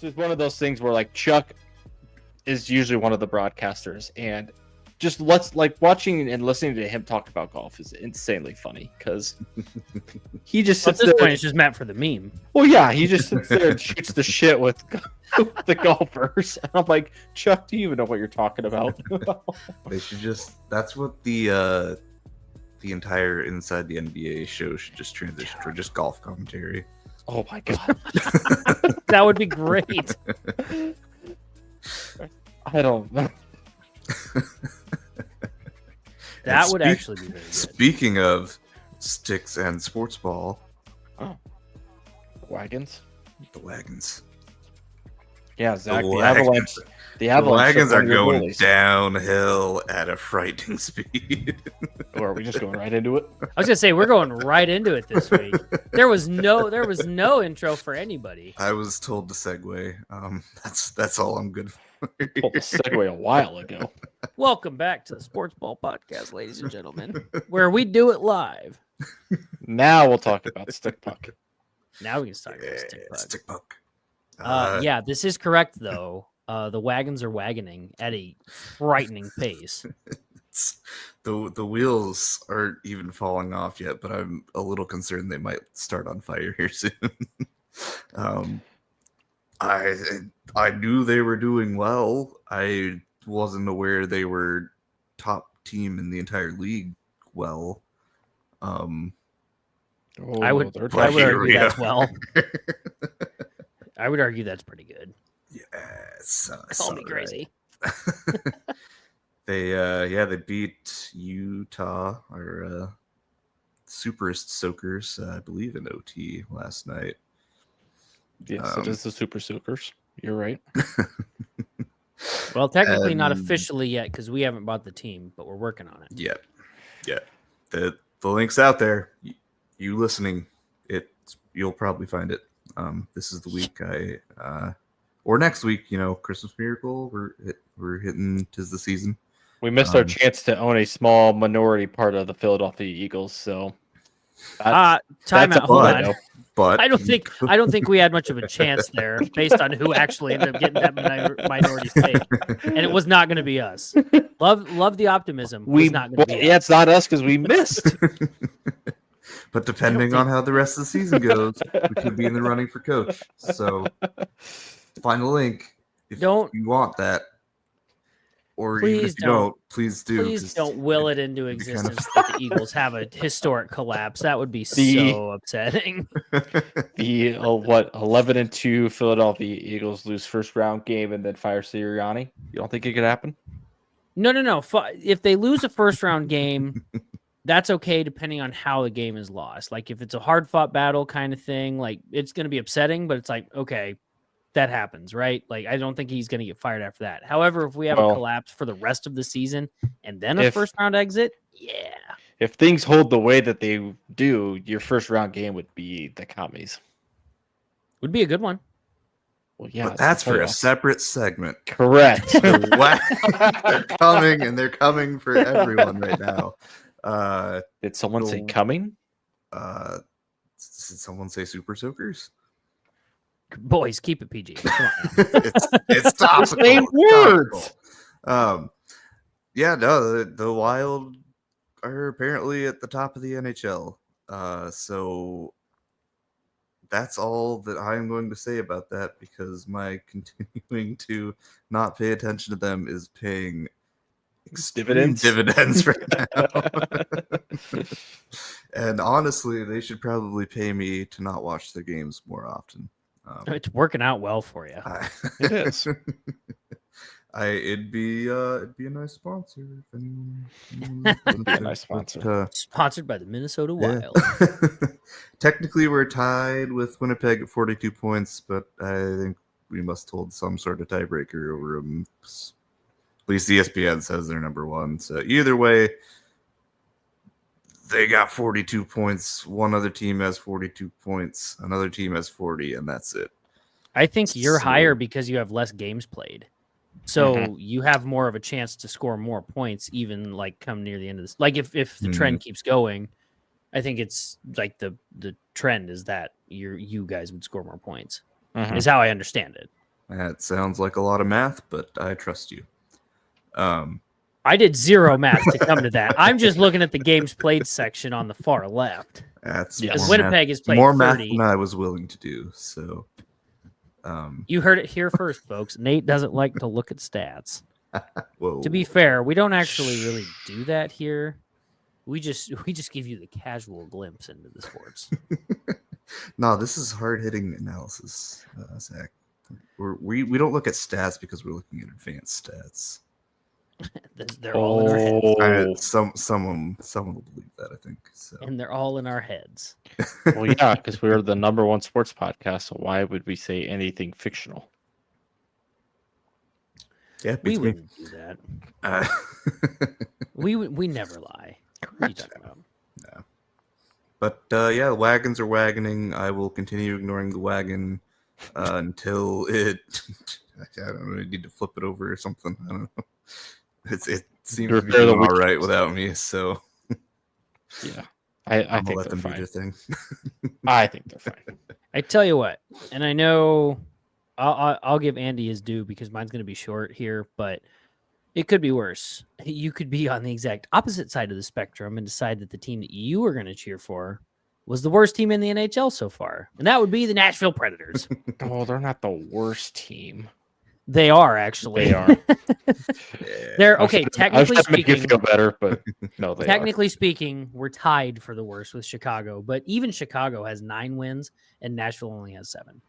just one of those things where like Chuck is usually one of the broadcasters, and just watching and listening to him talk about golf is insanely funny because he just sits at this there. point, it's just meant for the meme. Well, yeah, he just sits there and shoots the shit with the golfers. And I'm like, Chuck, do you even know what you're talking about? They should that's what the entire Inside the NBA show should just transition for, just golf commentary. Oh my God. That would be great. I don't know. That would actually be very good. Speaking of sticks and sports ball. Oh. The wagons. Yeah, Zach, The the Avalanche wagons are going bullies. downhill at a frightening speed. Or are we just going right into it? I was gonna say we're going right into it this week. There was no intro for anybody. I was told to segue. That's all I'm good for. Pulled the segue a while ago. Welcome back to the Sportsball Podcast, ladies and gentlemen, where we do it live. Now we'll talk about stick puck. Now we can start with stick puck. Stick puck. Yeah, this is correct though. The wagons are wagoning at a frightening pace. The wheels aren't even falling off yet, but I'm a little concerned they might start on fire here soon. I knew they were doing well. I wasn't aware they were top team in the entire league. Well, I would argue that's well. I would argue that's pretty good. Yes, Call me crazy. They beat Utah, our Superist Soakers, I believe, in OT last night. Yes, it is the Super Soakers. You're right. Well, technically not officially yet because we haven't bought the team, but we're working on it. Yeah. The link's out there. You listening, you'll probably find it. This is the week or next week. Christmas Miracle. We're hitting 'tis the season. We missed our chance to own a small minority part of the Philadelphia Eagles. So, time out. Hold on. But I don't think we had much of a chance there, based on who actually ended up getting that minority stake, and it was not going to be us. Love the optimism. It's not going to be us. It's not us because we missed. But depending on how the rest of the season goes, we could be in the running for coach. So find the link if you want that. Or even if you don't, please do. Please don't will it into existence that the Eagles have a historic collapse. That would be so upsetting. The 11-2 Philadelphia Eagles lose first round game and then fire Sirianni. You don't think it could happen? No. If they lose a first round game, that's okay depending on how the game is lost. Like if it's a hard fought battle kind of thing, like it's going to be upsetting, but it's like, okay, that happens, right? Like, I don't think he's going to get fired after that. However, if we have a collapse for the rest of the season and then a first round exit, yeah. If things hold the way that they do, your first round game would be the Commies. Would be a good one. Well, yeah, but that's for a separate segment. Correct. They're coming, and they're coming for everyone right now. Did someone say coming? Did someone say Super Soakers? Boys, keep it PG. Come on. It's topical. Same words. The Wild are apparently at the top of the NHL. So that's all that I'm going to say about that because my continuing to not pay attention to them is paying dividends right now. And honestly, they should probably pay me to not watch their games more often. It's working out well for you. It is. It'd be a nice sponsor if anyone It'd be a nice sponsor. Sponsored by the Minnesota Wild. Technically, we're tied with Winnipeg at 42 points, but I think we must hold some sort of tiebreaker over them. At least ESPN says they're number one. So either way, they got 42 points. One other team has 42 points. Another team has 40, and that's it. I think you're higher because you have less games played. So you have more of a chance to score more points, even like come near the end of this. Like if the trend keeps going, I think it's like the trend is that you guys would score more points. Is how I understand it. That sounds like a lot of math, but I trust you. I did zero math to come to that. I'm just looking at the games played section on the far left. That's Yes. Because more Winnipeg has played more 30. math than I was willing to do. So, You heard it here first, folks. Nate doesn't like to look at stats. whoa. To be fair, we don't actually really do that here. We just give you the casual glimpse into the sports. No, this is hard hitting analysis, Zach. We don't look at stats because we're looking at advanced stats. They're all in our heads. Someone will believe that, I think. So. And they're all in our heads. Well, yeah, because we're the #1 sports podcast. So why would we say anything fictional? Yeah, We beats me. wouldn't do that. We never lie. What are you talking about? No. But yeah, wagons are wagoning. I will continue ignoring the wagon until it. I don't really need to flip it over or something. I don't know. It seems to be doing all right without me, so Yeah, I think let they're them do fine. their thing. I think they're fine. I tell you what, and I know I'll give Andy his due because mine's going to be short here, but it could be worse. You could be on the exact opposite side of the spectrum and decide that the team that you were going to cheer for was the worst team in the NHL so far, and that would be the Nashville Predators. Oh, they're not the worst team. They are actually. They are. They're okay. I was Technically trying to make you speaking, feel better, but no, they technically speaking, we're tied for the worst with Chicago. But even Chicago has 9 wins, and Nashville only has 7.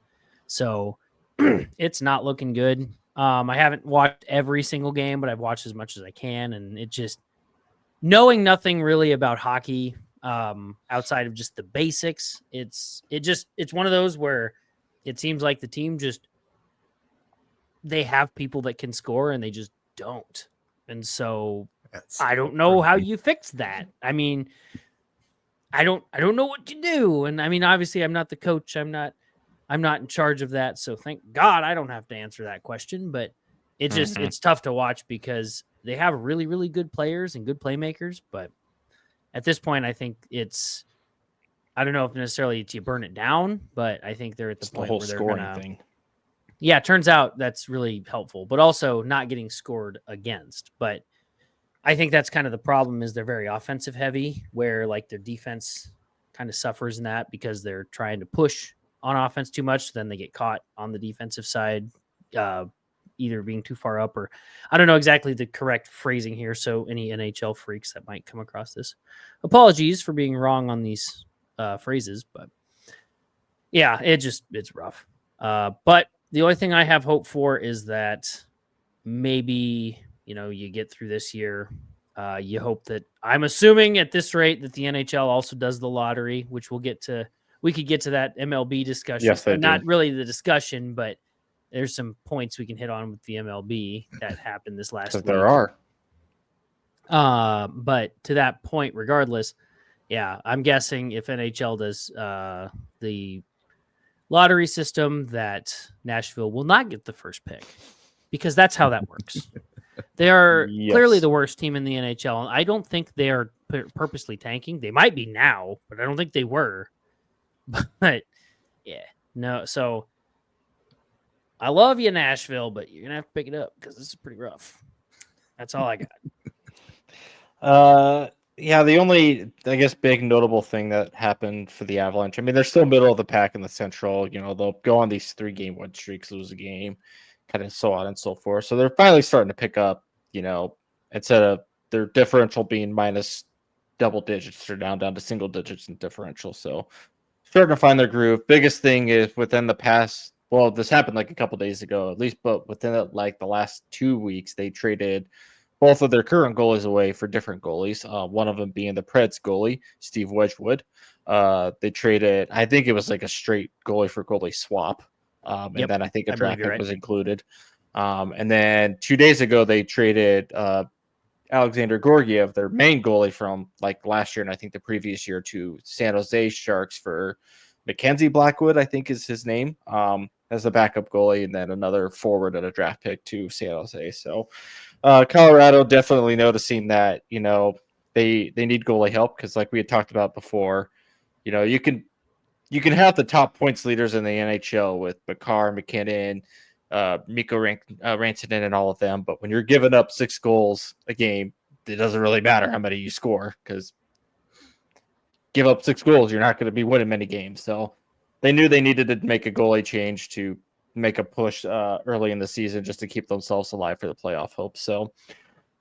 So it's not looking good. I haven't watched every single game, but I've watched as much as I can, and it just knowing nothing really about hockey outside of just the basics. It's one of those where it seems like the team just. They have people that can score and they just don't. And so I don't know how you fix that. I mean, I don't know what to do. And I mean, obviously I'm not the coach. I'm not in charge of that. So thank God I don't have to answer that question, but it just, it's tough to watch because they have really, really good players and good playmakers. But at this point, I think I don't know if necessarily it's you burn it down, but I think they're at the point whole where they're scoring gonna, thing. yeah, it turns out that's really helpful, but also not getting scored against. But I think that's kind of the problem is they're very offensive heavy, where like their defense kind of suffers in that because they're trying to push on offense too much. Then they get caught on the defensive side, either being too far up or I don't know exactly the correct phrasing here. So any NHL freaks that might come across this, apologies for being wrong on these phrases, but yeah, it's rough. But the only thing I have hope for is that maybe, you get through this year. You hope that I'm assuming at this rate that the NHL also does the lottery, which we could get to that MLB discussion. Yes, they not do. really the discussion, but there's some points we can hit on with the MLB that happened this last week. There are. But to that point, regardless, yeah, I'm guessing if NHL does the lottery system that Nashville will not get the first pick because that's how that works. They are clearly the worst team in the NHL. And I don't think they are purposely tanking. They might be now, but I don't think they were. But yeah, no. So I love you, Nashville, but you're going to have to pick it up because this is pretty rough. That's all I got. Yeah, the only, I guess, big notable thing that happened for the Avalanche, I mean, they're still middle of the pack in the Central. They'll go on these 3-game win streaks, lose a game, kind of so on and so forth. So they're finally starting to pick up, instead of their differential being minus double digits, they're down to single digits in differential. So starting to find their groove. Biggest thing is within the past, well, this happened like a couple days ago, at least, but within the last 2 weeks, they traded both of their current goalies away for different goalies. One of them being the Preds goalie, Steve Wedgwood. They traded, I think it was like a straight goalie for goalie swap. And then I think a draft pick was included. And then 2 days ago, they traded Alexander Georgiev, their main goalie from like last year and I think the previous year, to San Jose Sharks for Mackenzie Blackwood, I think is his name, as a backup goalie, and then another forward and a draft pick to San Jose. So Colorado definitely noticing that, they need goalie help because like we had talked about before, you can have the top points leaders in the NHL with Makar, McKinnon, Miko Rantanen and all of them. But when you're giving up 6 goals a game, it doesn't really matter how many you score because give up 6 goals, you're not going to be winning many games. So they knew they needed to make a goalie change to make a push early in the season just to keep themselves alive for the playoff hopes. So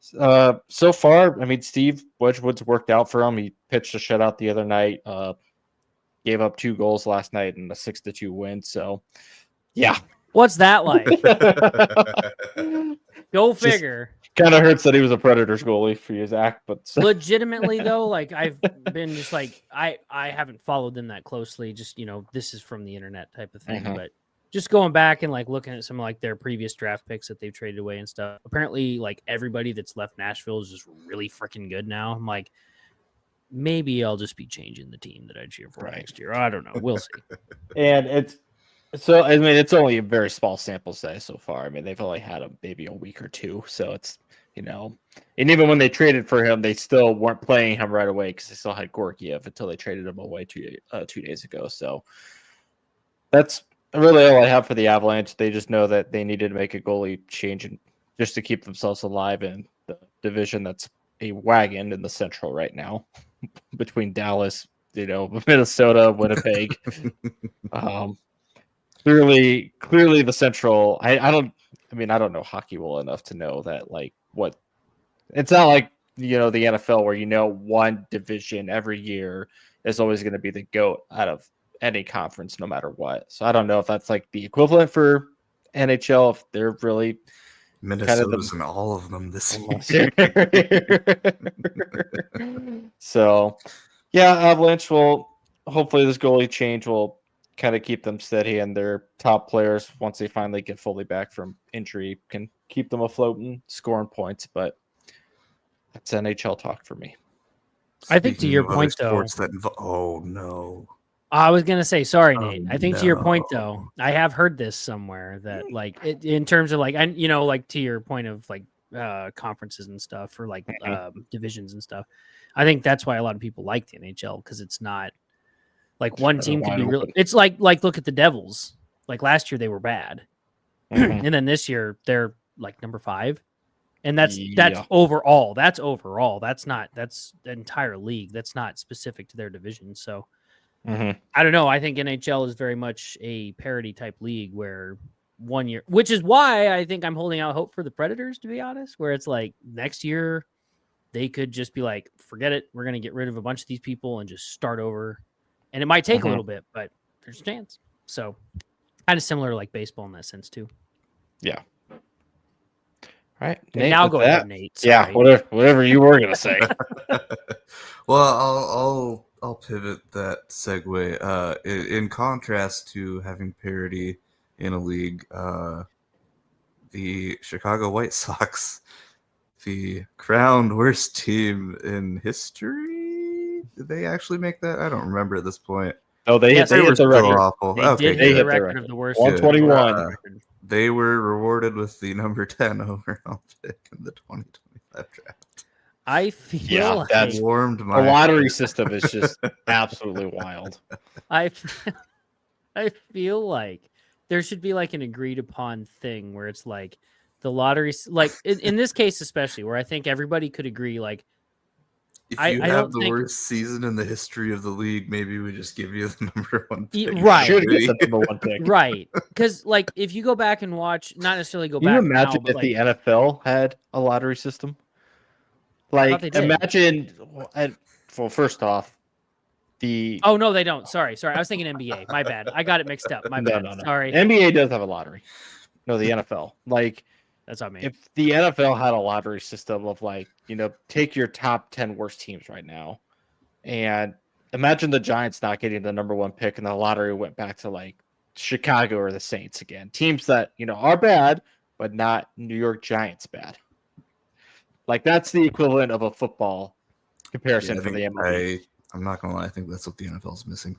so far, I mean, Steve Wedgwood's worked out for him. He pitched a shutout the other night, gave up 2 goals last night in a 6-2 win. So, yeah. What's that like? Go figure. Kind of hurts that he was a Predators goalie for you, Zach. But legitimately, though, like I've been just like I haven't followed them that closely. Just this is from the internet type of thing, but just going back and like looking at some like their previous draft picks that they've traded away and stuff. Apparently, like everybody that's left Nashville is just really freaking good now. I'm like, maybe I'll just be changing the team that I cheer for next year. I don't know. We'll see. And it's only a very small sample size so far. I mean, they've only had maybe a week or 2, so it's and even when they traded for him, they still weren't playing him right away because they still had Gorgiev until they traded him away 2 days ago. So that's really all I have for the Avalanche. They just know that they needed to make a goalie change and just to keep themselves alive in the division that's a wagon in the Central right now between Dallas, Minnesota, Winnipeg. Clearly the Central. I don't know hockey well enough to know that it's not like the NFL where one division every year is always going to be the GOAT out of any conference no matter what. So I don't know if that's like the equivalent for NHL, if they're really Minnesota's in all of them this year. So yeah, Avalanche will hopefully this goalie change will kind of keep them steady, and their top players, once they finally get fully back from injury, can keep them afloat and scoring points. But that's NHL talk for me. I think to your point, though. Oh no! I was gonna say sorry, Nate. I think to your point, though, I have heard this somewhere that in terms of to your point of conferences and stuff or divisions and stuff. I think that's why a lot of people like the NHL because it's not. Like one team could be really. It's like look at the Devils. Like last year they were bad, and then this year they're like number 5, and that's overall. That's overall. That's the entire league. That's not specific to their division. So I don't know. I think NHL is very much a parity type league where one year, which is why I think I'm holding out hope for the Predators. To be honest, where it's like next year they could just be like, forget it. We're gonna get rid of a bunch of these people and just start over. And it might take a little bit, but there's a chance. So kind of similar to like baseball in that sense too. Yeah. All right. Nate, now go ahead, Nate. Sorry. Yeah, whatever you were gonna say. Well, I'll pivot that segue. In contrast to having parity in a league, the Chicago White Sox, the crowned worst team in history. Did they actually make that? I don't remember at this point. Oh, they hit the record. Awful. They hit the record of the worst. 121. They were rewarded with the number 10 overall pick in the 2025 draft. I feel that's warmed my the lottery system is just absolutely wild. I feel like there should be like an agreed upon thing where it's like the lottery, like in this case especially, where I think everybody could agree like. If you have the worst season in the history of the league, maybe we just give you the number 1 pick. Right. Should get the number 1 pick. Right. Because, like, if you go back and watch, not necessarily go back. Can you imagine if the NFL had a lottery system? Like, imagine. Well, first off, Oh, no, they don't. Sorry. I was thinking NBA. My bad. I got it mixed up. My bad. No. Sorry. NBA does have a lottery. No, the NFL. Like. That's what I mean. If the NFL had a lottery system of take your top 10 worst teams right now and imagine the Giants not getting the number 1 pick and the lottery went back to Chicago or the Saints again. Teams that, are bad, but not New York Giants bad. Like that's the equivalent of a football comparison for the NBA. I'm not going to lie. I think that's what the NFL is missing.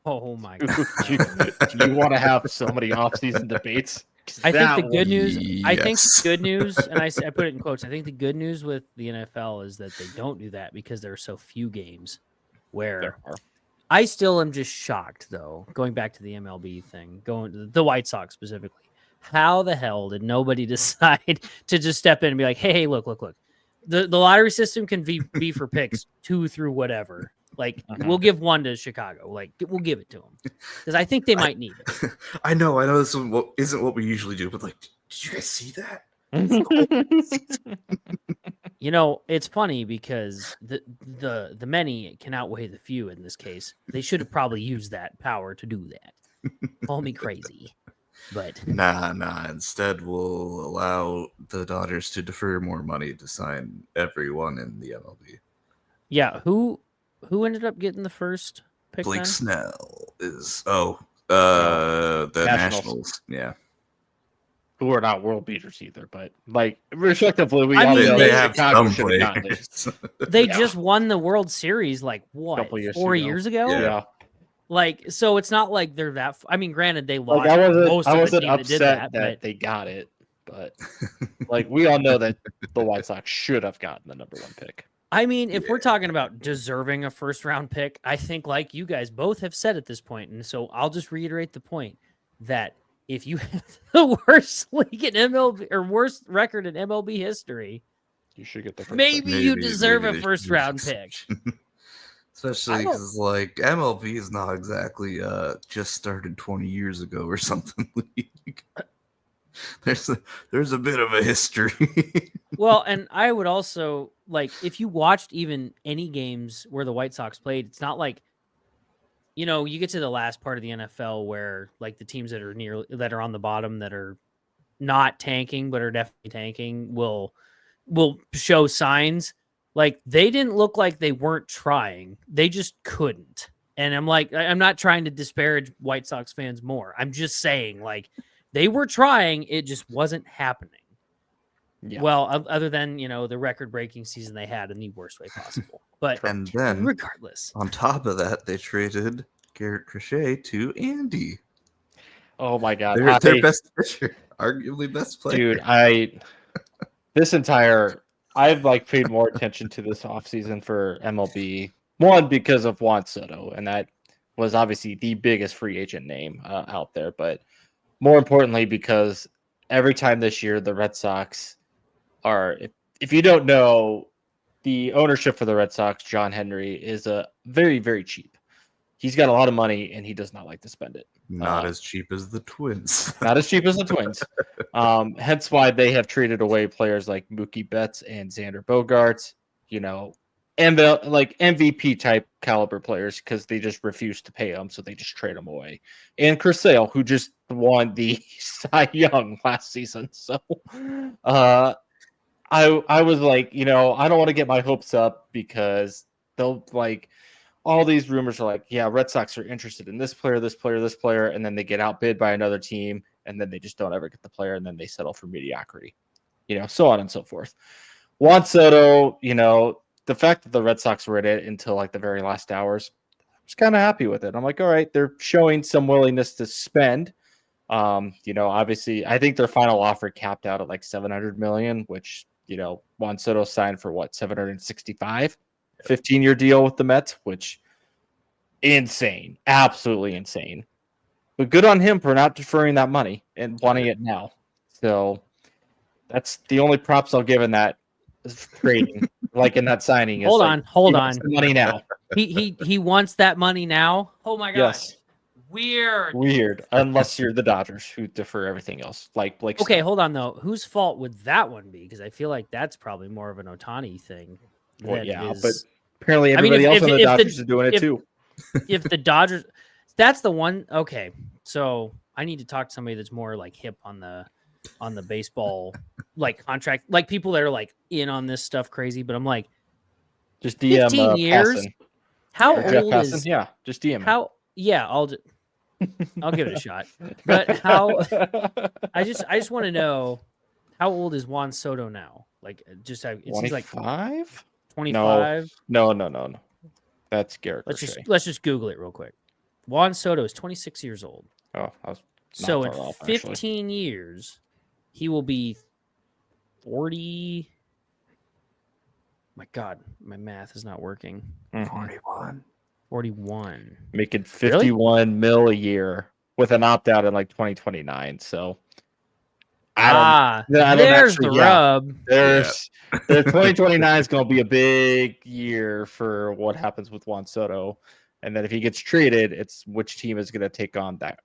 Oh my God. Do you want to have so many off-season debates? I think the good news. Yes. I think the good news, and I put it in quotes. I think the good news with the NFL is that they don't do that because there are so few games where I still am just shocked, though, going back to the MLB thing, going to the White Sox specifically. How the hell did nobody decide to just step in and be like, hey, look. The lottery system can be for picks 2 through whatever. Like, we'll give 1 to Chicago. Like, we'll give it to them. Because I think they might need it. I know this isn't what we usually do, but like, did you guys see that? You know, it's funny because the many can outweigh the few in this case. They should have probably used that power to do that. Call me crazy. But Nah. Instead, we'll allow the Dodgers to defer more money to sign everyone in the MLB. yeah, who ended up getting the first pick? Blake then? Snell is No. the Nationals. Nationals. Yeah. Who are not world beaters either, but like respectively, we I all mean, know they that have Chicago some should have gotten it. players. They Yeah. just won the World Series like what? Couple years 4 ago. years ago? Yeah. Yeah. Like, so it's not like they're that. I mean, granted, they lost Like I most of the wasn't team that did upset that, but they got it, but like we all know that the White Sox should have gotten the number 1 pick. I mean, if we're talking about deserving a first round pick, I think like you guys both have said at this point, and so I'll just reiterate the point that if you have the worst league in MLB or worst record in MLB history, You should get the first maybe pick. you deserve maybe a they first should. round pick. Especially because like MLB is not exactly just started 20 years ago or something. League. There's a bit of a history. Well, and I would also like if you watched even any games where the White Sox played, it's not like you get to the last part of the NFL where like the teams that are on the bottom that are not tanking but are definitely tanking will show signs. Like they didn't look like they weren't trying. They just couldn't. And I'm like, I'm not trying to disparage White Sox fans more. I'm just saying like they were trying. It just wasn't happening. Yeah. Well, other than, the record-breaking season they had in the worst way possible. But And then, regardless. on top of that, they traded Garrett Crochet to Andy. Oh my god. Their best pitcher, arguably best player. Dude, I've like paid more attention to this offseason for MLB. One, because of Juan Soto, and that was obviously the biggest free agent name out there. But more importantly, because every time this year, the Red Sox are, if you don't know, the ownership for the Red Sox, John Henry, is very, very cheap. He's got a lot of money, and he does not like to spend it. Not as cheap as the Twins. Not as cheap as the Twins. Hence why they have traded away players like Mookie Betts and Xander Bogaerts, and the like MVP type caliber players because they just refuse to pay them, so they just trade them away. And Chris Sale, who just won the Cy Young last season. So I was like, I don't want to get my hopes up because they'll like all these rumors are like, yeah, Red Sox are interested in this player, and then they get outbid by another team, and then they just don't ever get the player, and then they settle for mediocrity, so on and so forth. Juan Soto, the fact that the Red Sox were in it until like the very last hours, I was kind of happy with it. I'm like, all right, they're showing some willingness to spend. Obviously, I think their final offer capped out at like $700 million, which Juan Soto signed for what, 765. 15-year deal with the Mets, which insane, absolutely insane. But good on him for not deferring that money and wanting it now. So that's the only props I'll give in that trading, like in that signing. Is Hold like, on. he wants the money now. He wants that money now. Oh my gosh. Yes. Weird. Unless you're the Dodgers who defer everything else, like Blake. Okay, Snell. hold on though. Whose fault would that one be? Because I feel like that's probably more of an Ohtani thing. Well, yeah, but apparently everybody else on the Dodgers is doing it too. If the Dodgers, that's the one. Okay, so I need to talk to somebody that's more like hip on the baseball like contract, like people that are like in on this stuff crazy. But I'm like, just DM 15 years. Passan. How Or Jeff old Passan? is? Yeah, just DM. How? Yeah, I'll give it a shot. But how? I just want to know how old is Juan Soto now? Like, it seems like 25. 25. No. That's Garrett. Let's just Google it real quick. Juan Soto is 26 years old. Oh, I was So not in far off, 15 actually. years, he will be 40. My God, my math is not working. 41. 41. making 51 mil a year with an opt out in like 2029. So I don't there's actually, the rub. There's the 2029 is going to be a big year for what happens with Juan Soto, and then if he gets traded, it's which team is going to take on that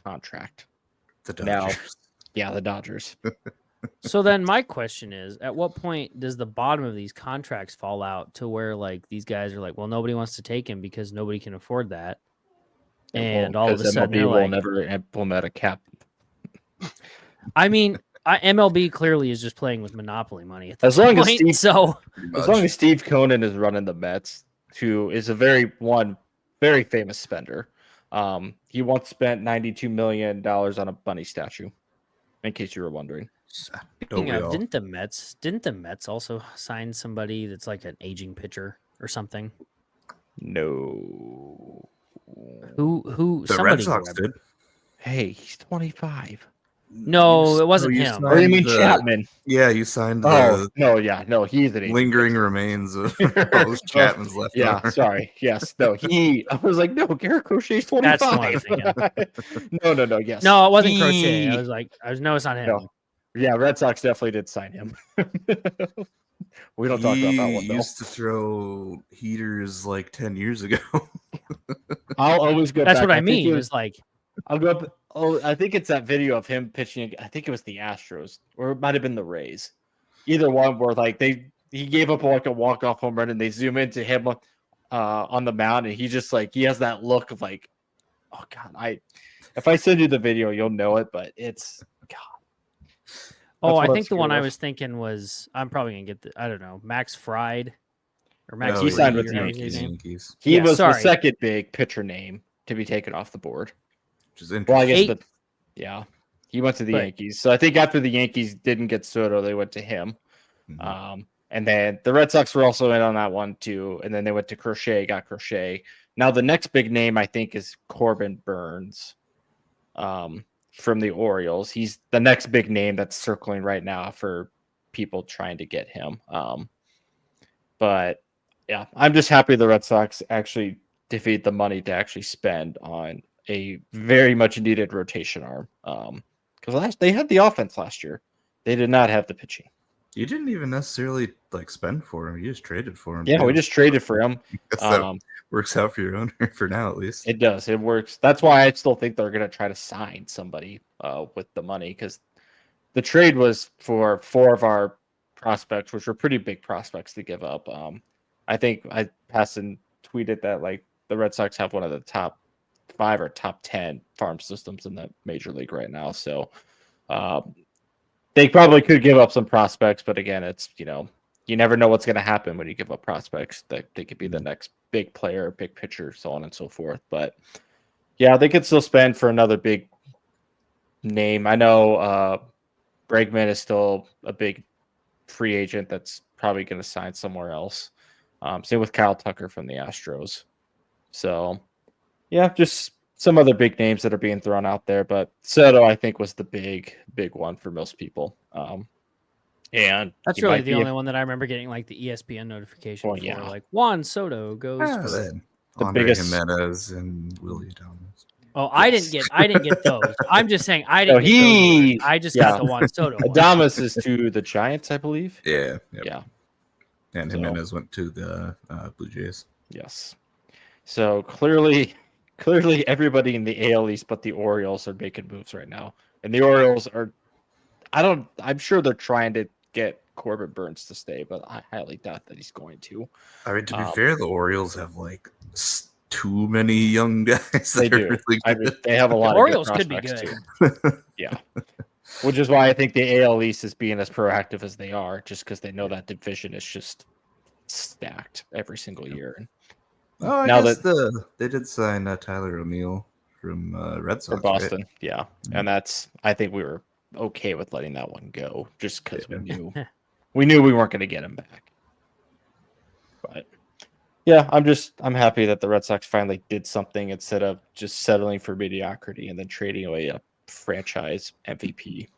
contract. The Dodgers. Now, the Dodgers. So then my question is, at what point does the bottom of these contracts fall out to where like these guys are like, well, nobody wants to take him because nobody can afford that. And all of a sudden MLB will like, never implement a cap. I mean, MLB clearly is just playing with monopoly money at this As long as point. as long as Steve Conan is running the Mets, who is a very famous spender. He once spent $92 million on a bunny statue, in case you were wondering. Speaking of, didn't the Mets also sign somebody that's like an aging pitcher or something? No. Who The Red Sox did. Hey, he's 25. No, it wasn't him. Or you mean Chapman? Yeah, you signed the... no, he's an lingering remains of those Chapman's left arm. Sorry. Yes, no, I was like, no, Garrett Crochet's 25. That's what I'm thinking. No, yes. No, it wasn't Crochet. I was no, it's not him. No. Yeah, Red Sox definitely did sign him. We don't talk about that one, though. He used to throw heaters like 10 years ago. I'll always go That's back. what I mean. It was like... I'll go up. Oh, I think it's that video of him pitching. I think it was the Astros, or it might have been the Rays. Either one, where like he gave up like a walk-off home run, and they zoom into him on the mound, and he just like he has that look of like, oh god, if I send you the video, you'll know it, but it's god. Oh, I think the one I was thinking was I'm probably gonna get I don't know, Max Fried or Max. He signed with the Yankees. He was the second big pitcher name to be taken off the board. Well, I guess he went to the Yankees. So I think after the Yankees didn't get Soto, they went to him. Mm-hmm. And then the Red Sox were also in on that one too. And then they went to Crochet, got Crochet. Now the next big name I think is Corbin Burns from the Orioles. He's the next big name that's circling right now for people trying to get him. But yeah, I'm just happy the Red Sox actually defeat the money to actually spend on a very much needed rotation arm. Because they had the offense last year. They did not have the pitching. You didn't even necessarily like spend for him. You just traded for him. Yeah, we just traded for him. That works out for your owner for now, at least. It does. It works. That's why I still think they're going to try to sign somebody with the money, because the trade was for 4 of our prospects, which were pretty big prospects to give up. I think I passed and tweeted that like the Red Sox have one of the top 5 or top 10 farm systems in the major league right now. So they probably could give up some prospects, but again, it's, you never know what's going to happen when you give up prospects. That they could be the next big player, big pitcher, so on and so forth. But yeah, they could still spend for another big name. I know Bregman is still a big free agent that's probably going to sign somewhere else. Same with Kyle Tucker from the Astros. So yeah, just some other big names that are being thrown out there, but Soto I think was the big one for most people. And that's really the only one that I remember getting like the ESPN notification for. Like Juan Soto goes to the biggest Jimenez and Willie Adames. Oh, yes. I didn't get those. I'm just saying I didn't get those. I just got the Juan Soto one. Adames is to the Giants, I believe. Yeah. Yep. Yeah. And Jimenez went to the Blue Jays. Yes. So clearly everybody in the AL East but the Orioles are making moves right now. And the Orioles are I'm sure they're trying to get Corbin Burns to stay, but I highly doubt that he's going to. I mean, to be fair, the Orioles have like too many young guys. They do. Really they have a lot. The Orioles could be good. Too. Yeah. Which is why I think the AL East is being as proactive as they are, just because they know that division is just stacked every single year. Oh, I guess they did sign Tyler O'Neill from Red Sox, from Boston, right? Yeah, and I think we were okay with letting that one go, just because we knew we weren't going to get him back. But yeah, I'm happy that the Red Sox finally did something instead of just settling for mediocrity and then trading away a franchise MVP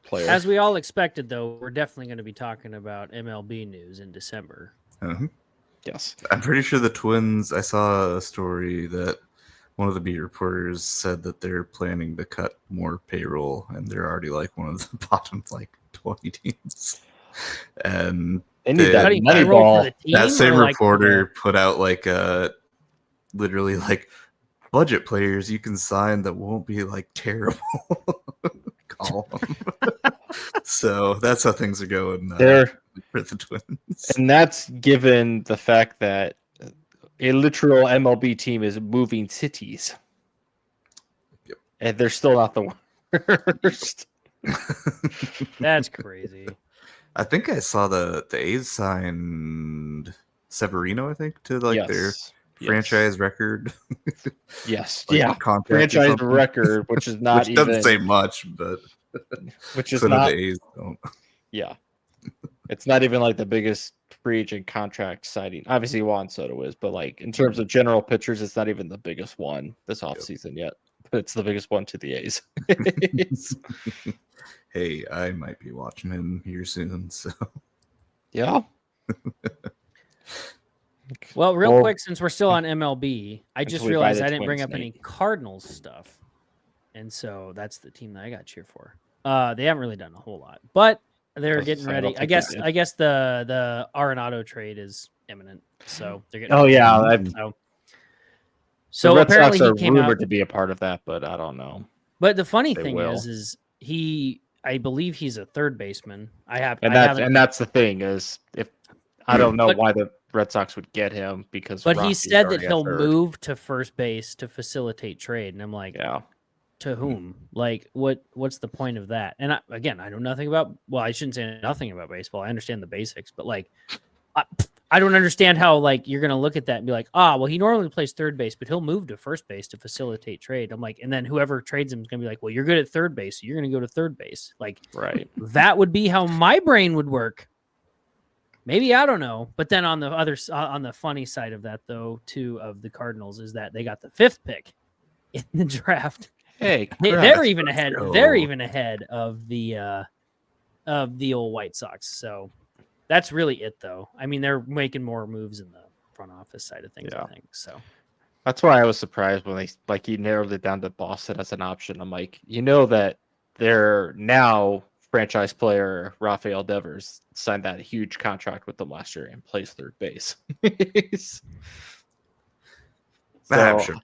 player. As we all expected, though, we're definitely going to be talking about MLB news in December. Uh-huh. Yes. I'm pretty sure the Twins. I saw a story that one of the beat reporters said that they're planning to cut more payroll, and they're already like one of the bottom 20 teams. And They need that Cutting money payroll for ball. the team, that same or like for reporter put out like literally like budget players you can sign that won't be like terrible column. So that's how things are going for the Twins. And that's given the fact that a literal MLB team is moving cities. Yep. And they're still not the worst. That's crazy. I think I saw the A's signed Severino, I think, to like their franchise record. Yes. Like yeah. contract or Franchise something. record, which is not which even doesn't say much, but which is so not the A's don't. yeah. It's not even like the biggest free agent contract signing. Obviously Juan Soto is, but like in terms of general pitchers, it's not even the biggest one this offseason yet. But it's the biggest one to the A's. Hey, I might be watching him here soon, so Yeah. Well, real quick, since we're still on MLB, I just we buy realized the I didn't bring Twins, up any Nate. Cardinals stuff. And so that's the team that I got cheer for. They haven't really done a whole lot, but they're getting ready. I guess the Arenado trade is imminent. So they're getting Oh yeah. So the Red apparently Sox he are came rumored out. to be a part of that, but I don't know. But the funny They thing will. is I believe he's a third baseman. And that's the thing is if I don't know why the Red Sox would get him because But he Rocky's said that already at he'll third. move to first base to facilitate trade, and I'm like, Yeah. to whom? Like, what's the point of that? And I know nothing about. Well, I shouldn't say nothing about baseball. I understand the basics, but like, I don't understand how like you're gonna look at that and be like, well, he normally plays third base, but he'll move to first base to facilitate trade. I'm like, and then whoever trades him is gonna be like, well, you're good at third base, so you're gonna go to third base. Like, Right. that would be how my brain would work. Maybe, I don't know. But then on the funny side of that, though, too, of the Cardinals is that they got the 5th pick in the draft. Hey, They're even ahead. go. They're even ahead of the old White Sox. So that's really it, though. I mean, they're making more moves in the front office side of things, Yeah. I think. So That's why I was surprised when he narrowed it down to Boston as an option. I'm like, that they're now franchise player Rafael Devers signed that huge contract with them last year and plays third base. I'm sure.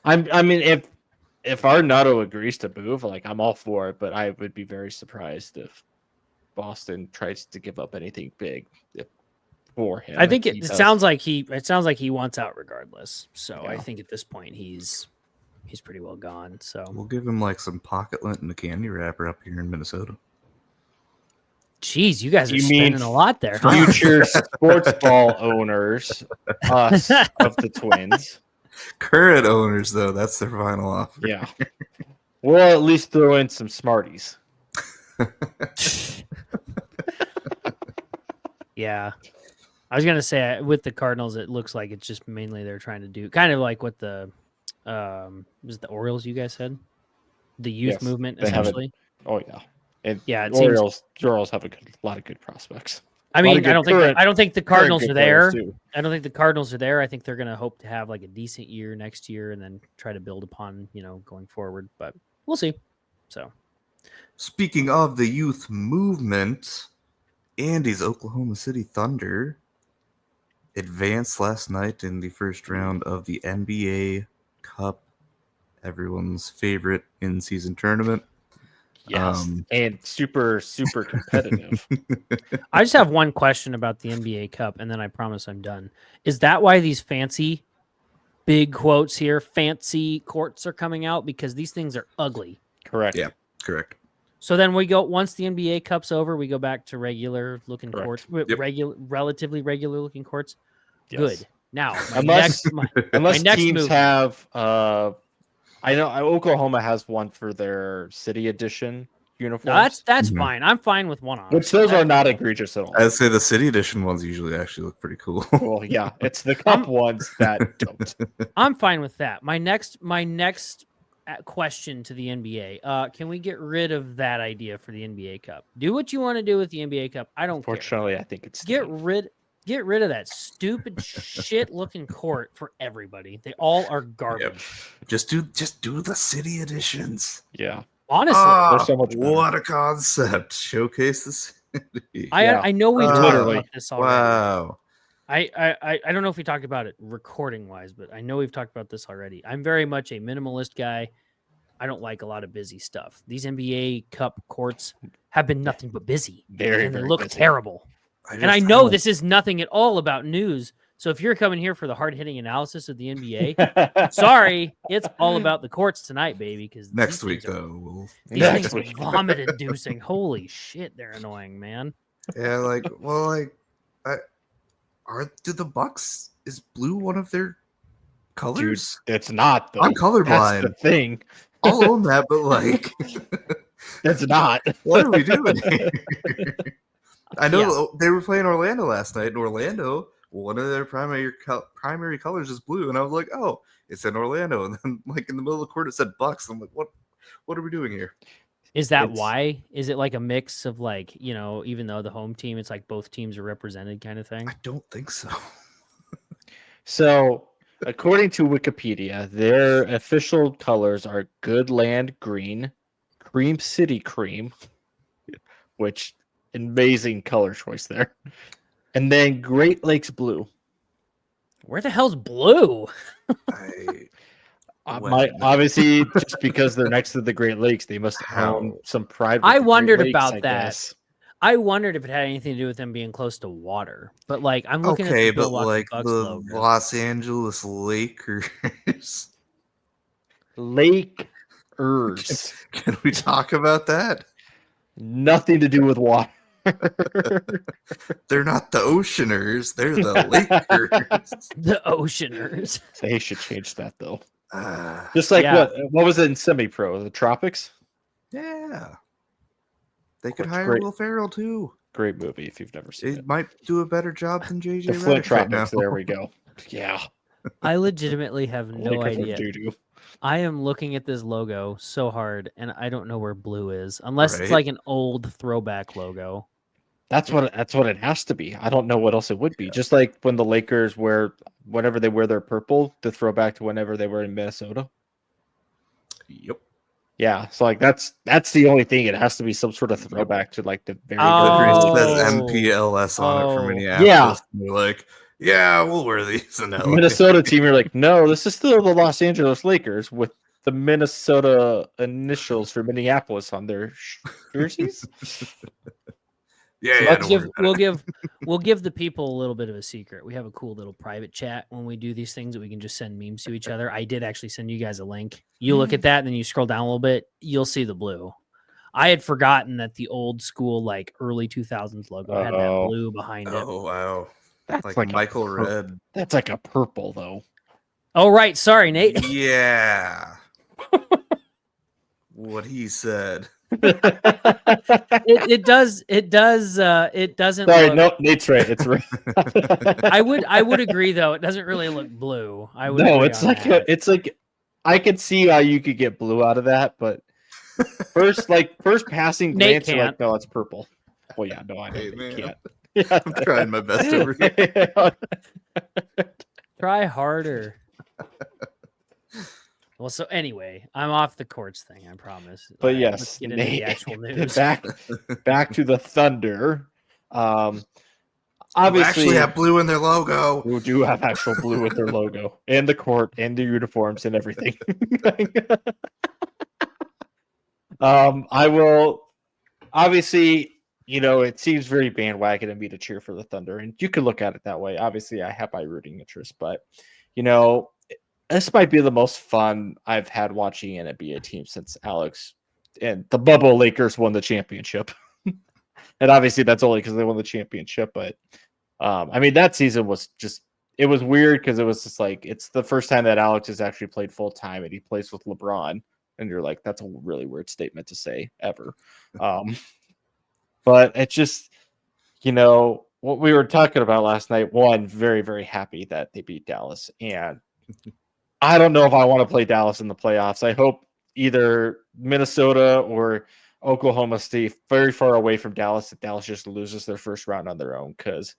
I mean, if Arenado agrees to move, like I'm all for it, but I would be very surprised if Boston tries to give up anything big for him. I think it sounds like he wants out regardless. So I think at this point he's pretty well gone. So We'll give him like some pocket lint and a candy wrapper up here in Minnesota. Jeez, you guys are spending a lot there. Huh? Future sports ball owners, us of the Twins. Current owners, though, that's their final offer. Yeah. We'll at least throw in some Smarties. Yeah. I was going to say with the Cardinals, it looks like it's just mainly they're trying to do kind of like what the was it the Orioles you guys said? The youth movement, essentially. Oh, yeah. And yeah, it Orioles have a lot of good prospects. I mean, I don't think the Cardinals are there. Too. I don't think the Cardinals are there. I think they're going to hope to have like a decent year next year and then try to build upon, going forward, but we'll see. So, speaking of the youth movement, Andy's Oklahoma City Thunder advanced last night in the first round of the NBA Cup, everyone's favorite in-season tournament. Yes, and super, super competitive. I just have one question about the NBA Cup, and then I promise I'm done. Is that why these fancy, big quotes here, fancy courts are coming out? Because these things are ugly. Correct. Yeah, correct. So then once the NBA Cup's over, we go back to regular looking courts, relatively regular looking courts. Yes. Good. Now, unless teams have, I know Oklahoma has one for their city edition uniforms. That's fine. I'm fine with one on. Which those are not egregious at all. I'd say the city edition ones usually actually look pretty cool. Well, yeah, it's the cup ones that don't. I'm fine with that. My next question to the NBA. Can we get rid of that idea for the NBA Cup? Do what you want to do with the NBA Cup. I don't care. Unfortunately, I think it's get rid. Get rid of that stupid shit-looking court for everybody. They all are garbage. Just do the city editions. Yeah. Honestly, they're so much better. What a concept! Showcase the city. I know we've talked literally. about this already. Wow. I don't know if we talked about it recording wise, but I know we've talked about this already. I'm very much a minimalist guy. I don't like a lot of busy stuff. These NBA Cup courts have been nothing but busy, and they Very look busy. terrible. And I know this is nothing at all about news. So if you're coming here for the hard-hitting analysis of the NBA, sorry, it's all about the courts tonight, baby. Because Next week though. these things are vomit-inducing. Holy shit, they're annoying, man. Yeah, do the Bucks, is blue one of their Dude, colors? it's not. Though. I'm colorblind. That's the thing. I'll own that, but It's not. what are we doing here? I know they were playing Orlando last night. In Orlando, one of their primary colors is blue, and I was like, "Oh, it's in Orlando." And then, in the middle of the court, it said Bucks. I'm like, "What are we doing here?" Is that why? Is it like a mix of even though the home team, it's like both teams are represented kind of thing? I don't think so. So, according to Wikipedia, their official colors are Good Land Green, Cream City Cream, which amazing color choice there, and then Great Lakes Blue. Where the hell's blue? Obviously, just because they're next to the Great Lakes, they must own some private. I wondered Lakes, about I that. guess. I wondered if it had anything to do with them being close to water. But I'm looking at the Milwaukee Bucks the logo. Los Angeles Lakers. Lakers. Can we talk about that? Nothing to do with water. They're not the Oceaners. They're the Lakers. The Oceaners. They should change that though. Just like what was it in semi-pro? The Tropics? Yeah. They could hire great. Will Ferrell too. Great movie if you've never seen it. It might do a better job than JJ The Flint Redick right now. Tropics. There we go. Yeah. I legitimately have no Lakers are idea. doo-doo. I am looking at this logo so hard, and I don't know where blue is, unless it's Right? like an old throwback logo. That's what it has to be. I don't know what else it would be. Just like when the Lakers whenever they wear their purple, to throw back to whenever they were in Minnesota. Yep. Yeah, so that's the only thing. It has to be some sort of throwback to the very Oh. It says MPLS on it for Oh. Minneapolis. Yeah. And you're like, yeah, we'll wear these in LA. Minnesota team. You're like, no, this is still the Los Angeles Lakers with the Minnesota initials for Minneapolis on their jerseys. Yeah, We'll give the people a little bit of a secret. We have a cool little private chat when we do these things that we can just send memes to each other. I did actually send you guys a link. You look at that and then you scroll down a little bit, you'll see the blue. I had forgotten that the old school early 2000s logo had that blue behind it. Oh wow. That's like Michael Red. That's like a purple though. Oh right, sorry, Nate. Yeah. What he said. It doesn't. Sorry, no, Nate's right. It's right. I would agree though. It doesn't really look blue. I would. No, it's like I could see how you could get blue out of that, but first passing Nate glance, you're like, no, it's purple. Well, yeah, no, I don't think you can't. Yeah, I'm trying my best over here. Try harder. Well, so anyway, I'm off the courts thing, I promise. But Let's yes, get into the actual news. back to the Thunder. Obviously, Obviously, have blue in their logo. who do have actual blue with their logo and the court and the uniforms and everything. I will obviously, it seems very bandwagon of me to cheer for the Thunder, and you can look at it that way. Obviously, I have my rooting interest, but this might be the most fun I've had watching an NBA team since Alex and the Bubble Lakers won the championship. And obviously that's only because they won the championship. But that season was it was weird because it was just it's the first time that Alex has actually played full time and he plays with LeBron. And you're like, that's a really weird statement to say ever. But it's just, what we were talking about last night. One, very, very happy that they beat Dallas. And I don't know if I want to play Dallas in the playoffs. I hope either Minnesota or Oklahoma stay very far away from Dallas, that Dallas just loses their first round on their own, because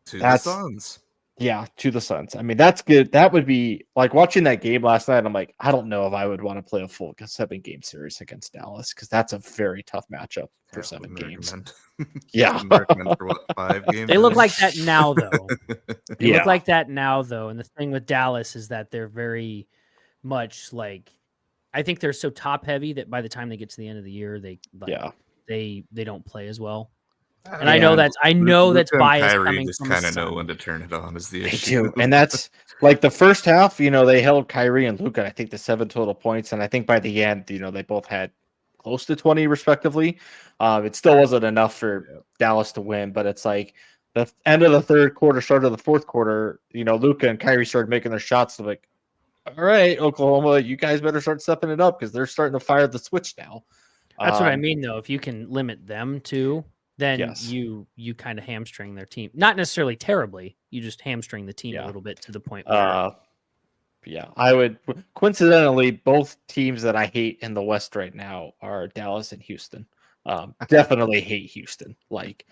To That's the Suns. Yeah, to the Suns. I mean, that's good. That would be like watching that game last night. I'm like, I don't know if I would want to play a full 7-game series against Dallas because that's a very tough matchup for 7 games. Yeah. Wouldn't recommend for what, 5 games? They look like that now, though. They Yeah. look like that now, though. And the thing with Dallas is that they're very much like, I think they're so top heavy that by the time they get to the end of the year, they don't play as well. And I know that's Luka and bias Kyrie coming just from kind the of know Sun. when to turn it on is the They issue. do. And that's like the first half, they held Kyrie and Luka, I think, to 7 total points. And I think by the end, they both had close to 20 respectively. It still wasn't enough for Dallas to win, but it's like the end of the third quarter, start of the fourth quarter, Luka and Kyrie started making their shots. So like, all right, Oklahoma, you guys better start stepping it up because they're starting to fire the switch now. That's what I mean, though. If you can limit them to, then Yes. you kind of hamstring their team. Not necessarily terribly. You just hamstring the team a little bit to the point where. I would coincidentally both teams that I hate in the West right now are Dallas and Houston. Definitely hate Houston. Like,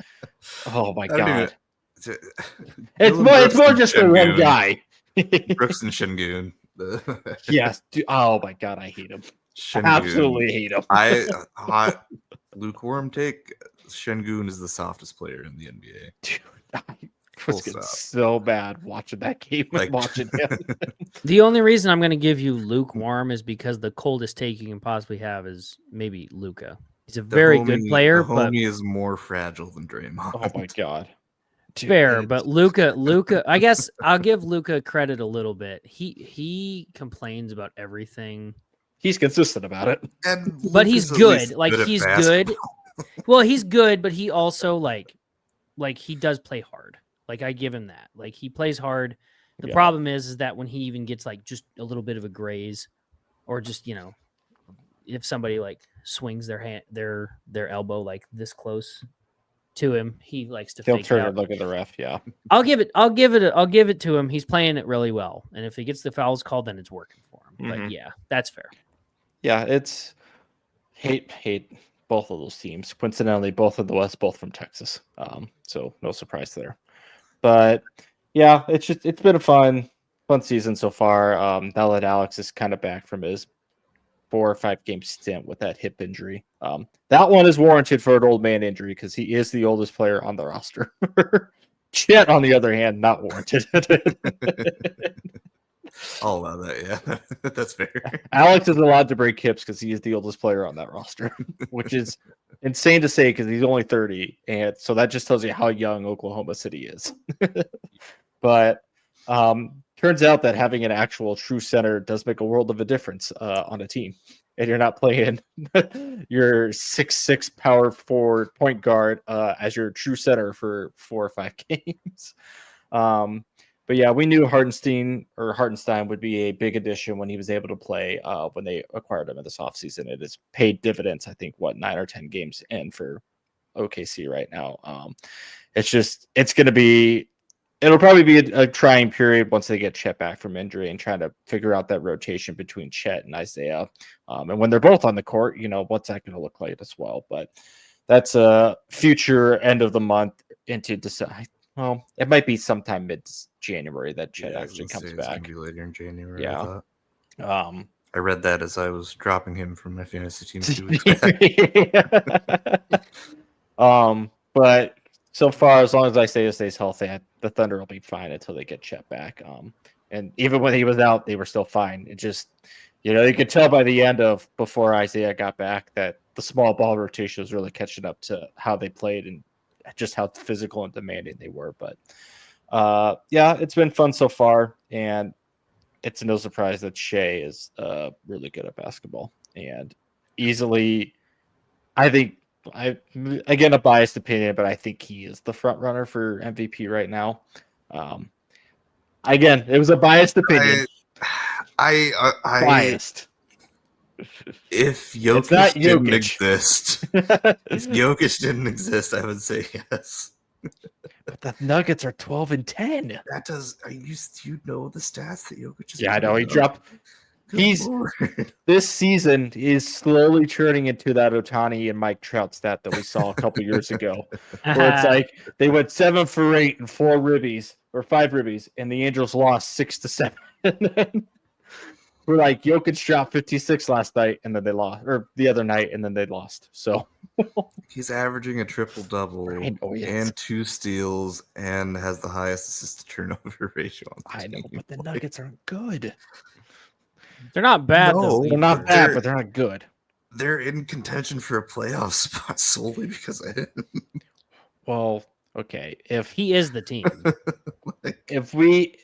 oh my god, it's more just the one guy. Brooks and Şengün. Yes. Oh my god, I hate him. Şengün. Absolutely hate him. Hot lukewarm take. Şengün is the softest player in the NBA. Dude, I was getting so bad watching that game and watching him. The only reason I'm going to give you lukewarm is because the coldest take you can possibly have is maybe Luka. He's a very good player, but homie is more fragile than Draymond. Oh my god. Dude, fair, but Luka, I guess I'll give Luka credit a little bit. He complains about everything. He's consistent about it. But he's good. Like he's good. Well, he's good, but he also like he does play hard. Like I give him that. Like he plays hard. The problem is that when he even gets like just a little bit of a graze, or just if somebody like swings their hand, their elbow like this close to him, he likes to. He'll turn and look at the ref. Yeah, I'll give it to him. He's playing it really well, and if he gets the fouls called, then it's working for him. Mm-hmm. But yeah, that's fair. Yeah, it's hate both of those teams. Coincidentally, both in the West, both from Texas. So no surprise there. But yeah, it's been a fun season so far. Now that Alex is kind of back from his 4 or 5 game stint with that hip injury. That one is warranted for an old man injury because he is the oldest player on the roster. Chet, on the other hand, not warranted. I'll allow that, yeah. That's fair. Alex is allowed to break hips because he is the oldest player on that roster, which is insane to say because he's only 30. And so that just tells you how young Oklahoma City is. But turns out that having an actual true center does make a world of a difference on a team. And you're not playing your 6'6" power forward point guard as your true center for 4 or 5 games. But yeah, we knew Hartenstein would be a big addition when he was able to play when they acquired him in this offseason. It has paid dividends, I think, 9 or 10 games in for OKC right now. It'll probably be a trying period once they get Chet back from injury and trying to figure out that rotation between Chet and Isaiah. And when they're both on the court, what's that going to look like as well? But that's a future end of the month into December. Well, it might be sometime mid-January that Chet actually comes back. It's gonna be later in January. Yeah. I read that as I was dropping him from my fantasy team 2 weeks back. But so far, as long as Isaiah stays healthy, the Thunder will be fine until they get Chet back. And even when he was out, they were still fine. It just, you could tell by the end of before Isaiah got back that the small ball rotation was really catching up to how they played and just how physical and demanding they were. But yeah, it's been fun so far, and it's no surprise that Shea is really good at basketball and easily. I think again a biased opinion, but I think he is the front runner for MVP right now. Again, it was a biased opinion. Biased. If Jokic didn't exist, I would say yes. But the Nuggets are 12-10. That does. You know the stats that Jokic is. Yeah, I know he dropped This season is slowly turning into that Ohtani and Mike Trout stat that we saw a couple years ago, where it's like they went 7 for 8 and 4 ribbies or 5 ribbies, and the Angels lost 6-7. We're like Jokic dropped 56 last night, and then they lost, or the other night, and then they lost. So he's averaging a triple-double and 2 steals, and has the highest assist-to-turnover ratio on the team. I know, but the Nuggets aren't good. They're not bad, though. They're not bad, but they're not good. They're in contention for a playoff spot solely because of him. Well, okay. If he is the team. If we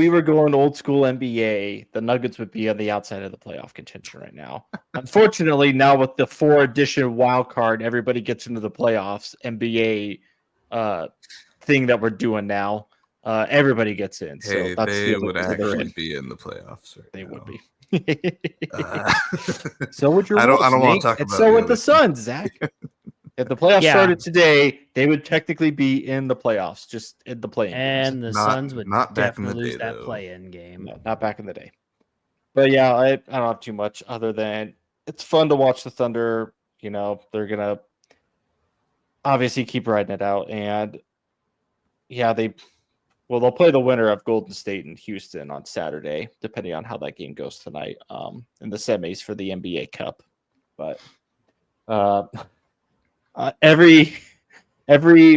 were going old school NBA, the Nuggets would be on the outside of the playoff contention right now. Unfortunately, now with the 4 edition wild card, everybody gets into the playoffs. NBA thing that we're doing now, everybody gets in. Hey, so that's they would actually be in the playoffs. Right they now. would be. So would your I don't Wolves, want Nate. to talk And about so with the Suns, Zach. If the playoffs started today, they would technically be in the playoffs, just in the play-in. And the Suns would definitely lose that play-in game. No, not back in the day. But yeah, I don't have too much other than it's fun to watch the Thunder. You know, they're gonna obviously keep riding it out, and yeah, they'll play the winner of Golden State and Houston on Saturday, depending on how that game goes tonight, in the semis for the NBA Cup. But every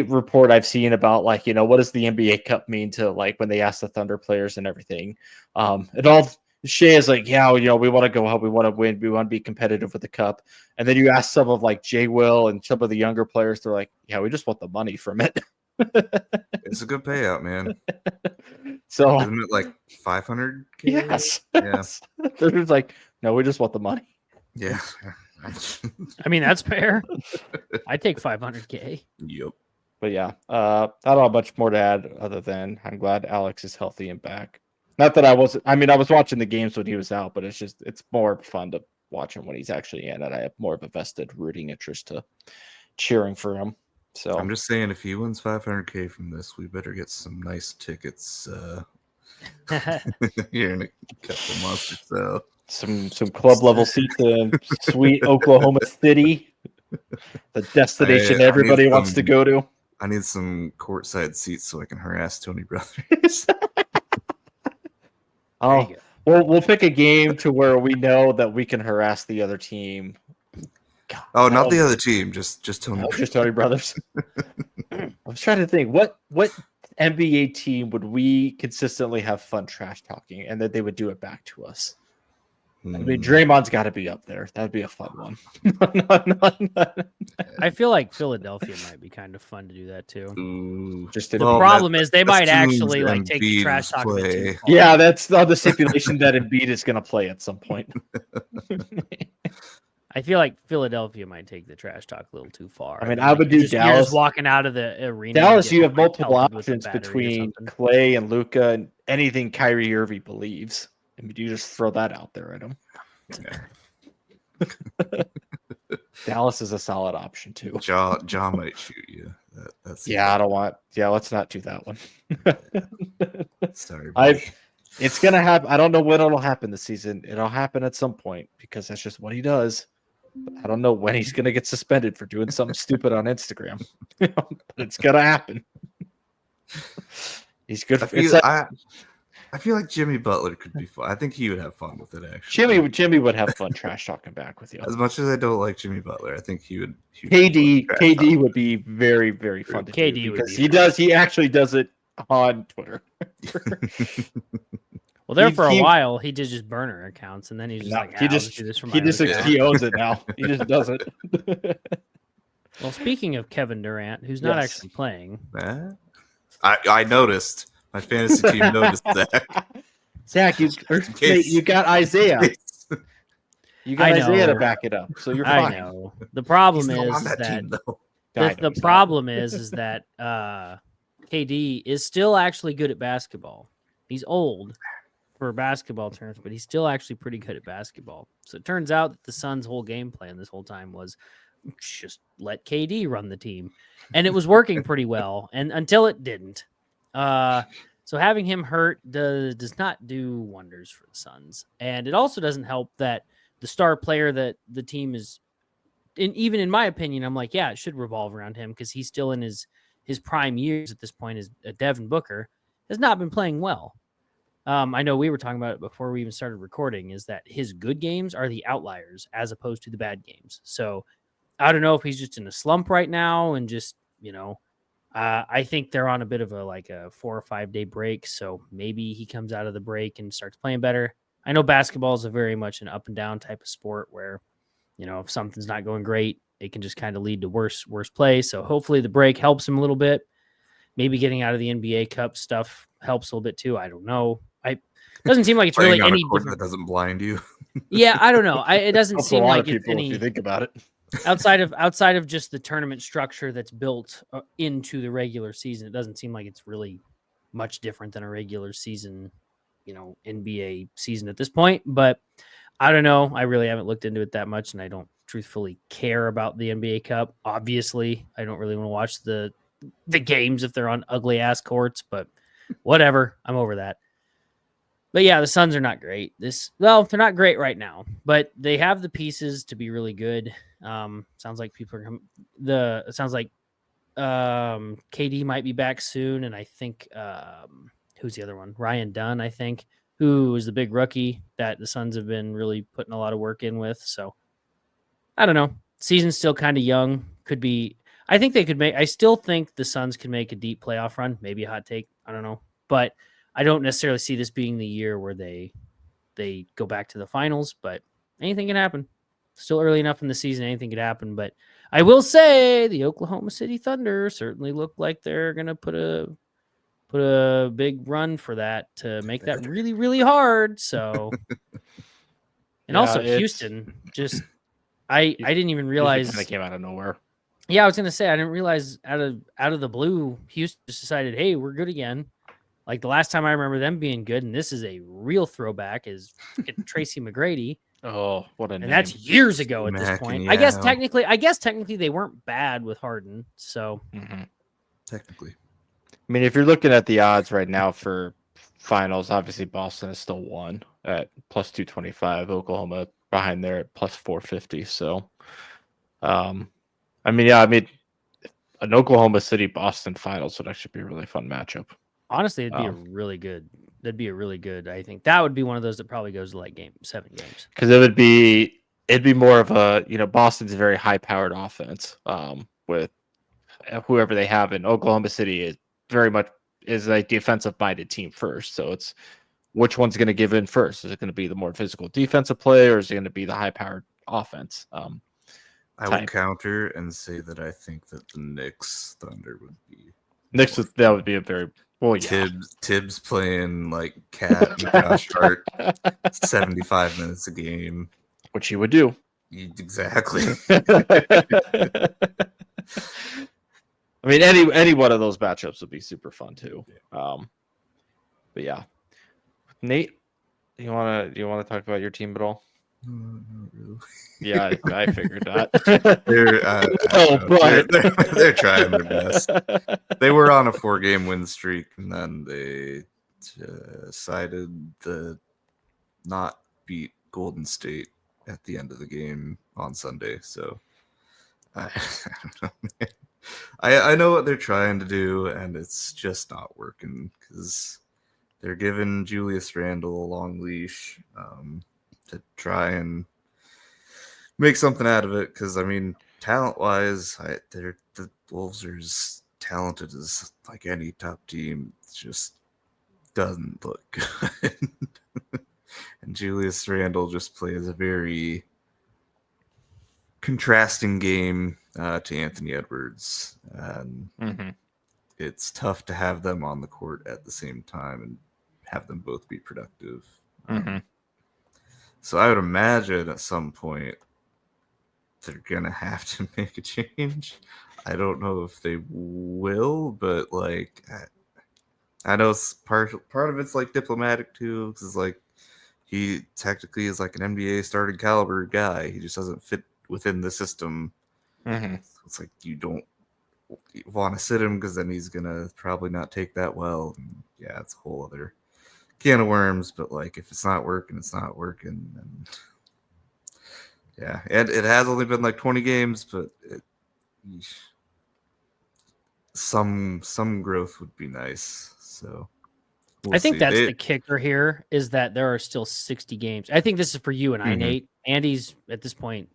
report I've seen about, like, you know, what does the NBA Cup mean to, like, when they ask the Thunder players and everything, it all Shea is like, yeah, you know, we want to go out, we want to win, we want to be competitive with the cup. And then you ask some of like Jay Will and some of the younger players, they're like, yeah, we just want the money from it. It's a good payout, man. So isn't it like 500? Yes. Yeah. They're just like, no, we just want the money. Yeah. I mean, that's fair. I take 500K. Yep. But yeah, I don't have much more to add other than I'm glad Alex is healthy and back. Not that I was watching the games when he was out, but it's more fun to watch him when he's actually in, and I have more of a vested rooting interest to cheering for him. So I'm just saying, if he wins 500K from this, we better get some nice tickets here in a couple months or so. Some club level seats in sweet Oklahoma City, the destination everybody wants to go to. I need some courtside seats so I can harass Tony Brothers. Oh, we'll pick a game to where we know that we can harass the other team. God, not the other team, just Tony. No, just Tony Brothers. I was trying to think what NBA team would we consistently have fun trash talking, and that they would do it back to us. I mean, Draymond's got to be up there. That'd be a fun one. I feel like Philadelphia might be kind of fun to do that too. Ooh. The problem is they might actually like take the trash talk. Yeah, that's the stipulation that Embiid is going to play at some point. I feel like Philadelphia might take the trash talk a little too far. I mean, I would do Dallas. Just walking out of the arena. Dallas, you have multiple options between Clay and Luka and anything Kyrie Irving believes. I mean, you just throw that out there at him. Yeah. Dallas is a solid option too. Ja might shoot you. I don't want. Yeah, let's not do that one. Sorry, it's gonna happen. I don't know when it'll happen this season. It'll happen at some point because that's just what he does. But I don't know when he's gonna get suspended for doing something stupid on Instagram. But it's gonna happen. He's good. I feel like Jimmy Butler could be fun. I think he would have fun with it, actually. Jimmy would have fun trash talking back with you. As much as I don't like Jimmy Butler, I think he would. KD would be very, very fun to do because he actually does it on Twitter. Well, there for a while he did just burner accounts, and then he's just he owns it now. He just does it. Well, speaking of Kevin Durant, who's not actually playing, I noticed. My fantasy team noticed that. Zach, you got Isaiah. You got Isaiah to back it up, so you're fine. I know. The problem is that KD is still actually good at basketball. He's old for basketball terms, but he's still actually pretty good at basketball. So it turns out that the Suns' whole game plan this whole time was just let KD run the team, and it was working pretty well, and until it didn't. So having him hurt does not do wonders for the Suns. And it also doesn't help that the star player that the team is, even in my opinion, I'm like, yeah, it should revolve around him because he's still in his prime years at this point. Is Devin Booker has not been playing well. I know we were talking about it before we even started recording, is that his good games are the outliers as opposed to the bad games. So I don't know if he's just in a slump right now and just, I think they're on a bit of a 4 or 5 day break. So maybe he comes out of the break and starts playing better. I know basketball is a very much an up and down type of sport where, if something's not going great, it can just kind of lead to worse play. So hopefully the break helps him a little bit. Maybe getting out of the NBA Cup stuff helps a little bit too. I don't know. Doesn't seem like it's really any different. That doesn't blind you. Yeah, I don't know. It doesn't seem like it's any. If you think about it, outside of just the tournament structure that's built into the regular season, it doesn't seem like it's really much different than a regular season, NBA season at this point. But I don't know. I really haven't looked into it that much, and I don't truthfully care about the NBA Cup. Obviously, I don't really want to watch the games if they're on ugly ass courts, but whatever. I'm over that. But yeah, the Suns are not great. They're not great right now, but they have the pieces to be really good. Sounds like KD might be back soon, and I think who's the other one? Ryan Dunn, I think, who is the big rookie that the Suns have been really putting a lot of work in with. So I don't know. Season's still kind of young. Could be. I think they could make. I still think the Suns can make a deep playoff run. Maybe a hot take. I don't know, but I don't necessarily see this being the year where they go back to the finals, but anything can happen. Still early enough in the season, anything could happen. But I will say the Oklahoma City Thunder certainly look like they're going to put a big run for that to make that really, really hard. So, and also Houston, just I didn't even realize they came out of nowhere. Yeah, I was going to say I didn't realize out of the blue, Houston just decided, hey, we're good again. Like the last time I remember them being good, and this is a real throwback, is Tracy McGrady. Oh, what a name. And that's years ago at this point. Yeah. I guess technically they weren't bad with Harden. So technically. I mean, if you're looking at the odds right now for finals, obviously Boston is still one at plus 225. Oklahoma behind there at plus 450. So an Oklahoma City Boston finals would actually be a really fun matchup. Honestly, it'd be a really good. I think that would be one of those that probably goes to like 7 games. Because it'd be more of a, Boston's a very high powered offense with whoever they have, and Oklahoma City is very much is a defensive minded team first. So it's which one's going to give in first? Is it going to be the more physical defensive play, or is it going to be the high powered offense? I would counter and say that I think that the Knicks Thunder would be that would be a very Tibbs playing like Cat and Josh Hart 75 minutes a game, which he would do exactly. I mean, any one of those matchups would be super fun too. But yeah, Nate, you want to talk about your team at all? Not really. Yeah, I figured that. They're trying their best. They were on a 4-game win streak, and then they decided to not beat Golden State at the end of the game on Sunday. So I don't know, man. I know what they're trying to do, and it's just not working because they're giving Julius Randle a long leash to try and make something out of it. Because, I mean, talent-wise, the Wolves are as talented as like any top team. It just doesn't look good. And Julius Randle just plays a very contrasting game to Anthony Edwards. And it's tough to have them on the court at the same time and have them both be productive. So I would imagine at some point they're going to have to make a change. I don't know if they will, but like I know part of it's like diplomatic too, because like he technically is like an NBA starting caliber guy. He just doesn't fit within the system. So it's like you don't want to sit him because then he's gonna probably not take that well. yeah, it's a whole other can of worms. But like, if it's not working, it's not working. And yeah, and it has only been like 20 games, but some growth would be nice. So I think that's the kicker here, is that there are still 60 games. I think this is for you and I, Nate. Andy's at this point,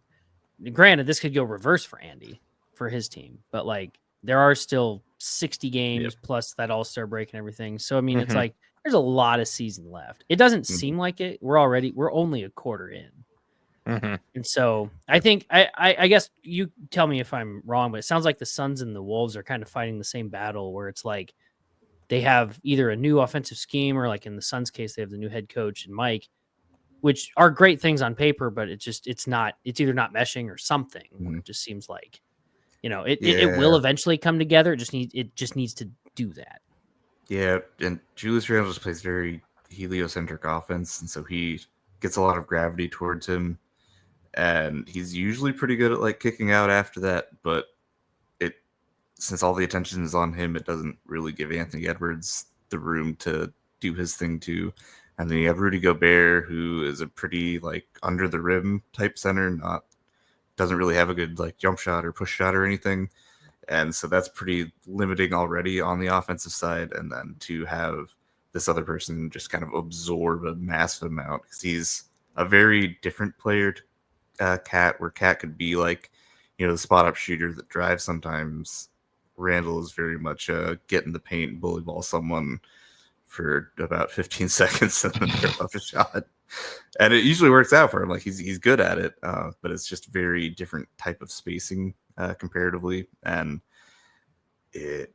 granted, this could go reverse for Andy, for his team, but like there are still 60 games plus that All-Star break and everything. So, I mean, it's like there's a lot of season left. It doesn't seem like it. We're only a quarter in. And so I think, I guess you tell me if I'm wrong, but it sounds like the Suns and the Wolves are kind of fighting the same battle, where it's like they have either a new offensive scheme, or like in the Suns case, they have the new head coach and Mike, which are great things on paper, but it's either not meshing or something. It just seems like, it will eventually come together. It just needs to do that. Yeah. And Julius Randle just plays very heliocentric offense. And so he gets a lot of gravity towards him, and he's usually pretty good at like kicking out after that. But since all the attention is on him, it doesn't really give Anthony Edwards the room to do his thing too. And then you have Rudy Gobert, who is a pretty like under the rim type center, doesn't really have a good like jump shot or push shot or anything. And so that's pretty limiting already on the offensive side. And then to have this other person just kind of absorb a massive amount, because he's a very different player to Cat, where Cat could be like, the spot up shooter that drives sometimes. Randall is very much get in the paint, bully ball someone for about 15 seconds and then rip off a shot. And it usually works out for him. Like he's good at it, but it's just very different type of spacing comparatively. And well,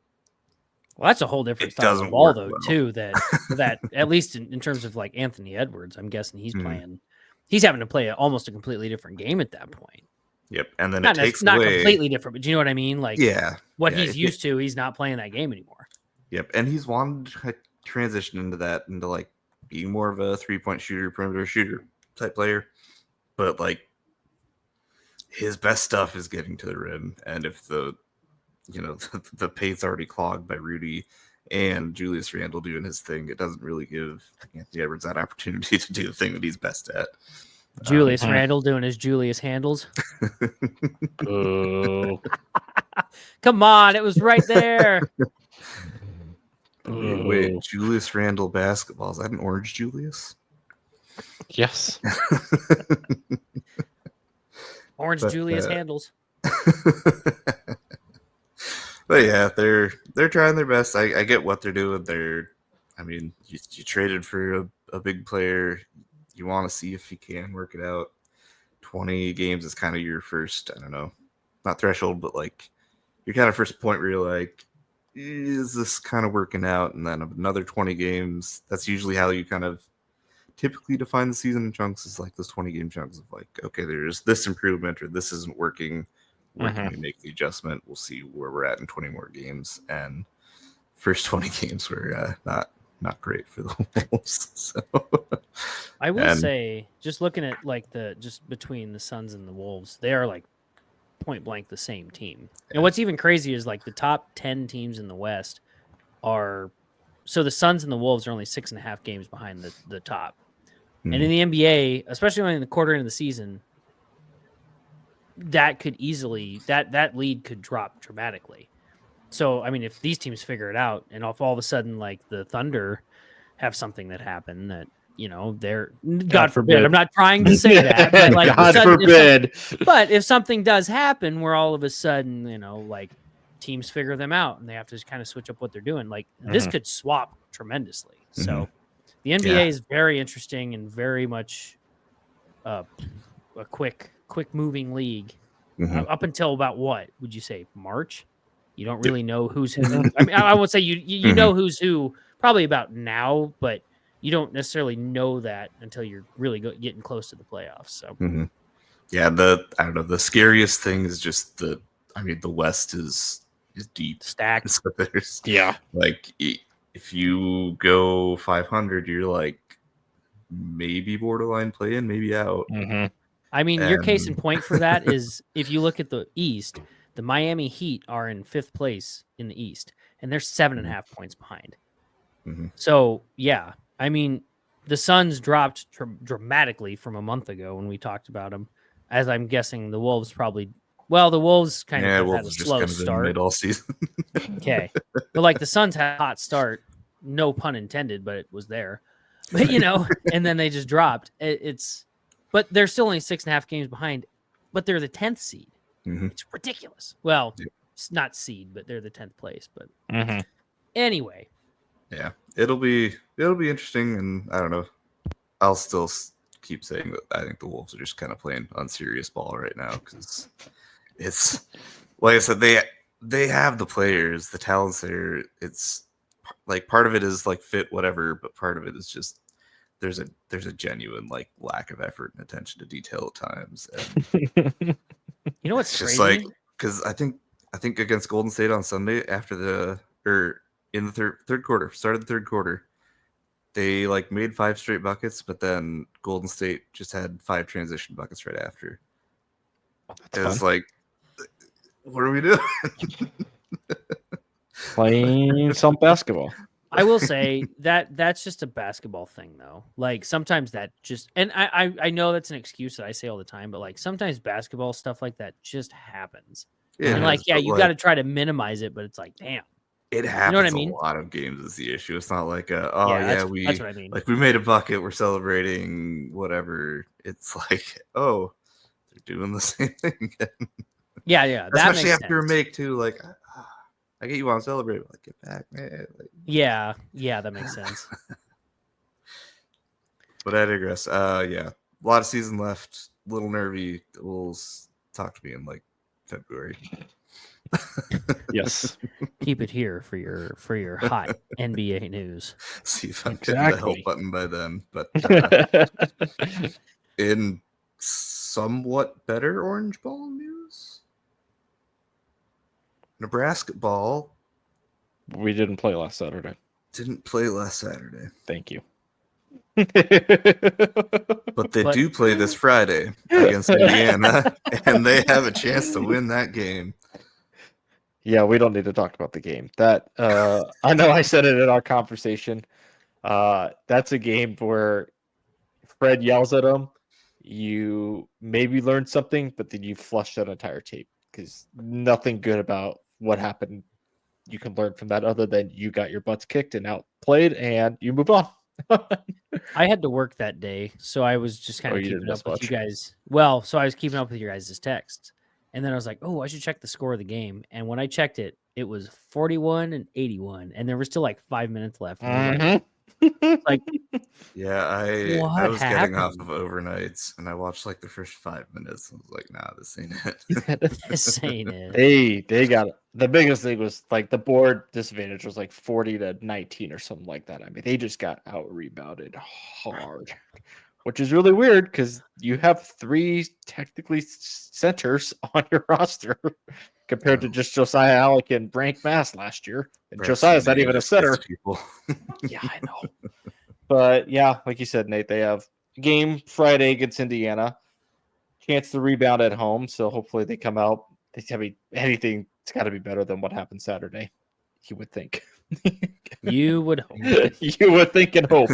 that's a whole different style of ball though, too, that at least in terms of like Anthony Edwards, I'm guessing he's having to play almost a completely different game at that point. Yep. And then not completely different, but you know what I mean? Like he's used to, he's not playing that game anymore. Yep. And he's wanted to transition into like being more of a 3-point shooter, perimeter shooter type player. But like his best stuff is getting to the rim. And if the paint's already clogged by Rudy and Julius Randle doing his thing, it doesn't really give Anthony Edwards that opportunity to do the thing that he's best at. Julius Randle doing his Julius handles. Oh. Come on, it was right there. Wait, Julius Randle basketball, is that an orange Julius? Yes. Orange Julius handles. But yeah, they're trying their best. I get what they're doing. You traded for a big player. You want to see if you can work it out. 20 games is kind of your first, I don't know, not threshold, but like your kind of first point where you're like, is this kind of working out? And then another 20 games, that's usually how you kind of typically define the season in chunks, is like those 20 game chunks of like, okay, there's this improvement or this isn't working. Where can we make the adjustment? We'll see where we're at in 20 more games. And first 20 games were not great for the Wolves. So I will say, just looking at like just between the Suns and the Wolves, they are like point blank the same team. And what's even crazy is like the top 10 teams in the West are, so the Suns and the Wolves are only 6.5 games behind the top. And in the NBA, especially in the quarter end of the season, that could easily, that lead could drop dramatically. So, I mean, if these teams figure it out, and if all of a sudden, like the Thunder have something that happened that, they're, God forbid, I'm not trying to say that, but like, God forbid. But if something does happen where all of a sudden, like teams figure them out and they have to kind of switch up what they're doing, like this could swap tremendously. So the NBA is very interesting and very much a quick moving league up until about what would you say, March? You don't really know who's who. I mean, I would say you know who's who probably about now, but you don't necessarily know that until you're really getting close to the playoffs. So, yeah, the scariest thing is just the West is deep, stacked. So there's like if you go 500, you're like maybe borderline playing, maybe out. I mean, your case in point for that is if you look at the East, the Miami Heat are in 5th place in the East, and they're 7.5 points behind. Mhm. So yeah, I mean, the Suns dropped dramatically from a month ago when we talked about them. As I'm guessing, the Wolves probably. Well, the Wolves kind of Yeah, have had Wolves a are just slow kind of in start. mid all season. Okay, but like the Suns had a hot start, no pun intended, but it was there. But and then they just dropped. But they're still only 6.5 games behind. But they're the 10th seed. Mhm. It's ridiculous. Well, Yeah. it's not seed, but they're the 10th place. But Mhm. anyway, Yeah, it'll be interesting, and I don't know. I'll still keep saying that I think the Wolves are just kind of playing unserious ball right now because it's like I said, they have the players, the talents there. It's like part of it is like fit, whatever, but part of it is just there's a genuine like lack of effort and attention to detail at times. And you know what's it's crazy? just like because I think against Golden State on Sunday in the third quarter, started the third quarter, they like made 5 straight buckets, but then Golden State just had 5 transition buckets right after. That's It was fun. like, what are we doing? Playing some basketball. I will say that's just a basketball thing, though. Like sometimes that just, and I know that's an excuse that I say all the time, but like sometimes basketball stuff like that just happens. It And like, has, yeah, but, you like, got to try to minimize it, but it's like, damn. it You happens know what I mean? a lot of games is the issue. It's not like that's that's what I mean. we made a bucket, we're celebrating, whatever. It's like, oh, they're doing the same thing again. Yeah, that Especially makes after sense. a make too. Like, I get you want to celebrate, but like, get back, man. Like, Yeah, that makes sense. but I digress. Yeah, a lot of season left. Little nervy. The Wolves talk to me in like February. Yes. Keep it here for your hot NBA news. See if I'm hitting the help Exactly. button by then. But in somewhat better orange ball news, Nebraska ball We didn't play last Saturday. didn't play last Saturday, Thank you. but they But- do play this Friday against Indiana, and they have a chance to win that game. Yeah, we don't need to talk about the game. That I know I said it in our conversation. That's a game where Fred yells at him. You maybe learned something, but then you flush that entire tape because nothing good about what happened you can learn from that other than you got your butts kicked and outplayed and you move on. I had to work that day, so I was just kind Oh, of you keeping didn't up miss with you much. guys. Well, so I was keeping up with your guys' texts. And then I was like, oh, I should check the score of the game. And when I checked it, it was 41-81. And there was still like 5 minutes left. And I was like, Yeah, I What was getting off happened? of overnights, and I watched like the first 5 minutes. I was like, nah, this ain't it. this ain't it. They got the biggest thing was like the board disadvantage was like 40-19 or something like that. I mean, they just got out rebounded hard, which is really weird because you have 3 technically centers on your roster compared to just Josiah Alec and Brank Mass last year. And Perhaps Josiah's not Indiana even a just gets center. people. Yeah, I know. But yeah, like you said, Nate, they have a game Friday against Indiana. Chance to rebound at home, so hopefully they come out. Anything, it's got to be better than what happened Saturday. You would think. You would hope. You would think and hope.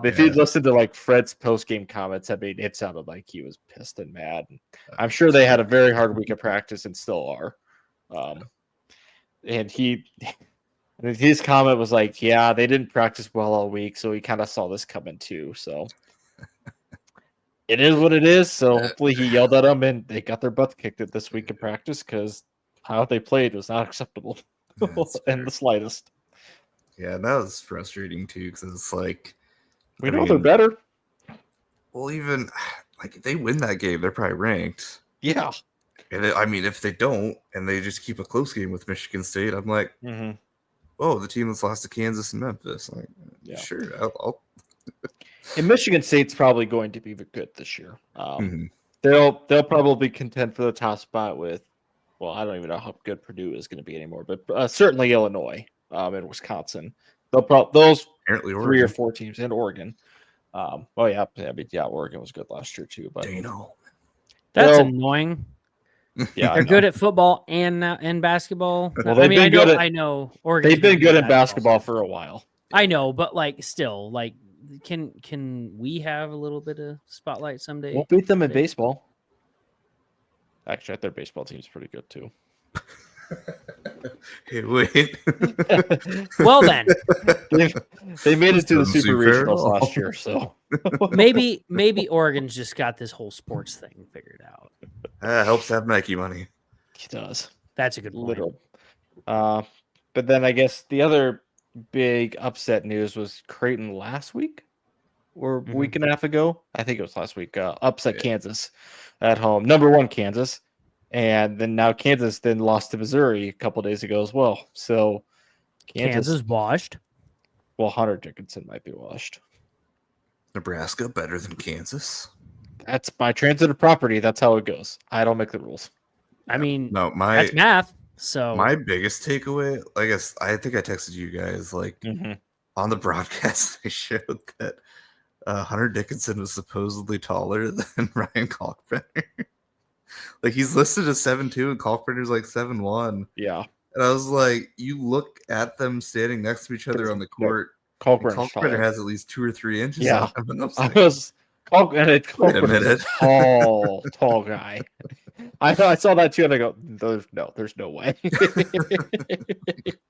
If Yeah. you'd listened to like Fred's post game comments, I mean, it sounded like he was pissed and mad. I'm sure they had a very hard week of practice and still are. And his comment was like, "Yeah, they didn't practice well all week, so he kind of saw this coming too." So it is what it is. So hopefully he yelled at them and they got their butts kicked at this week in practice because how they played was not acceptable in the slightest. Yeah, that was frustrating too because it's like We know they're better. Well, even like if they win that game, they're probably ranked. Yeah. And I mean, if they don't and they just keep a close game with Michigan State, I'm like, oh, the team that's lost to Kansas and Memphis. Like, Yeah. sure, I'll... And Michigan State's probably going to be good this year. They'll probably contend for the top spot with, well, I don't even know how good Purdue is going to be anymore, but certainly Illinois and Wisconsin. Those apparently 3 or 4 teams in Oregon. Oh yeah, I mean, Oregon was good last year too, but Dano. That's Well- annoying. Yeah, They're good at football and basketball. Well, I they've mean, been good at- I know Oregon. They've been good at basketball for a while. I know, but like still, like can we have a little bit of spotlight someday? We'll beat them in baseball. Actually, their baseball team's pretty good too. Hey, wait. Well then, they made it to the Doesn't Super seem fair at Regionals all. last year, so maybe Oregon's just got this whole sports thing figured out. Helps have Nike money. he does. That's a good point. Literal. But then I guess the other big upset news was Creighton last week or a week and a half ago. I think it was last week. Upset Kansas at home, number 1 Kansas, and then now Kansas then lost to Missouri a couple days ago as well. So Kansas washed. Well, Hunter Dickinson might be washed. Nebraska better than Kansas. That's my transitive property. That's how it goes. I don't make the rules. I mean, No, that's math. So my biggest takeaway, I think I texted you guys on the broadcast. I showed that Hunter Dickinson was supposedly taller than Ryan Kalkbrenner. Like he's listed as 7'2" and Kalkbrenner's like 7'1". Yeah. And I was like, you look at them standing next to each other on the court. Kalkbrenner has at least 2 or 3 inches. Yeah. On him, and I was I like, was Wait a minute. tall guy. I saw that too, and I go, there's no way.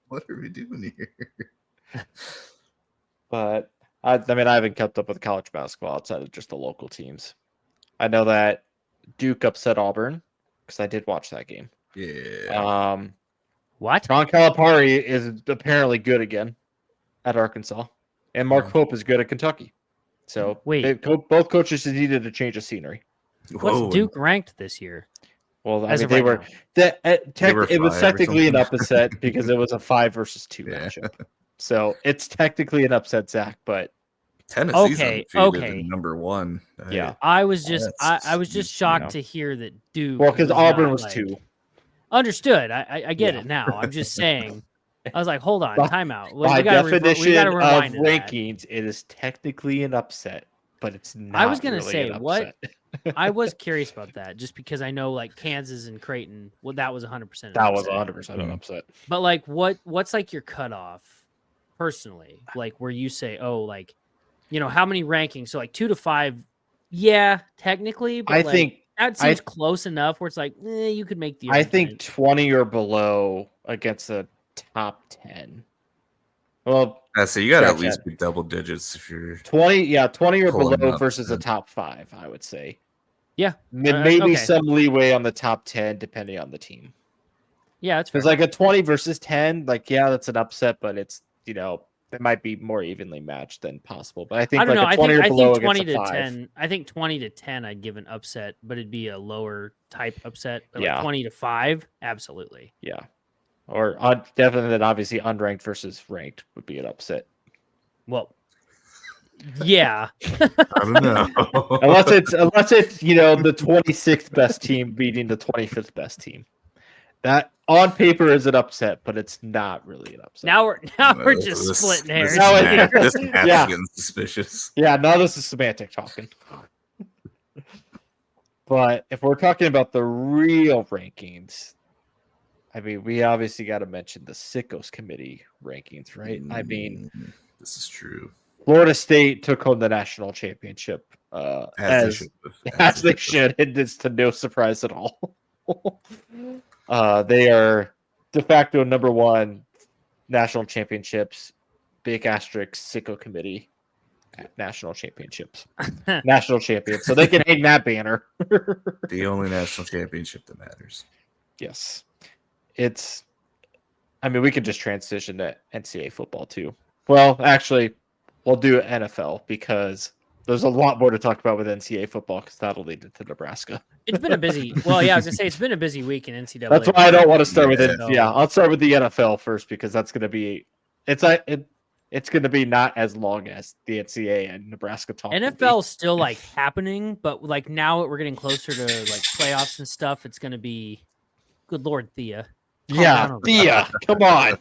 what are we doing here? But I mean, I haven't kept up with college basketball outside of just the local teams. I know that Duke upset Auburn because I did watch that game. Yeah. what? Ron Calipari is apparently good again at Arkansas, and Mark Pope is good at Kentucky. So Wait. both coaches needed a change of scenery. What's Duke ranked this year? Well, I As mean, of they right were now? it was 5 or technically an something. upset because it was a 5 versus 2 matchup. So it's technically an upset, Zach, but Tennessee's Okay, undefeated okay. and number 1. yeah. I was just That's I was just huge, shocked you know. to hear that Duke. Well, because was Auburn not, was like- 2. Understood. I get Yeah. it now. I'm just saying. I was like, hold on, By- timeout. By We gotta definition we gotta of rewind to that. rankings, it is technically an upset, but it's not. I was gonna really say, an what- upset. I was curious about that, just because I know like Kansas and Creighton. Well, that was 100%. That was 100% an Mhm. upset. But like, what's like your cutoff, personally? Like where you say, oh, like, how many rankings? So like 2 to 5, yeah, technically. But I like, think that seems close enough where it's like, you could make the. I think argument. 20 or below against the top 10. Well, So you got to at Gotcha. least be double digits if you're 20 or Pulling below up, versus a then. top 5, I would say. Yeah. Maybe okay. some leeway on the top 10 depending on the team. Yeah, it's fair. Because like a 20 versus 10, like that's an upset, but it's it might be more evenly matched than possible. But I think I don't like know. a I 20 think or I below think 20 against to a 5. 10. I think 20 to 10. I'd give an upset, but it'd be a lower type upset. But Yeah. like 20 to 5, absolutely. Yeah. Or definitely then obviously unranked versus ranked would be an upset. Well, yeah. I don't know. Unless it's the 26th best team beating the 25th best team. That on paper is an upset, but it's not really an upset. Now we're just splitting hairs. No, here. This math Yeah. is getting suspicious. Yeah, now this is semantic talking. But if we're talking about the real rankings, I mean, we obviously got to mention the Sickos Committee rankings, right? I mean, This is true. Florida State took home the national championship as they should, and it's to no surprise at all. They are de facto number 1 national championships, big asterisk Sicko Committee national championships, national champions. So they can hang that banner. The only national championship that matters. Yes. I mean, we could just transition to NCAA football too. Well, actually, we'll do NFL because there's a lot more to talk about with NCAA football because that'll lead to Nebraska. It's been a busy. Well, yeah, I was gonna say it's been a busy week in NCAA. That's why I don't want to start with it. So- Yeah, I'll start with the NFL first because that's going to be it's going to be not as long as the NCAA and Nebraska talk. NFL's still like happening, but like now we're getting closer to like playoffs and stuff. It's gonna be, good Lord, Thea. Yeah, down over Thea, come on.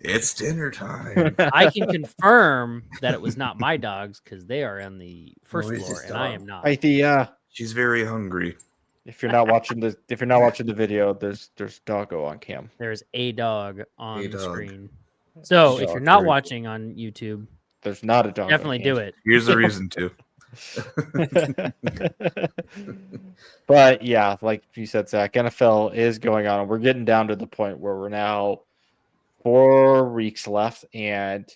It's dinner time. I can confirm that it was not my dogs because they are on the first Oh, it's floor his and I dog. am not. Hi, Thea. She's very hungry. If you're not watching the video, there's doggo on cam. There's a dog on A the dog. screen. So if Dog, you're not very watching on YouTube, There's not a dog. definitely do it. Here's a reason to. But yeah, like you said, Zach, NFL is going on. We're getting down to the point where we're now 4 weeks left, and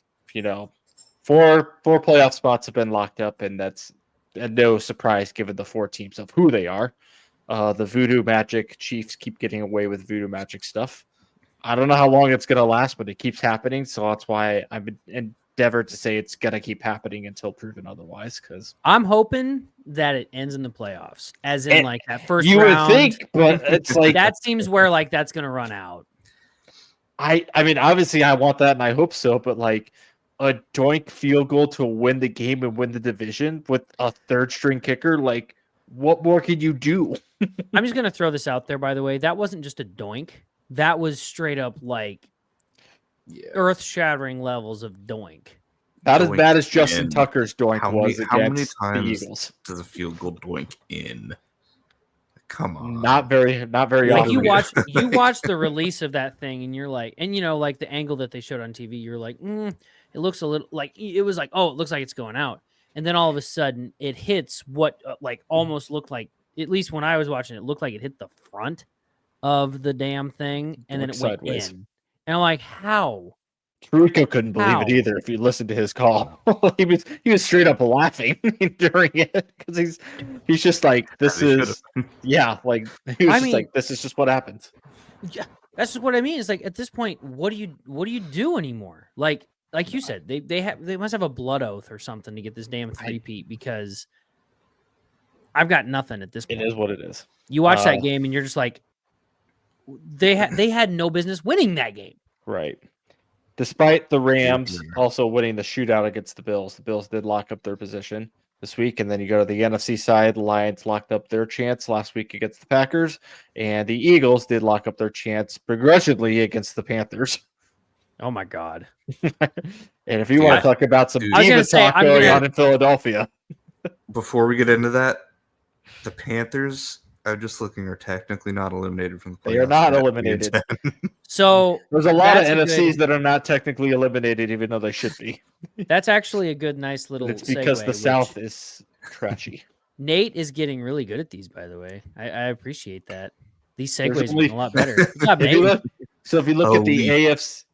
four playoff spots have been locked up, and that's no surprise given the 4 teams of who they are. The Voodoo Magic Chiefs keep getting away with Voodoo Magic stuff. I don't know how long it's going to last, but it keeps happening. So that's why I've endeavored to say it's going to keep happening until proven otherwise. Because I'm hoping that it ends in the playoffs, as in like that first you round. would think, but it's like that seems where like that's going to run out. I mean, obviously, I want that, and I hope so. But like a doink field goal to win the game and win the division with a 3rd string kicker, like what more can you do? I'm just going to throw this out there, by the way. That wasn't just a doink. That was straight up like earth-shattering levels of doink. Not as Doink bad as Justin in. Tucker's doink How was many against the times Eagles. does a field goal doink in? Come on. Not very Like often. you watch the release of that thing, and you're like, and like the angle that they showed on TV, you're like, it looks a little like it was like, oh, it looks like it's going out, and then all of a sudden it hits what like almost looked like, at least when I was watching it, looked like it hit the front of the damn thing, and then it went sideways. in, and I'm like, how? Tirico couldn't believe How? it either. If you listened to his call, he was straight up laughing during it because he's just like, this is like he was like, this is just what happens. Yeah, that's just what I mean. It's like at this point, what do you do anymore? Like you said, they must have a blood oath or something to get this damn three-peat, because I've got nothing at this point. It is what it is. You watch that game and you're just like, they had no business winning that game. Right. Despite the Rams also winning the shootout against the Bills did lock up their position this week. And then you go to the NFC side, the Lions locked up their chance last week against the Packers, and the Eagles did lock up their chance begrudgingly against the Panthers. Oh my God. And if you want to talk about some diva talk going on in Philadelphia. Before we get into that, the Panthers, I'm just looking, are technically not eliminated from the playoffs. They are not eliminated. So there's a lot of NFCs that are not technically eliminated, even though they should be. That's actually a good, nice little. It's because the South is trashy. Nate is getting really good at these, by the way. I appreciate that. These segues are a lot better. So if you look at the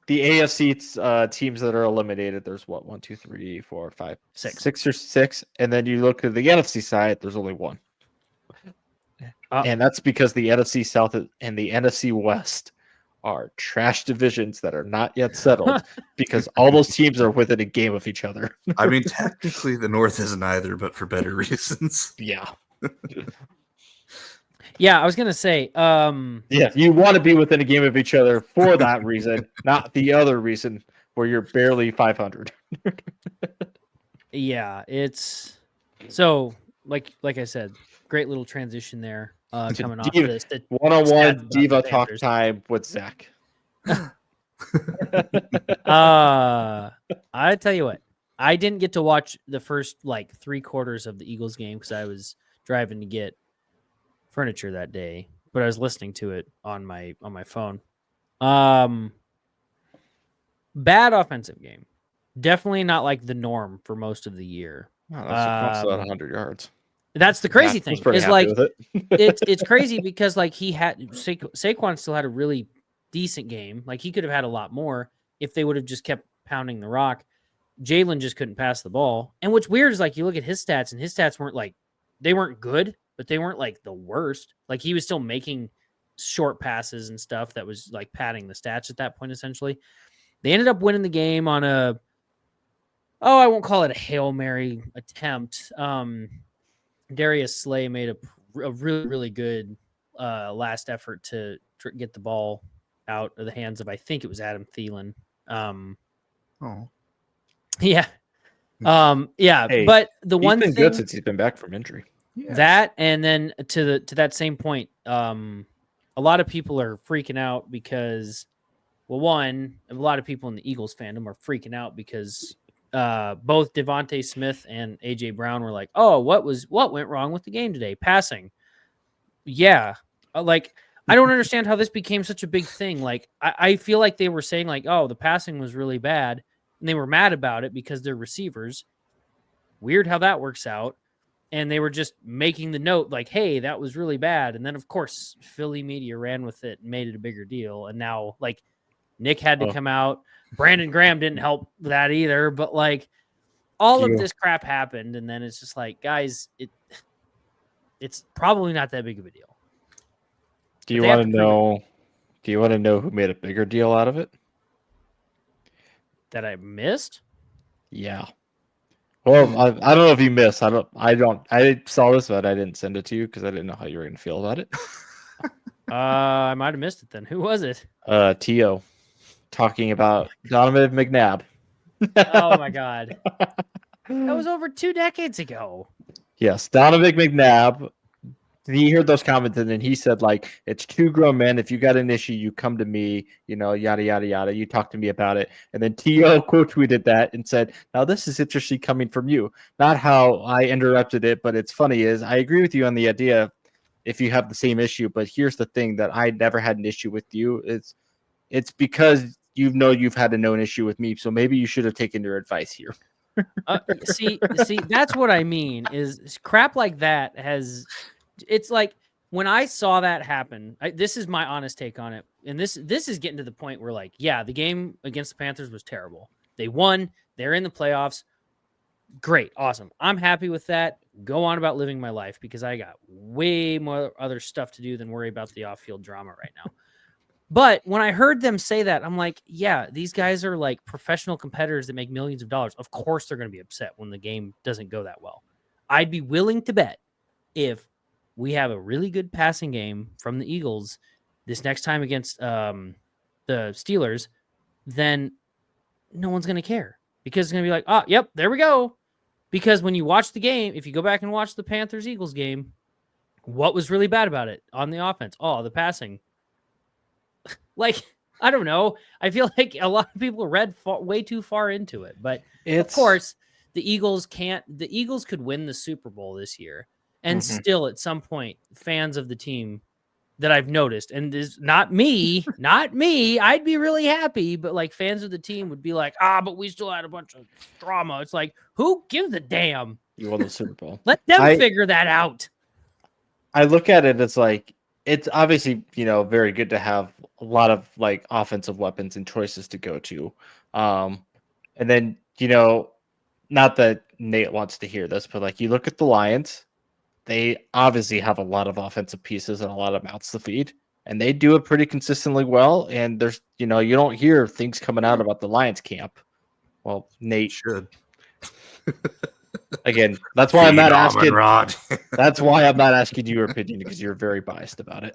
AFC teams that are eliminated, there's what, 1, 2, 3, 4, 5, 6, and then you look at the NFC side, there's only 1. And that's because the NFC South and the NFC West are trash divisions that are not yet settled because all those teams are within a game of each other. I mean, technically the North isn't either, but for better reasons. Yeah. Yeah, I was going to say. Yeah, you want to be within a game of each other for that reason, not the other reason where you're barely 500. Yeah, it's so like I said, great little transition there. Coming off this, one-on-one diva talk time with Zach. I tell you what, I didn't get to watch the first like 3/4 of the Eagles game because I was driving to get furniture that day, but I was listening to it on my phone. Bad offensive game, definitely not like the norm for most of the year. Oh, that's about 100 yards. That's the crazy thing. Is like it's crazy because like he had Saquon still had a really decent game. Like he could have had a lot more if they would have just kept pounding the rock. Jalen just couldn't pass the ball. And what's weird is like you look at his stats, and his stats weren't like, they weren't good, but they weren't like the worst. Like he was still making short passes and stuff that was like padding the stats at that point. Essentially, they ended up winning the game on I won't call it a Hail Mary attempt. Darius Slay made a really, really good last effort to get the ball out of the hands of, I think it was Adam Thielen. Yeah. Hey, but the one thing, good since he's been back from injury. That, and then to that same point, a lot of people are freaking out because, well, one, a lot of people in the Eagles fandom are freaking out because both Devontae Smith and AJ Brown were like, "Oh, what went wrong with the game today? Passing." Yeah. Like, I don't understand how this became such a big thing. Like, I feel like they were saying, like, oh, the passing was really bad, and they were mad about it because they're receivers. Weird how that works out. And they were just making the note, like, hey, that was really bad. And then, of course, Philly media ran with it and made it a bigger deal. And now, like, Nick had to come out. Brandon Graham didn't help that either. But, like, all of this crap happened. And then it's just like, guys, it's probably not that big of a deal. Do you want to know? Do you want to know who made a bigger deal out of it? That I missed? Yeah. Well, I don't know if you missed. I saw this, but I didn't send it to you because I didn't know how you were going to feel about it. I might have missed it then. Who was it? T.O. talking about Donovan McNabb. Oh my God. That was over 2 decades ago. Yes, Donovan McNabb. He heard those comments and then he said, like, it's 2 grown men. If you got an issue, you come to me, yada, yada, yada. You talk to me about it. And then T.O. quote tweeted that and said, now this is interesting coming from you. Not how I interrupted it, but it's funny is I agree with you on the idea if you have the same issue. But here's the thing that I never had an issue with you. It's because you've had a known issue with me. So maybe you should have taken your advice here. See, that's what I mean is crap like that has... It's like when I saw that happen, this is my honest take on it. And this is getting to the point where, like, yeah, the game against the Panthers was terrible. They won. They're in the playoffs. Great. Awesome. I'm happy with that. Go on about living my life because I got way more other stuff to do than worry about the off-field drama right now. But when I heard them say that, I'm like, yeah, these guys are like professional competitors that make millions of dollars. Of course they're going to be upset when the game doesn't go that well. I'd be willing to bet if we have a really good passing game from the Eagles this next time against the Steelers, then no one's going to care because it's going to be like, oh, yep, there we go. Because when you watch the game, if you go back and watch the Panthers-Eagles game, what was really bad about it on the offense? Oh, the passing. Like, I don't know. I feel like a lot of people read way too far into it. But, of course, the Eagles could win the Super Bowl this year. And still, at some point, fans of the team that I've noticed, and this not me, I'd be really happy, but like fans of the team would be like, but we still had a bunch of drama. It's like, who gives a damn? You won the Super Bowl. Let them figure that out. I look at it as like, it's obviously, very good to have a lot of like offensive weapons and choices to go to. And then, not that Nate wants to hear this, but like you look at the Lions, they obviously have a lot of offensive pieces and a lot of mouths to feed, and they do it pretty consistently well. And there's, you don't hear things coming out about the Lions camp. Well, Nate should. Again, that's why I'm not asking. That's why I'm not asking you your opinion because you're very biased about it.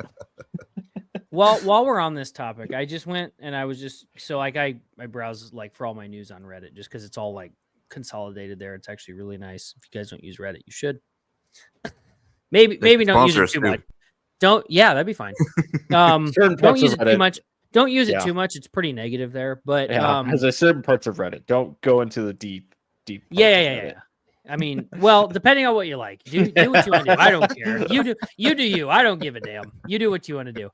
Well, while we're on this topic, I just went and I was just I browse like for all my news on Reddit just because it's all like consolidated there. It's actually really nice. If you guys don't use Reddit, you should. Maybe don't use it too much. That'd be fine. Don't use it too much. Don't use it too much. It's pretty negative there. But there's certain parts of Reddit. Don't go into the deep. Yeah. I mean, well, depending on what you like, do what you want to do. I don't care. You do you. I don't give a damn. You do what you want to do.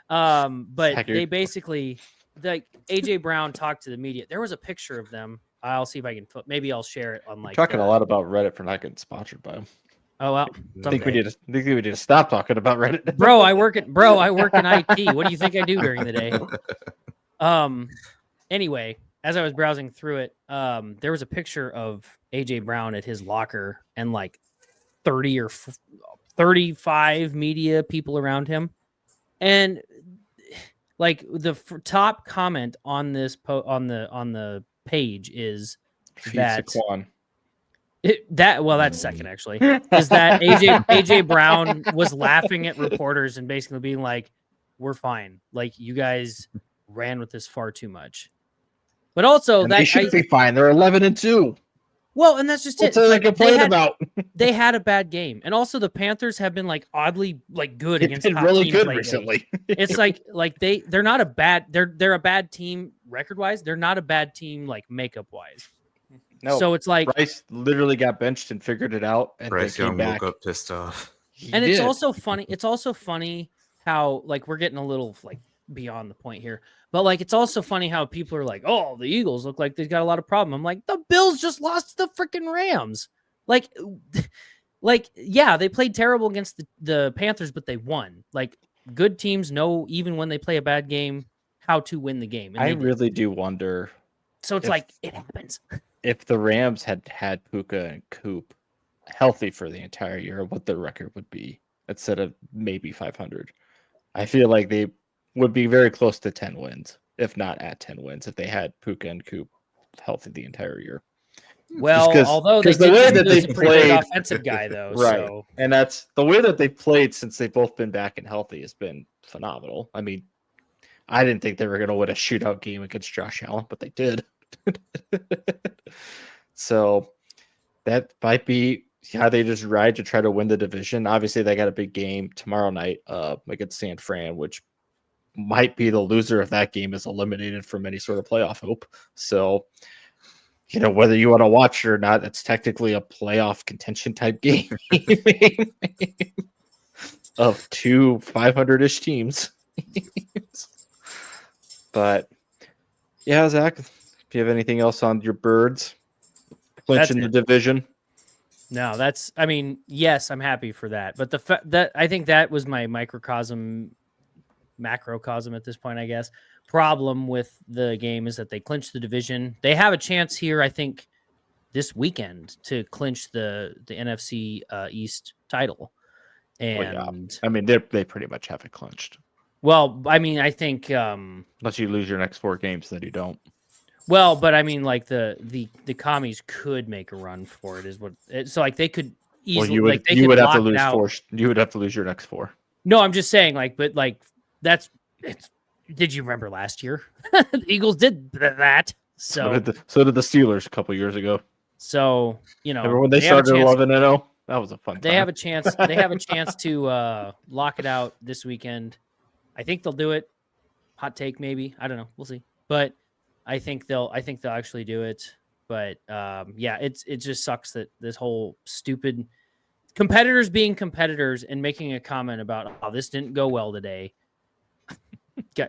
But they basically, like AJ Brown talked to the media. There was a picture of them. I'll see if I can. Maybe I'll share it on like. Talking a lot about Reddit for not getting sponsored by them. Oh well, I think we need to stop talking about Reddit. Bro, I work in IT. What do you think I do during the day? Anyway, as I was browsing through it, there was a picture of AJ Brown at his locker and like 30 or 35 media people around him, and like the top comment on this on the page is that. That's second actually. Is that AJ Brown was laughing at reporters and basically being like, "We're fine. Like you guys ran with this far too much." But also they should be fine. They're 11-2. Well, and that's just it. Like, about? They had a bad game, and also the Panthers have been like oddly like good against been top really teams good lately. recently. It's like they're not a bad they're a bad team record wise. They're not a bad team like makeup wise. No, so it's like Bryce literally got benched and figured it out, and Bryce came Young back. woke up pissed off. And it's also funny. It's also funny how like we're getting a little like beyond the point here, but like it's also funny how people are like, "Oh, the Eagles look like they've got a lot of problem." I'm like, the Bills just lost to the freaking Rams. Like, yeah, they played terrible against the Panthers, but they won. Like, good teams know even when they play a bad game how to win the game. And I really do wonder. So it's like it happens. If the Rams had Puka and Coop healthy for the entire year, what their record would be instead of maybe 500. I feel like they would be very close to 10 wins, if not at 10 wins, if they had Puka and Coop healthy the entire year. Well, although they the way that they played offensive guy though, right? So. And that's the way that they played since they've both been back and healthy has been phenomenal. I mean, I didn't think they were going to win a shootout game against Josh Allen, but they did. So that might be how they just ride to try to win the division. Obviously, they got a big game tomorrow night against San Fran, which might be the loser of that game is eliminated from any sort of playoff hope. So, whether you want to watch it or not, it's technically a playoff contention type game of two 500-ish teams. But yeah, Zach, if you have anything else on your birds clinching the division. No, yes, I'm happy for that. But that I think that was my macrocosm at this point, I guess. Problem with the game is that they clinched the division. They have a chance here, I think, this weekend to clinch the NFC East title. And they pretty much have it clinched. Well, I think unless you lose your next 4 games, then you don't. Well, but like the commies could make a run for it, is what. So like they could easily. You would have to lose 4. You would have to lose your next 4. No, I'm just saying, Did you remember last year? The Eagles did that. So did the Steelers a couple years ago. So remember when they started 11-0? That was a fun time. They have a chance. They have a chance to lock it out this weekend. I think they'll do it. Hot take, maybe. I don't know. We'll see. But I think they'll actually do it. But it just sucks that this whole stupid competitors being competitors and making a comment about this didn't go well today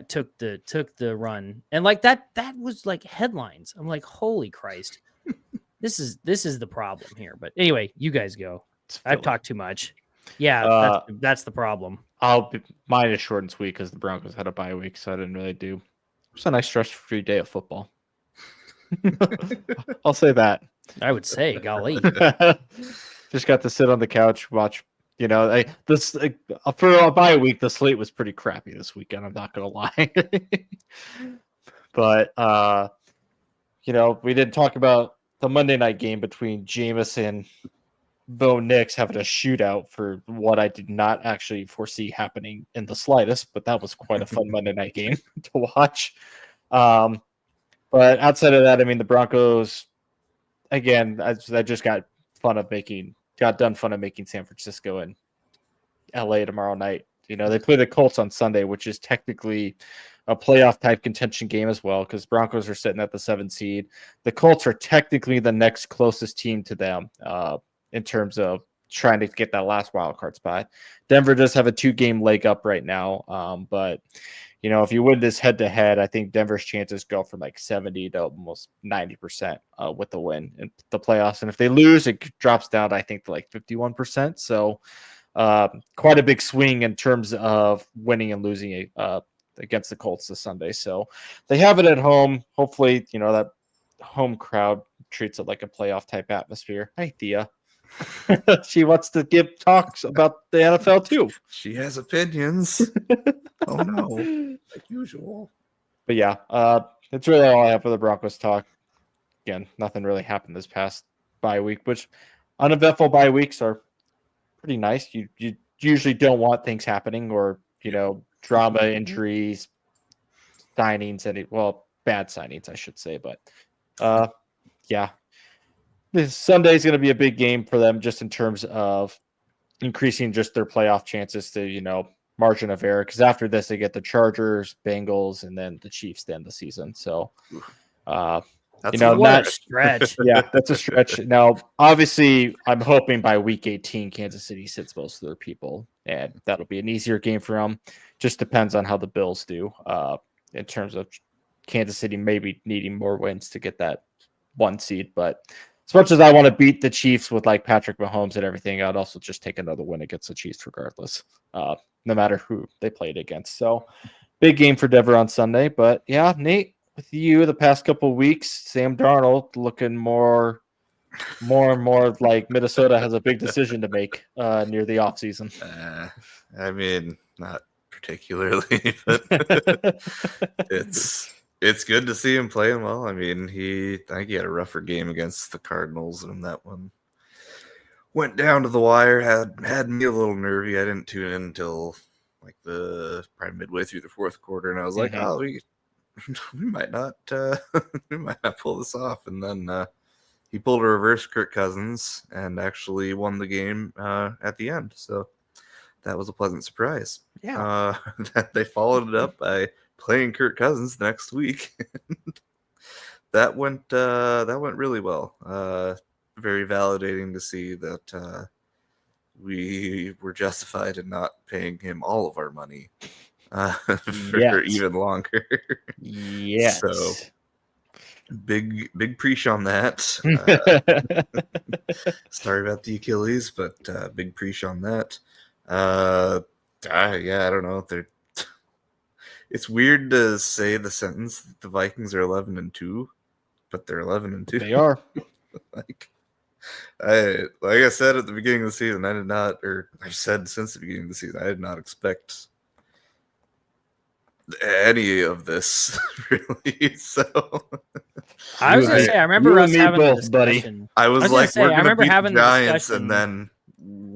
took the run. And like that was like headlines. I'm like, holy Christ. This is the problem here. But anyway, you guys go. I've talked too much. Yeah, that's the problem. Mine is short and sweet because the Broncos had a bye week, so I didn't really do. It was a nice stress-free day of football. I'll say that. I would say, golly. Just got to sit on the couch, watch. For a bye week, the slate was pretty crappy this weekend. I'm not gonna lie. But we didn't talk about the Monday night game between Jameis and Bo Nix having a shootout for what I did not actually foresee happening in the slightest, but that was quite a fun Monday night game to watch. But outside of that, the Broncos, again, I just got done fun of making San Francisco and LA tomorrow night. They play the Colts on Sunday, which is technically a playoff type contention game as well, because Broncos are sitting at the 7th seed. The Colts are technically the next closest team to them in terms of trying to get that last wild card spot. Denver does have a 2-game leg up right now. But if you win this head to head, I think Denver's chances go from like 70 to almost 90% with the win in the playoffs. And if they lose, it drops down, I think, to like 51%. So quite a big swing in terms of winning and losing against the Colts this Sunday. So they have it at home. Hopefully, that home crowd treats it like a playoff type atmosphere. Hi, Thea. She wants to give talks about the NFL too. She has opinions. Oh no, like usual. But yeah, that's really all I have for the Broncos talk. Again, nothing really happened this past bye week, which uneventful bye weeks are pretty nice. You usually don't want things happening or drama, injuries, signings, bad signings, I should say. But yeah. This Sunday is going to be a big game for them just in terms of increasing just their playoff chances to, margin of error. Because after this, they get the Chargers, Bengals, and then the Chiefs to end the season. So That's What a stretch. Yeah, that's a stretch. Now, obviously, I'm hoping by week 18, Kansas City sits most of their people, and that'll be an easier game for them. Just depends on how the Bills do in terms of Kansas City maybe needing more wins to get that 1 seed. But as much as I want to beat the Chiefs with like Patrick Mahomes and everything, I'd also just take another win against the Chiefs regardless, no matter who they played against. So big game for Denver on Sunday. But yeah, Nate, with you the past couple of weeks, Sam Darnold looking more and more like Minnesota has a big decision to make near the offseason. I mean, not particularly, but it's good to see him playing well. I mean, I think he had a rougher game against the Cardinals, and that one went down to the wire. Had me a little nervy. I didn't tune in until like probably midway through the fourth quarter, and I was like, oh, we might not pull this off. And then he pulled a reverse Kirk Cousins and actually won the game at the end. So that was a pleasant surprise. Yeah. That they followed it up by playing Kirk Cousins the next week. that went really well. Very validating to see that we were justified in not paying him all of our money for even longer. Yes. So big preach on that. Sorry about the Achilles, but big preach on that. I don't know. It's weird to say the sentence that the Vikings are 11-2, but they're 11-2. They are. like I said at the beginning of the season, I did not, or I've said since the beginning of the season, I did not expect any of this really. So I was gonna say, I remember us having the discussion. Buddy. I was like, I remember having the Giants, discussion, and then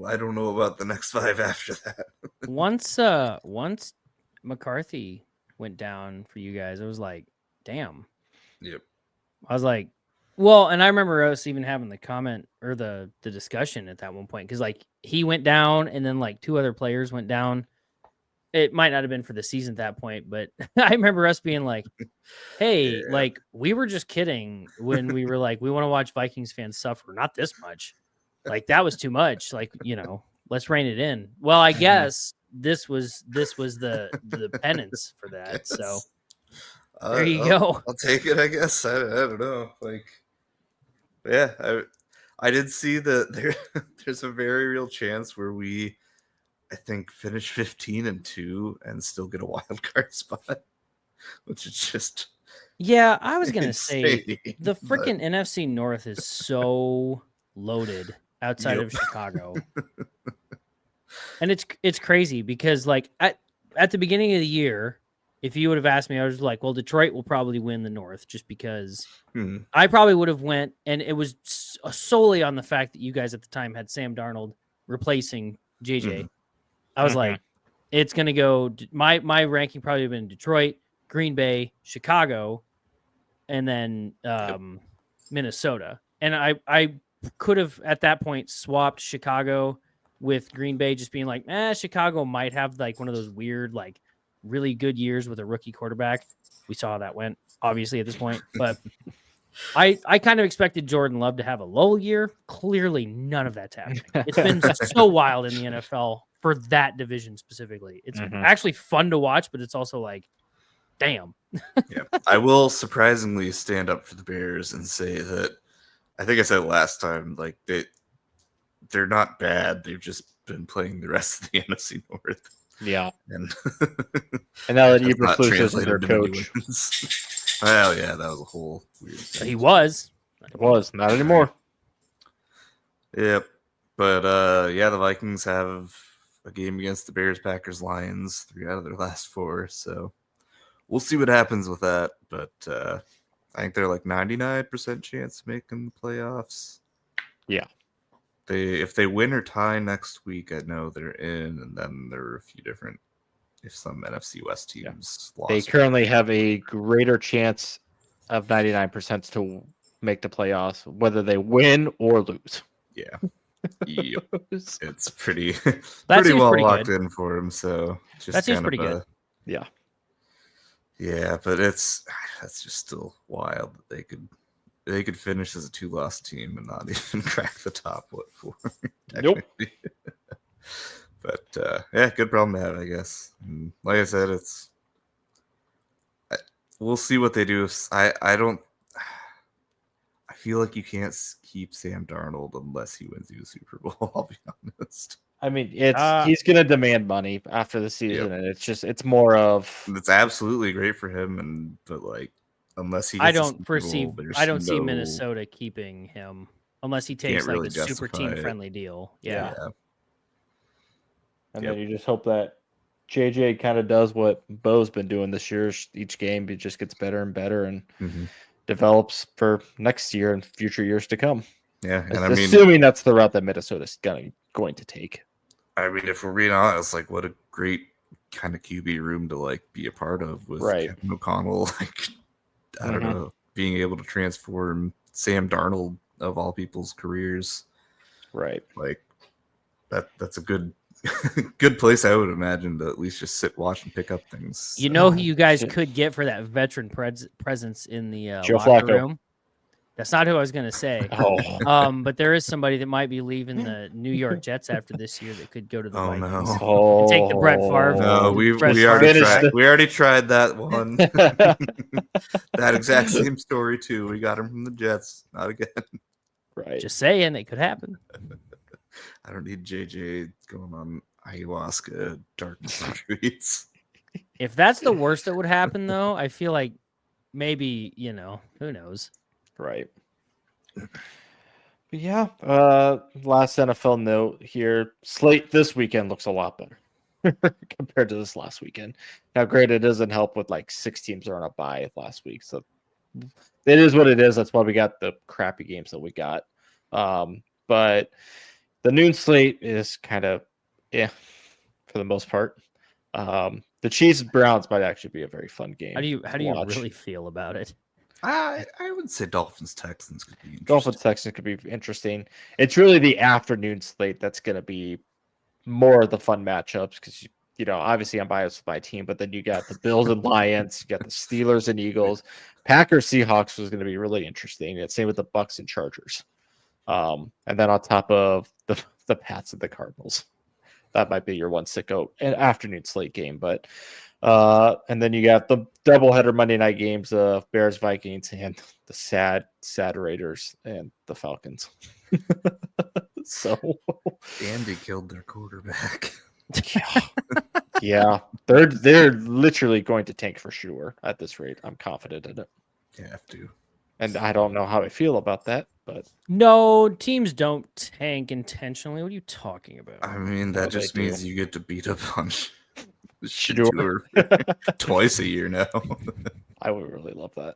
I don't know about the next 5 after that. Once McCarthy went down for you guys, it was like, damn. Yep. I was like, well, and I remember us even having the comment or the discussion at that one point, because like he went down and then like 2 other players went down. It might not have been for the season at that point, but I remember us being like, hey, like we were just kidding when we were like, we want to watch Vikings fans suffer. Not this much. Like that was too much. Like, let's rein it in. Well, I guess this was the penance for that. So there you go. I'll take it, I guess. I don't know. Like, yeah, I did see that there's a very real chance where we, I think, finish 15-2 and still get a wild card spot, which is just I was gonna say the freaking NFC North is so loaded outside of Chicago, and it's crazy because like at the beginning of the year, if you would have asked me, I was like, well, Detroit will probably win the North just because I probably would have went, and it was solely on the fact that you guys at the time had Sam Darnold replacing JJ. I was like, it's going to go, my ranking probably would have been Detroit, Green Bay, Chicago, and then Minnesota. And I could have at that point swapped Chicago with Green Bay, just being like, Chicago might have like one of those weird, like really good years with a rookie quarterback. We saw how that went, obviously, at this point. But I kind of expected Jordan Love to have a low year. Clearly, none of that's happening. It's been so wild in the NFL for that division specifically. It's actually fun to watch, but it's also like, damn. Yeah, I will surprisingly stand up for the Bears and say that I think I said last time, like they're not bad. They've just been playing the rest of the NFC North. Yeah, and now that Eberflus is their coach. Well, yeah, that was a whole weird thing. He was. It was not anymore. Yep, but the Vikings have a game against the Bears, Packers, Lions, 3 out of their last 4. So we'll see what happens with that. But I think they're like 99% chance of making the playoffs. Yeah. If they win or tie next week, I know they're in, and then there are a few different. If some NFC West teams lost, they currently have a greater chance of 99% to make the playoffs, whether they win or lose. Yeah. Yep. It's pretty That well pretty locked good. in for him. So just that seems pretty good. Yeah. Yeah, but that's just still wild that they could they could finish as a 2-loss team and not even crack the top 4. Nope. But yeah, good problem to have, I guess. And like I said, we'll see what they do. I feel like you can't keep Sam Darnold unless he wins you a Super Bowl. I'll be honest. I mean, he's going to demand money after the season, and it's more of it's absolutely great for him, but like unless he, gets I don't see Minnesota keeping him unless he takes like a super team friendly deal. Yeah. And then you just hope that JJ kind of does what Bo's been doing this year. Each game, it just gets better and better and develops for next year and future years to come. Yeah, and assuming that's the route that Minnesota's going to take. I mean, if we're being honest, like what a great kind of QB room to like be a part of with Kevin O'Connell. Like I don't know, being able to transform Sam Darnold of all people's careers. Right. Like that's a good good place, I would imagine, to at least just sit, watch, and pick up things. You know who you guys could get for that veteran presence in the Joe locker Flacco. room? That's not who I was going to say. But there is somebody that might be leaving the New York Jets after this year that could go to the Vikings. No. Take the Brett Favre. No, we already tried that one. That exact same story too. We got him from the Jets. Not again. Right. Just saying, it could happen. I don't need JJ going on ayahuasca darkness retreats. If that's the worst that would happen, though, I feel like maybe, who knows? Right. But yeah. Last NFL note here. Slate this weekend looks a lot better compared to this last weekend. Now, granted, it doesn't help with like 6 teams are on a bye last week. So it is what it is. That's why we got the crappy games that we got. But the noon slate is kind of, for the most part. The Chiefs-Browns might actually be a very fun game. How do you really feel about it? I would say Dolphins-Texans could be interesting. Dolphins-Texans could be interesting. It's really the afternoon slate that's going to be more of the fun matchups because, obviously I'm biased with my team, but then you got the Bills and Lions, you got the Steelers and Eagles. Packers-Seahawks was going to be really interesting. And same with the Bucks and Chargers. And then on top of the Pats and the Cardinals. That might be your one sicko afternoon slate game. But and then you got the doubleheader Monday night games of Bears, Vikings, and the sad Raiders and the Falcons. So Andy killed their quarterback. Yeah. They're literally going to tank for sure at this rate. I'm confident in it. You have to. And I don't know how I feel about that, but no, teams don't tank intentionally. What are you talking about? I mean, that just means you get to beat up on sure. twice a year now. I would really love that.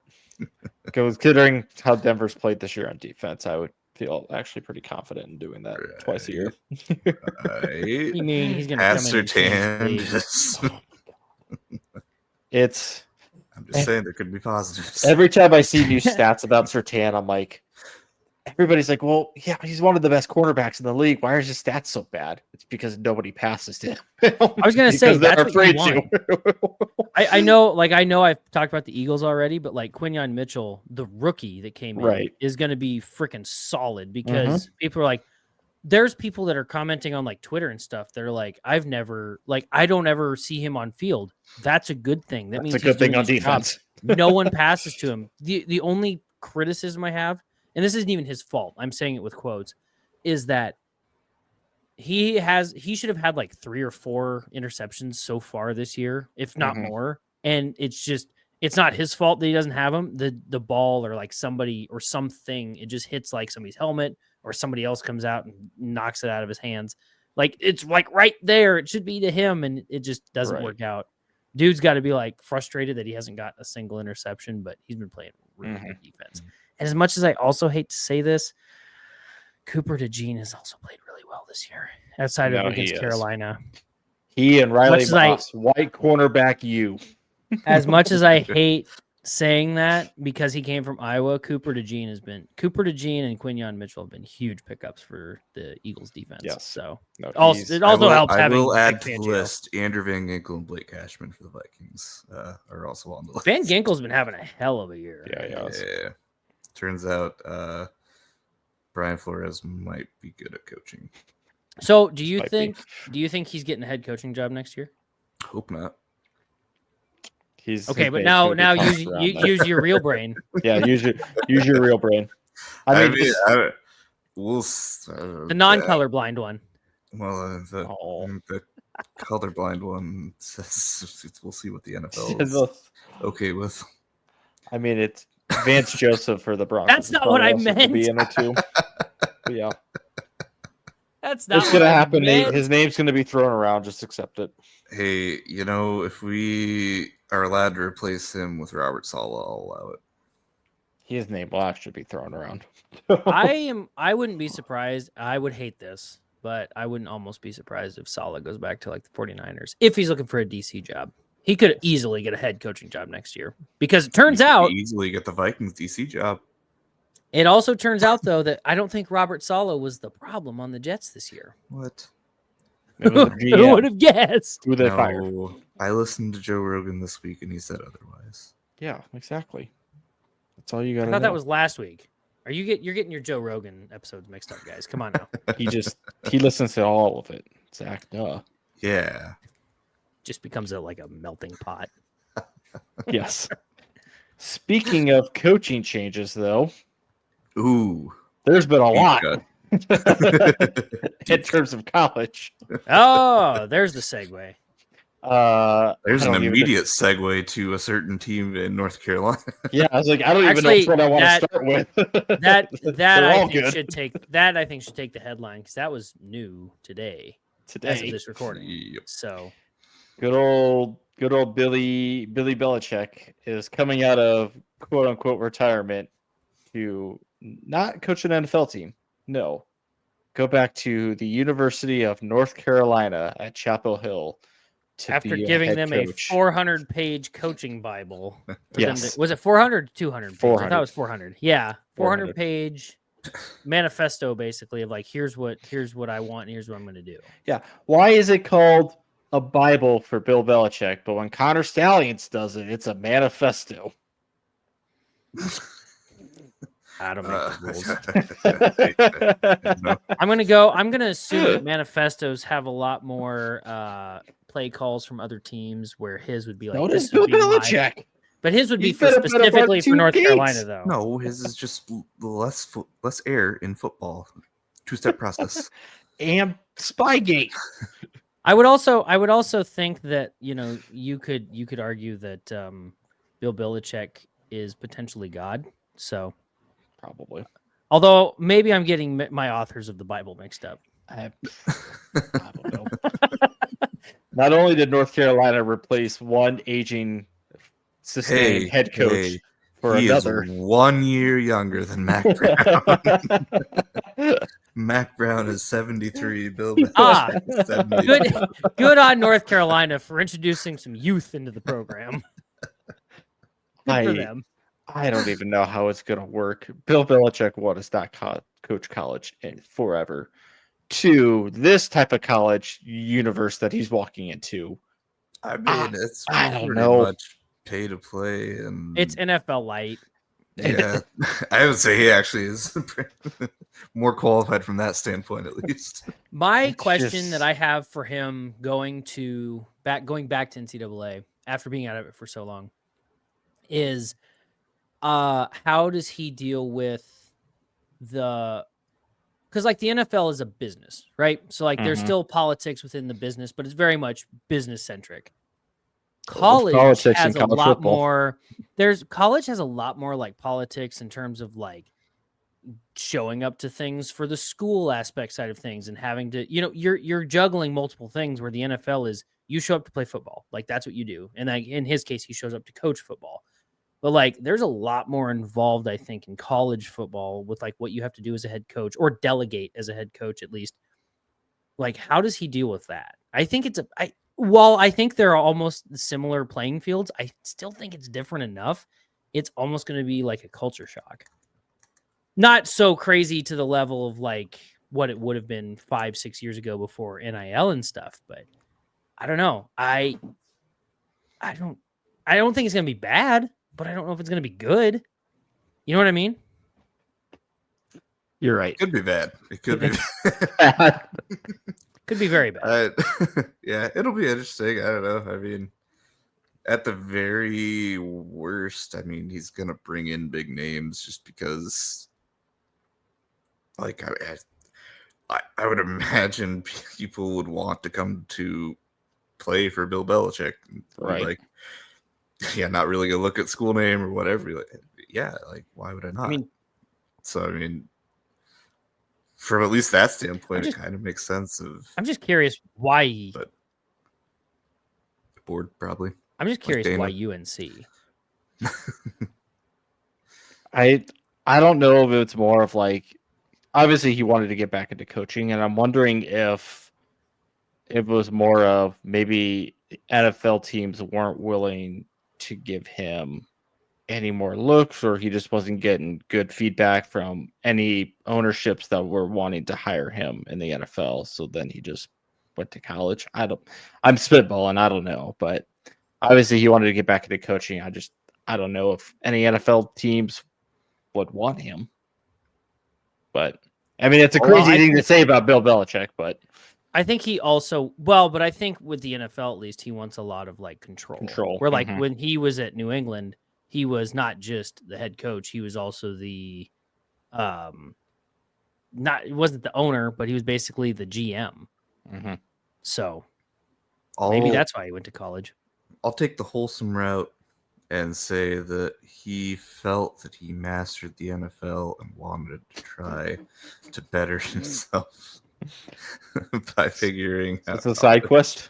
Considering how Denver's played this year on defense, I would feel actually pretty confident in doing that twice a year. Right. You mean he's going to ascertain? It's. I'm just saying there could be positives. Every time I see new stats about Surtain, I'm like, everybody's like, well, yeah, he's one of the best cornerbacks in the league. Why are his stats so bad? It's because nobody passes to him. I was going to say, that's afraid what you want. I know I've talked about the Eagles already, but like Quinyon Mitchell, the rookie that came in, is going to be freaking solid because people are like, there's people that are commenting on like Twitter and stuff. They're like, I don't ever see him on field. That's a good thing. That means a good thing on defense. No one passes to him. The only criticism I have, and this isn't even his fault, I'm saying it with quotes, is that he should have had like 3 or 4 interceptions so far this year, if not more. And it's not his fault that he doesn't have them. The ball or like somebody or something, it just hits like somebody's helmet or somebody else comes out and knocks it out of his hands. Like it's like right there. It should be to him. And it just doesn't work out. Dude's got to be like frustrated that he hasn't got a single interception, but he's been playing really good defense. And as much as I also hate to say this, Cooper DeJean has also played really well this year outside of against Carolina. He and Riley Moss, white cornerback you. As much as I hate saying that because he came from Iowa, Cooper DeJean and Quinyon Mitchell have been huge pickups for the Eagles defense. Yes. So it also helps having. I will add to the list Andrew Van Ginkel and Blake Cashman for the Vikings are also on the list. Van Ginkel's been having a hell of a year. Yeah. turns out Brian Flores might be good at coaching. So do you Might think he's getting a head coaching job next year? Hope not. He's Okay, his but name's now gonna be use tossed around there. use your real brain. Yeah, use your real brain. I mean, We'll The non-colorblind one. well, the colorblind one says we'll see what the NFL is okay with. I mean, it's Vance Joseph for the Broncos. That's not what I Also could be meant. in there too. But yeah, That's not it's gonna what I happen. meant. His name's gonna be thrown around. Just accept it. Hey, if we are allowed to replace him with Robert Saleh, I'll allow it. His name will actually be thrown around. I wouldn't be surprised. I would hate this, but I wouldn't almost be surprised if Saleh goes back to like the 49ers if he's looking for a DC job. He could easily get a head coaching job next year because it turns out easily get the Vikings DC job. It also turns out though that I don't think Robert Saleh was the problem on the Jets this year. What? It was a GM. Who would have guessed? Who they fired? I listened to Joe Rogan this week and he said otherwise. Yeah, exactly. That's all you got. I thought that was last week. You're getting your Joe Rogan episodes mixed up, guys. Come on now. He listens to all of it. Zach, duh. Yeah. Just becomes like a melting pot. Yes. Speaking of coaching changes, though, there's been a lot in terms of college. Oh, there's the segue. There's an immediate segue to a certain team in North Carolina. Yeah, I was like, I don't even know which one I want to start with. that I think should take the headline because that was new today as of this recording. Yep. So good old Billy Belichick is coming out of quote unquote retirement to not coach an NFL team. No, go back to the University of North Carolina at Chapel Hill. After giving them a 400-page coaching Bible. Yes. Was it 400 or 200? 400. I thought it was 400. Yeah. 400-page manifesto, basically, of like, here's what I want and here's what I'm going to do. Yeah. Why is it called a Bible for Bill Belichick, but when Connor Stallions does it, it's a manifesto? I don't make the rules. I'm gonna assume that manifestos have a lot more play calls from other teams where his would be like this Bill Belichick. But his would be specifically for North Carolina though. No, his is just less air in football. Two-step process. And Spygate. I would also think that, you could argue that Bill Belichick is potentially God. So probably. Although maybe I'm getting my authors of the Bible mixed up. I don't know. Not only did North Carolina replace one aging, sustained head coach for another. Is 1 year younger than Mac Brown. Mac Brown is 73. Bill is 70. Good on North Carolina for introducing some youth into the program. Good for them. I don't even know how it's going to work. Bill Belichick, one, is not coach college in forever. Two, this type of college universe that he's walking into. I mean, it's pretty much pay to play, and it's NFL light. Yeah, I would say he actually is more qualified from that standpoint, at least. My question that I have for him going back to NCAA after being out of it for so long is, how does he deal with because like the NFL is a business, right? So like there's still politics within the business, but it's very much business centric. College has a lot more. College has a lot more like politics in terms of like showing up to things for the school aspect side of things and having to, you're juggling multiple things where the NFL is you show up to play football, like that's what you do, and like in his case he shows up to coach football. But like there's a lot more involved, I think, in college football with like what you have to do as a head coach or delegate as a head coach at least. Like how does he deal with that? I think while I think they're almost similar playing fields, I still think it's different enough. It's almost going to be like a culture shock. Not so crazy to the level of like what it would have been 5-6 years ago before NIL and stuff, but I don't know. I don't think it's going to be bad, but I don't know if it's going to be good. You know what I mean? You're right. Could be bad. It could be Could be very bad. yeah, it'll be interesting. I don't know. I mean, at the very worst, I mean, he's gonna bring in big names just because, like, I would imagine people would want to come to play for Bill Belichick, Right. Like, yeah, not really gonna look at school name or whatever. Like, yeah, like, why would I not? I mean, from at least that standpoint, it kind of makes sense. I'm just curious why. But bored, probably. I'm just curious why UNC. I don't know if it's more of like, obviously he wanted to get back into coaching, and I'm wondering if it was more of maybe NFL teams weren't willing to give him any more looks, or he just wasn't getting good feedback from any ownerships that were wanting to hire him in the NFL. So then he just went to college. I'm spitballing, I don't know, but obviously he wanted to get back into coaching. I don't know if any NFL teams would want him. But I mean, it's a crazy thing to say about Bill Belichick, but I think he also, but I think with the NFL, at least, he wants a lot of like control. Where like when he was at New England, he was not just the head coach, he was also the he wasn't the owner, but he was basically the GM. Mm-hmm. So maybe that's why he went to college. I'll take the wholesome route and say that he felt that he mastered the NFL and wanted to try to better himself by figuring out. It's a side quest.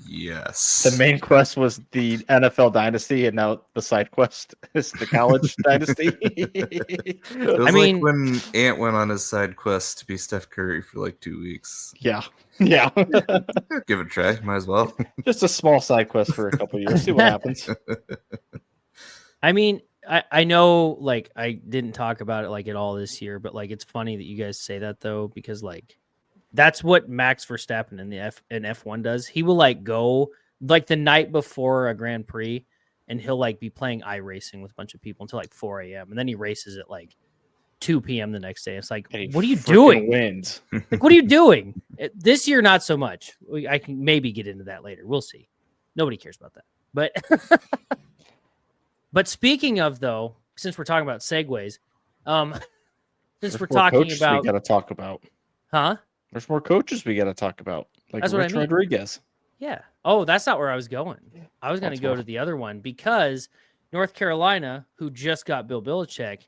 Yes. The main quest was the NFL dynasty, and now the side quest is the college dynasty. It was like when Ant went on his side quest to be Steph Curry for like 2 weeks. Yeah. Give it a try. Might as well. Just a small side quest for a couple years. See what happens. I mean, I know, like, I didn't talk about it like at all this year, but like, it's funny that you guys say that though, because like, that's what Max Verstappen in F1 does. He will like go like the night before a Grand Prix, and he'll like be playing iRacing with a bunch of people until like 4 a.m. and then he races at like 2 p.m. the next day. It's like, what are you doing? Wins. Like, what are you doing? This year, not so much. I can maybe get into that later. We'll see. Nobody cares about that. But but speaking of though, since we're talking about segues, since we're talking about, we got to talk about, There's more coaches we got to talk about, like That's Rich Rodriguez. Yeah. Oh, that's not where I was going. I was going to go to the other one because North Carolina, who just got Bill Belichick,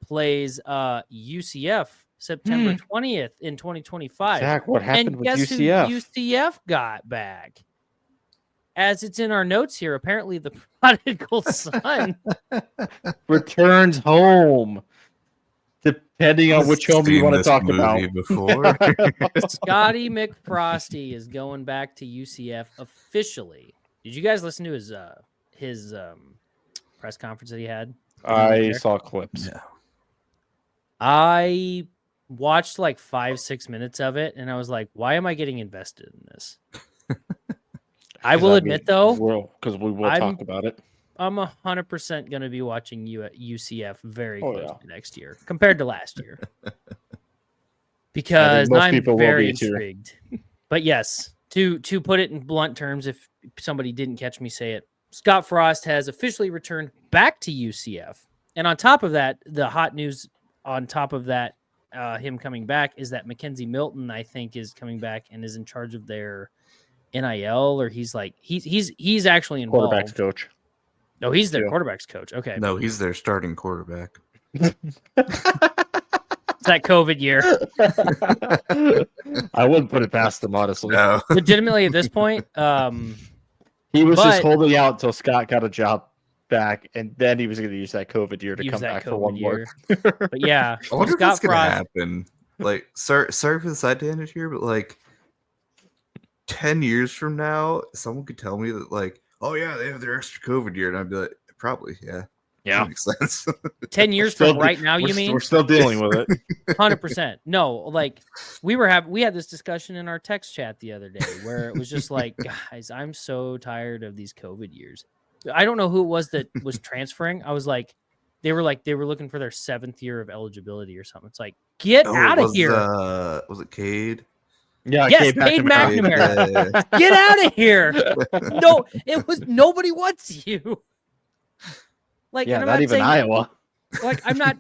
plays UCF September 20th in 2025. Zach, what happened and with guess UCF? Who UCF got back? As it's in our notes here, apparently the prodigal son returns home. Depending on which home you want to talk about. Before. Scotty McFrosty is going back to UCF officially. Did you guys listen to his press conference that he had? I saw clips. Yeah. I watched like 5-6 minutes of it, and I was like, why am I getting invested in this? I will admit, though, because we will talk about it. I'm 100% going to be watching you at UCF very closely next year compared to last year. Because I'm very intrigued. But yes, to put it in blunt terms, if somebody didn't catch me say it, Scott Frost has officially returned back to UCF. And on top of that, the hot news on top of that, him coming back, is that Mackenzie Milton, I think, is coming back and is in charge of their NIL, or he's actually involved. Quarterback's coach. No, he's their quarterback's coach. Okay. No, he's their starting quarterback. It's that COVID year. I wouldn't put it past him, honestly. No. Legitimately, at this point, he was just holding out until Scott got a job back, and then he was going to use that COVID year to come back for one more. But yeah, I wonder if that's going to happen. Like, sorry for the side tangent here, but like 10 years from now, someone could tell me that, like, oh yeah, they have their extra COVID year, and I'd be like, probably, yeah. Yeah, that makes sense. 10 years from right now, you mean? We're still dealing with it. 100%. No, like we had this discussion in our text chat the other day where it was just like, guys, I'm so tired of these COVID years. I don't know who it was that was transferring. I was like, they were looking for their 7th year of eligibility or something. It's like, Get Oh, out it of was, here. Was it Cade? Yeah, Yes, Cade Cade McNamara. McNamara. Get out of here. No, it was nobody wants you. Like, Yeah, and I'm not not even saying Iowa. like I'm not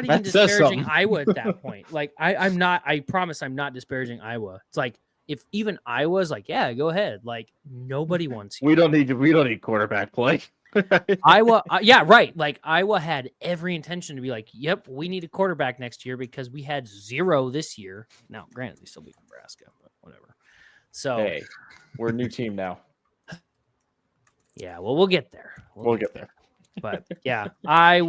even That says disparaging something. Iowa at that point. Like I promise I'm not disparaging Iowa. It's like if even Iowa's like, yeah, go ahead. Like nobody wants you. We don't need quarterback play. Iowa, yeah, right. Like Iowa had every intention to be like, yep, we need a quarterback next year because we had 0 this year. Now, granted, they still beat Nebraska, but whatever. So, Hey, we're a new team now. yeah, well, we'll get there. We'll get there. But yeah, I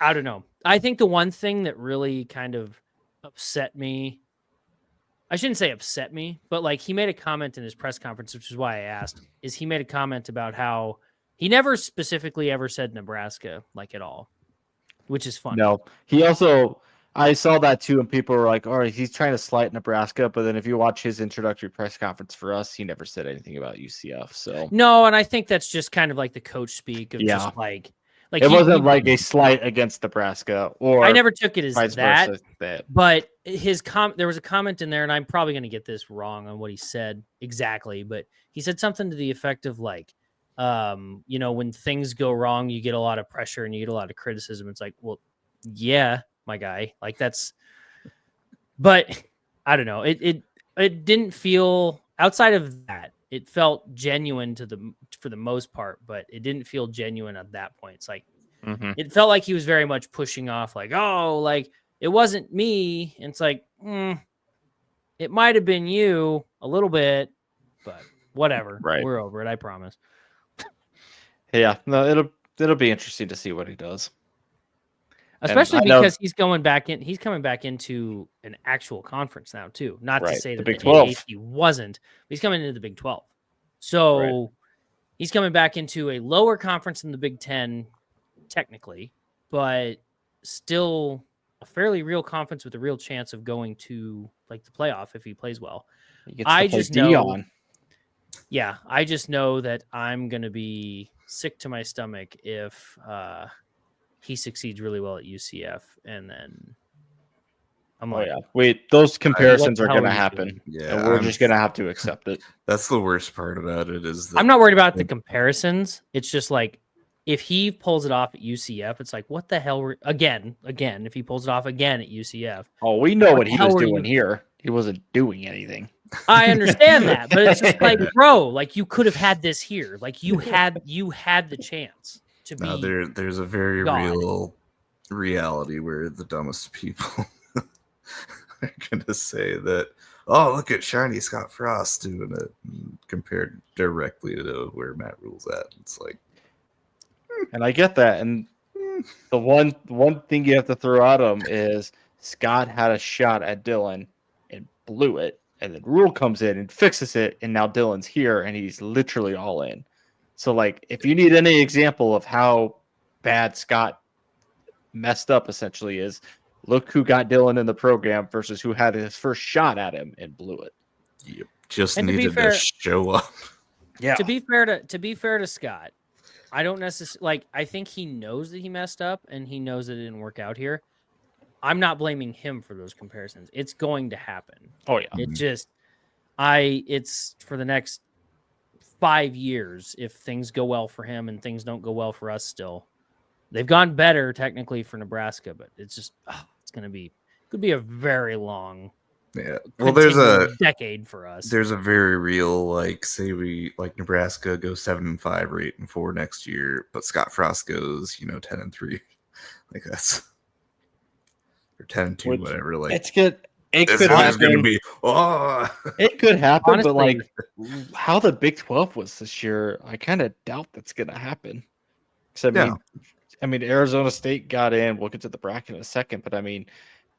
don't know. I think the one thing that really kind of upset me, I shouldn't say upset me, but like he made a comment in his press conference, which is why I asked, is he made a comment about how he never specifically ever said Nebraska like at all, which is funny. No, he also, I saw that too, and people were like, all right, he's trying to slight Nebraska. But then if you watch his introductory press conference for us, he never said anything about UCF. So No, and I think that's just kind of like the coach speak of Yeah. just like it wasn't like a slight against Nebraska, or I never took it as vice that. versa. That But there was a comment in there, and I'm probably going to get this wrong on what he said exactly, but he said something to the effect of like, when things go wrong, you get a lot of pressure and you get a lot of criticism. It's like, well, yeah, my guy, like that's, but I don't know. It didn't feel outside of that. It felt genuine for the most part, but it didn't feel genuine at that point. It's like, it felt like he was very much pushing off like, oh, like it wasn't me. And it's like, it might have been you a little bit, but whatever. Right. We're over it. I promise. Yeah, no, it'll be interesting to see what he does. Especially because he's coming back into an actual conference now too. Not to say that Big the 12. AAC wasn't, but he's coming into the Big 12. So he's coming back into a lower conference than the Big 10, technically, but still a fairly real conference with a real chance of going to like the playoff if he plays well. I just know that I'm going to be sick to my stomach if he succeeds really well at UCF, and then I'm like, wait, those comparisons are going to are you happen. doing? Yeah, And we're just going to have to accept it. That's the worst part about it is that I'm not worried about the comparisons. It's just like if he pulls it off at UCF, it's like, what the hell? Again, if he pulls it off again at UCF. Oh, we know what he was were doing here. He wasn't doing anything. I understand that, but it's just like, bro, like you could have had this here. Like you had the chance to be. No, there's a very God. real reality where the dumbest people are going to say that, oh, look at shiny Scott Frost doing it compared directly to where Matt Rule's at. It's like, and I get that. And the one thing you have to throw at him is Scott had a shot at Dylan and blew it. And then Rule comes in and fixes it. And now Dylan's here and he's literally all in. So, like, if you need any example of how bad Scott messed up, essentially, is look who got Dylan in the program versus who had his first shot at him and blew it. you just And to be needed fair- to show up. Yeah. To be fair to Scott, I don't necessarily I think he knows that he messed up and he knows that it didn't work out here. I'm not blaming him for those comparisons. It's going to happen. Oh, yeah. It just, it's for the next 5 years. If things go well for him and things don't go well for us still, they've gone better technically for Nebraska, but it's just, could be a very long, Yeah. Well, there's continuing decade for us. There's a very real, like, say we like Nebraska goes 7-5 or 8-4 next year, but Scott Frost goes, 10-3. Like that's or 10-2, whatever. Like it's good. It this could is happen. going to be. Oh, It could happen, Honestly, but like how the Big 12 was this year, I kind of doubt that's going to happen. Because I mean, Arizona State got in. We'll get to the bracket in a second, but I mean,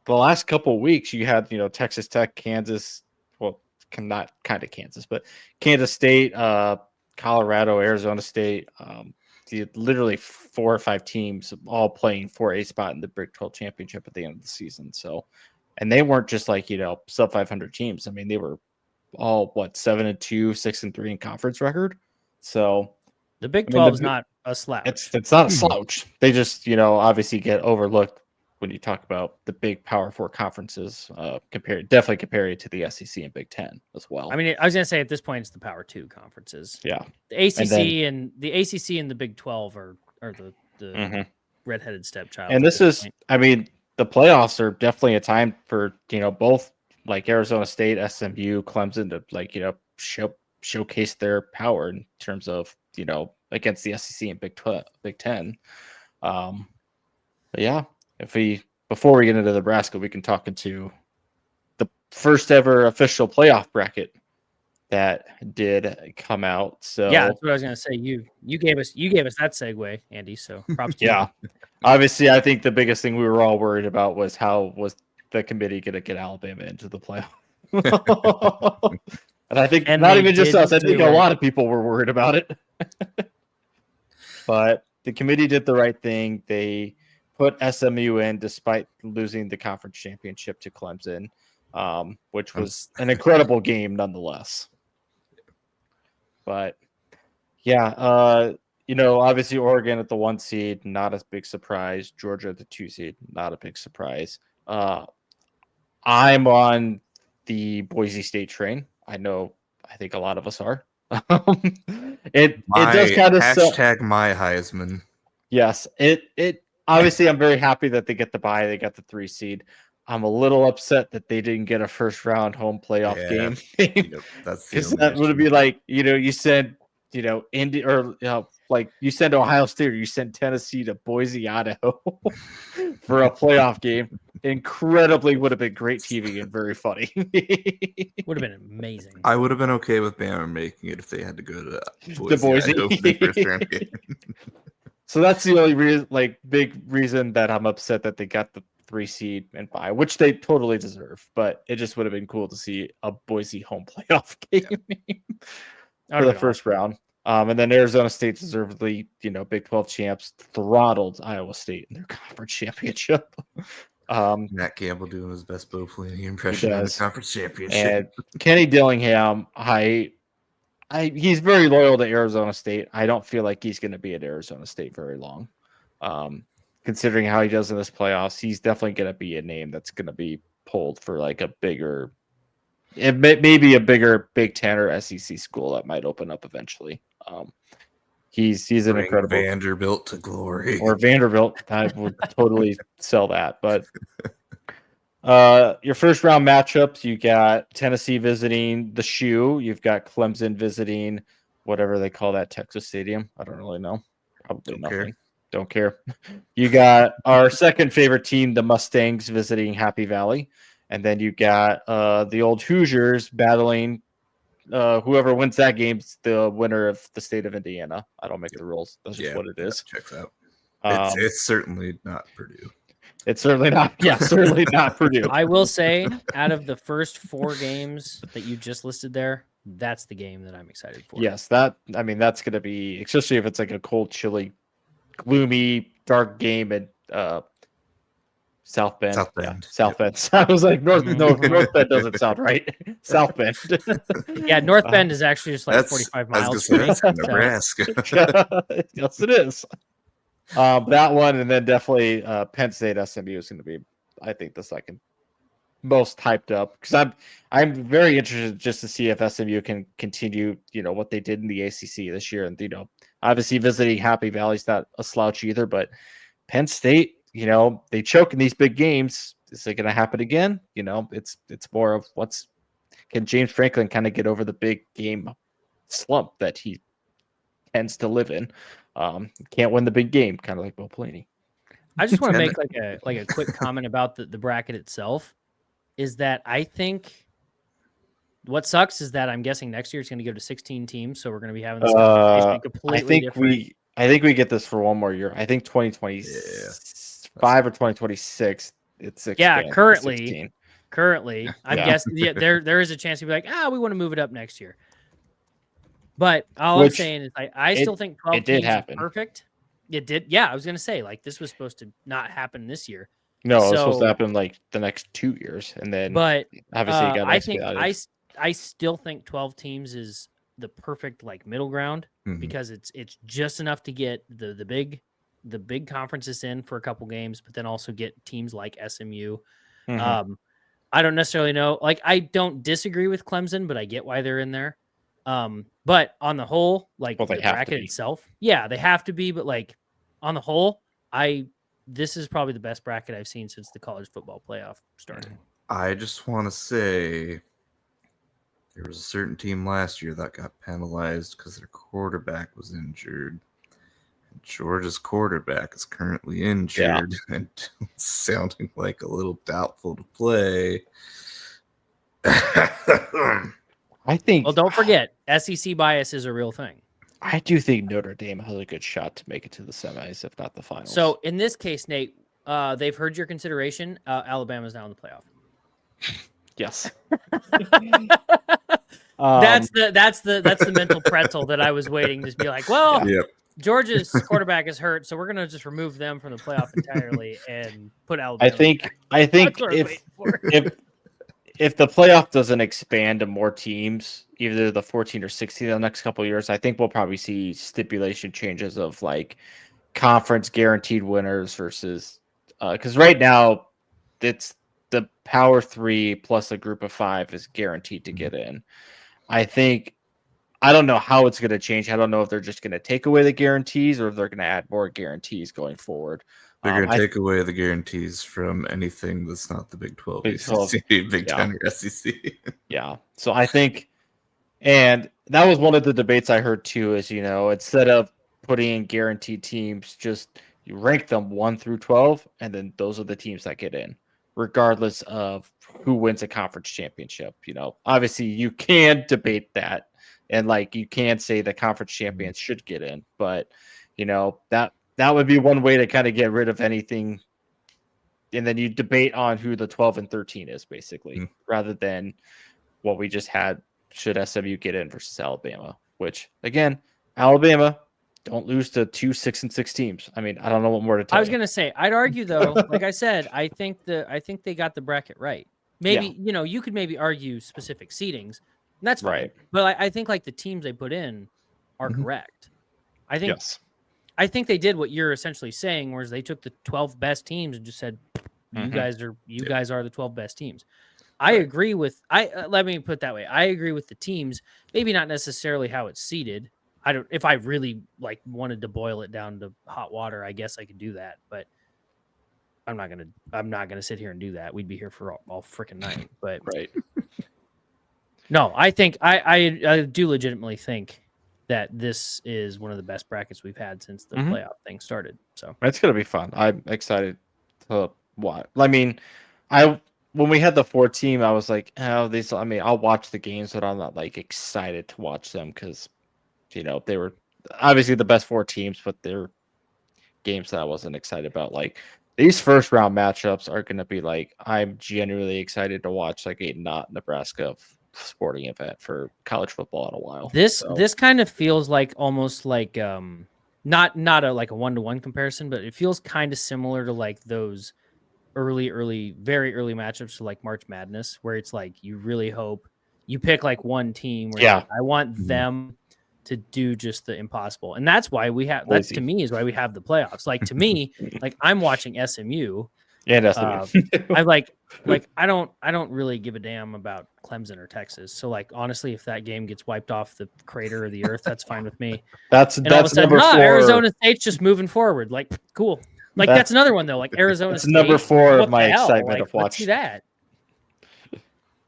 the last couple of weeks you had, Texas Tech, Kansas. Well, not kind of Kansas, but Kansas State, Colorado, Arizona State. Literally 4 or 5 teams all playing for a spot in the Big 12 championship at the end of the season. So, and they weren't just like, sub 500 teams. I mean, they were all 7-2, 6-3 in conference record. So the Big 12 is not a slouch. It's not a slouch. They just, obviously get overlooked when you talk about the big Power Four conferences, definitely compare it to the SEC and Big Ten as well. I mean, I was going to say at this point it's the Power Two conferences. Yeah, the ACC and the Big 12 are the redheaded stepchild. And this is, I mean, the playoffs are definitely a time for both like Arizona State, SMU, Clemson to showcase their power in terms of against the SEC and Big Ten. But yeah, before we get into Nebraska, we can talk into the first ever official playoff bracket that did come out. So yeah, that's what I was gonna say. You gave us that segue, Andy. So props to you. Obviously, I think the biggest thing we were all worried about was how was the committee going to get Alabama into the playoff. And I think not even just us. I think a lot of people were worried about it. But the committee did the right thing. They put SMU in despite losing the conference championship to Clemson, which was an incredible game nonetheless. But yeah, obviously Oregon at the 1 seed, not a big surprise. Georgia at the 2 seed, not a big surprise. I'm on the Boise State train. I think a lot of us are. It does kind of hashtag my Heisman. Yes, it obviously I'm very happy that they get the bye. They got the 3 seed. I'm a little upset that they didn't get a first round home playoff game. That's because that would be like you send Indy or like you send Ohio State or you send Tennessee to Boise, Idaho for a playoff game. Incredibly would have been great TV and very funny. Would have been amazing. I would have been okay with Bama making it if they had to go to Boise. Idaho for the first round game. So that's the only big reason that I'm upset that they got the 3 seed and bye, which they totally deserve. But it just would have been cool to see a Boise home playoff game for the first round. And then Arizona State deservedly, Big 12 champs, throttled Iowa State in their conference championship. Matt Campbell doing his best Bo Pelini impression in the conference championship. And Kenny Dillingham, he's very loyal to Arizona State. I don't feel like he's going to be at Arizona State very long. Considering how he does in this playoffs, he's definitely going to be a name that's going to be pulled for like a bigger, maybe a bigger Big Ten or SEC school that might open up eventually. He's an incredible Vanderbilt to glory, or Vanderbilt. I would totally sell that. But your first round matchups, you got Tennessee visiting the Shoe. You've got Clemson visiting whatever they call that Texas Stadium. I don't really know. Probably nothing. Don't care. You got our second favorite team, the Mustangs, visiting Happy Valley. And then you got the old Hoosiers battling whoever wins that game's the winner of the state of Indiana. I don't make the rules. That's just what it is. Checks out. It's certainly not Purdue. It's certainly not. Yeah, certainly not Purdue. I will say, out of the first 4 games that you just listed there, that's the game that I'm excited for. Yes, that's going to be, especially if it's like a cold, chilly, gloomy, dark game at South Bend. South Bend. I was like, North Bend doesn't sound right. South Bend. Yeah, North Bend is actually just like 45 miles from Nebraska. Yes, it is. That one, and then definitely Penn State SMU is going to be, I think, the second most hyped up, because I'm very interested just to see if SMU can continue, what they did in the ACC this year, and obviously visiting Happy Valley's not a slouch either, but Penn State, they choke in these big games. Is it going to happen again? It's more of can James Franklin kind of get over the big game slump that he tends to live in. Can't win the big game, kind of like Bo Pelini. I just want to make like a quick comment about the bracket itself. Is that I think what sucks is that I'm guessing next year it's going to go to 16 teams, so we're going to be having this completely different. I think we get this for one more year. I think 2025 or 2026. It's 16. Yeah, currently, I'm guessing there is a chance to be like, we want to move it up next year. But all I'm saying is I still think 12 teams is perfect. It did. Yeah, I was going to say, like, this was supposed to not happen this year. No, it was supposed to happen like the next 2 years, and then obviously I still think 12 teams is the perfect like middle ground, because it's just enough to get the big the big conferences in for a couple games, but then also get teams like SMU. Mhm. I don't necessarily know. Like, I don't disagree with Clemson, but I get why they're in there. But on the whole, like Well, they the have to bracket be. itself, yeah, they have to be. But like on the whole, this is probably the best bracket I've seen since the college football playoff started. I just want to say there was a certain team last year that got penalized because their quarterback was injured. Georgia's quarterback is currently injured and sounding like a little doubtful to play. I think. Well, don't forget, SEC bias is a real thing. I do think Notre Dame has a good shot to make it to the semis, if not the finals. So in this case, Nate, they've heard your consideration. Alabama's now in the playoff. Yes. That's the mental pretzel that I was waiting to be like, well, Yep. Georgia's quarterback is hurt, so we're gonna just remove them from the playoff entirely and put Alabama. I think That's what I was waiting for. if the playoff doesn't expand to more teams, either the 14 or 16 in the next couple of years, I think we'll probably see stipulation changes of like conference guaranteed winners versus because right now it's the Power 3 plus a group of 5 is guaranteed to get in. I don't know how it's going to change. I don't know if they're just going to take away the guarantees or if they're going to add more guarantees going forward. They're going to take away the guarantees from anything that's not the Big 12, Big 12, SEC, Big 10, or SEC. Yeah. So I think, and that was one of the debates I heard too, is, instead of putting in guaranteed teams, just you rank them 1 through 12, and then those are the teams that get in, regardless of who wins a conference championship. Obviously you can debate that. And like you can say the conference champions should get in, but that would be one way to kind of get rid of anything. And then you debate on who the 12 and 13 is basically, rather than what we just had. Should SMU get in versus Alabama? Which again, Alabama don't lose to 2 6-6 teams. I mean, I don't know what more to tell you. I was gonna say, I'd argue though, like I said, I think they got the bracket right. Maybe you could maybe argue specific seedings. And that's fine. Right. But I think like the teams they put in are correct. I think they did what you're essentially saying, whereas they took the 12 best teams and just said, you guys are the 12 best teams. I agree with let me put it that way. I agree with the teams, maybe not necessarily how it's seeded. If I really like wanted to boil it down to hot water, I guess I could do that, but I'm not gonna sit here and do that. We'd be here for all freaking night. But right. No, I think I do legitimately think that this is one of the best brackets we've had since the playoff thing started. So it's gonna be fun. I'm excited to watch. I mean, when we had the 4 team, I was like, I'll watch the games, but I'm not like excited to watch them because they were obviously the best 4 teams, but they're games that I wasn't excited about. Like these first round matchups are gonna be like I'm genuinely excited to watch like a not Nebraska sporting event for college football in a while. This kind of feels like almost like not a like a 1-to-1 comparison, but it feels kind of similar to like those very early matchups to like March Madness, where it's like you really hope you pick like one team where like, I want them to do just the impossible. And that's why to me is why we have the playoffs. Like to me, like I'm watching SMU. Yeah, I like I don't really give a damn about Clemson or Texas. So like honestly, if that game gets wiped off the crater of the earth, that's fine with me. That's number 4. Arizona State's just moving forward. Like cool. Like that's another one though. Like Arizona State. Number 4 of my excitement like, of watching. Let's see that.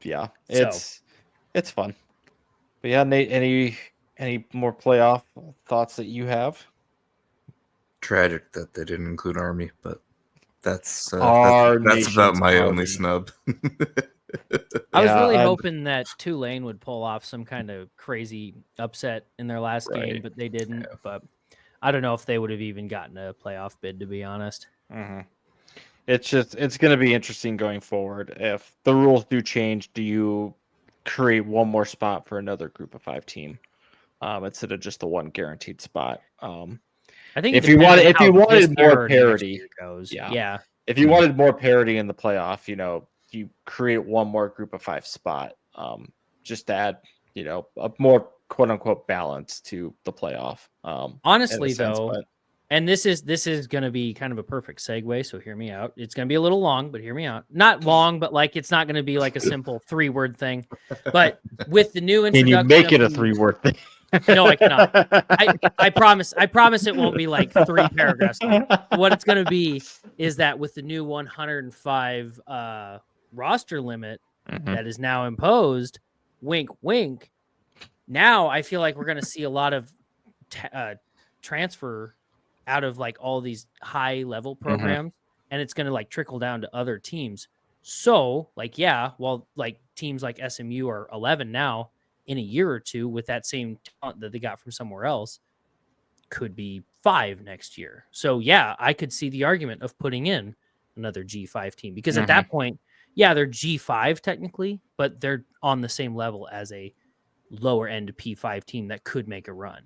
Yeah, it's fun. But yeah, Nate, any more playoff thoughts that you have? Tragic that they didn't include Army, but that's about my only snub. I was really hoping that Tulane would pull off some kind of crazy upset in their last game, but they didn't. Yeah. But I don't know if they would have even gotten a playoff bid, to be honest. It's going to be interesting going forward. If the rules do change, do you create one more spot for another group of 5 team instead of just the one guaranteed spot? I think if you wanted more parity, if you wanted more parity in the playoff, you create one more group of 5 spot, just to add, a more quote unquote balance to the playoff. Honestly, though, And this is going to be kind of a perfect segue. So hear me out. It's going to be a little long, but hear me out. Not long, but like it's not going to be like a simple 3-word thing. But with the new Can introduction, you make it a the- 3-word thing? No, I cannot. I promise. I promise it won't be like 3 paragraphs long. What it's going to be is that with the new 105 roster limit that is now imposed, wink, wink. Now I feel like we're going to see a lot of transfer out of like all these high level programs, and it's going to like trickle down to other teams. So like, yeah, while like teams like SMU are 11 now, in a year or two with that same talent that they got from somewhere else, could be 5 next year. So yeah, I could see the argument of putting in another G5 team because at that point, yeah, they're G5 technically, but they're on the same level as a lower end P5 team that could make a run.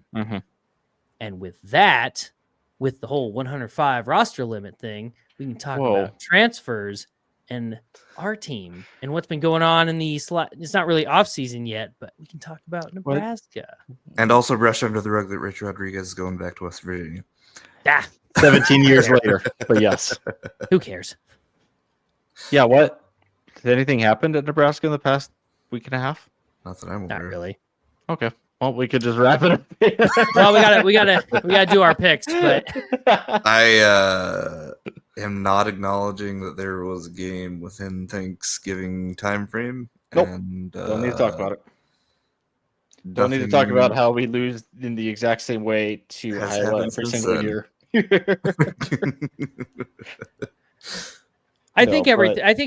And with that, with the whole 105 roster limit thing, we can talk about transfers and our team and what's been going on in the it's not really off season yet, but we can talk about Nebraska. And also brush under the rug that Rich Rodriguez is going back to West Virginia. 17 years later, but yes. Who cares? Yeah, what? Did anything happen at Nebraska in the past week and a half? Not that I'm aware. Not really. Okay. Well, we could just wrap it up. Well, we gotta do our picks, but I am not acknowledging that there was a game within Thanksgiving time frame. Nope. And Don't need to talk about it. Don't need to talk about how we lose in the exact same way to Iowa every single year. I think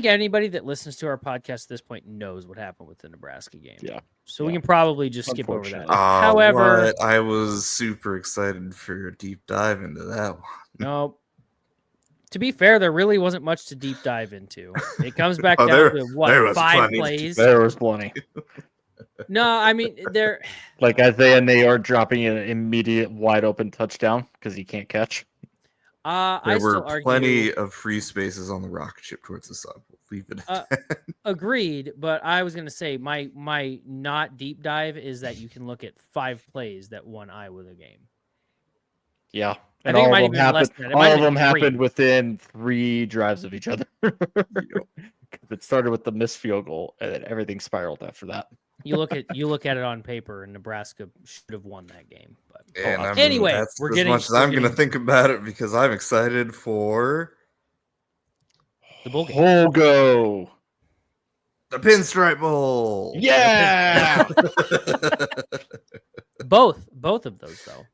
anybody that listens to our podcast at this point knows what happened with the Nebraska game. Yeah. So we can probably just skip over that. However, I was super excited for a deep dive into that one. No. To be fair, there really wasn't much to deep dive into. It comes back down to what, 5 plays? There was plenty. No, I mean they're like Isaiah Nayor dropping an immediate wide open touchdown because he can't catch. There were plenty of free spaces on the rocket ship towards the sun. We'll leave it at that. Agreed, but I was going to say my not deep dive is that you can look at 5 plays that won Iowa the game. Yeah, and all of them happened within 3 drives of each other. It started with the missed field goal, and then everything spiraled after that. You look at it on paper, and Nebraska should have won that game. But anyway, that's as much as I'm going to think about it because I'm excited for the bowl game. Hogo, the Pinstripe Bowl. Yeah. both of those though.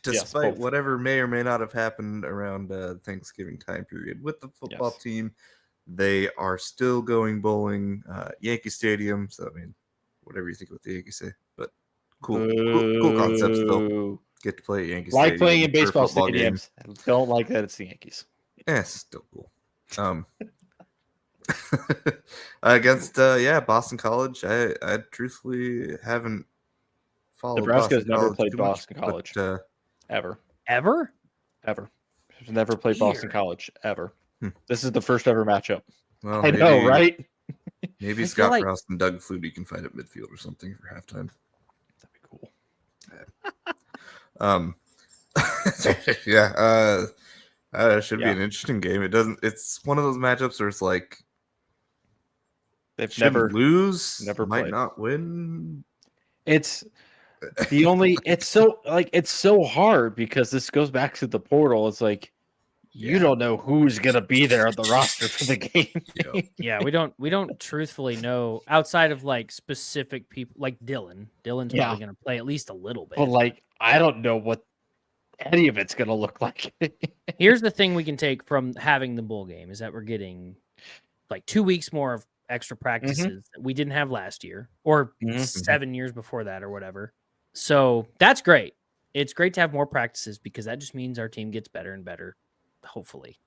Despite whatever may or may not have happened around Thanksgiving time period with the football team, they are still going bowling. Yankee Stadium. So I mean, whatever you think about the Yankees say, but cool concept still. Get to play at Yankee Stadium. Like playing in baseball stadiums. Don't like that it's the Yankees. Yeah, still cool. Against Boston College, I truthfully haven't followed. Nebraska's never played Boston College ever. Never played Boston College ever. This is the first ever matchup. Well, I know, right? Maybe Scott Frost and Doug Flutie can fight at midfield or something for halftime. That'd be cool. Should be an interesting game. It's one of those matchups where it's like they've never might not win. It's so hard because this goes back to the portal. It's like you don't know who's gonna be there on the roster for the game. Yeah, we don't truthfully know outside of like specific people like Dylan. Dylan's probably gonna play at least a little bit. But like I don't know what any of it's gonna look like. Here's the thing we can take from having the bowl game is that we're getting like 2 weeks more of extra practices that we didn't have last year or 7 years before that or whatever. So that's great. It's great to have more practices because that just means our team gets better and better. Hopefully.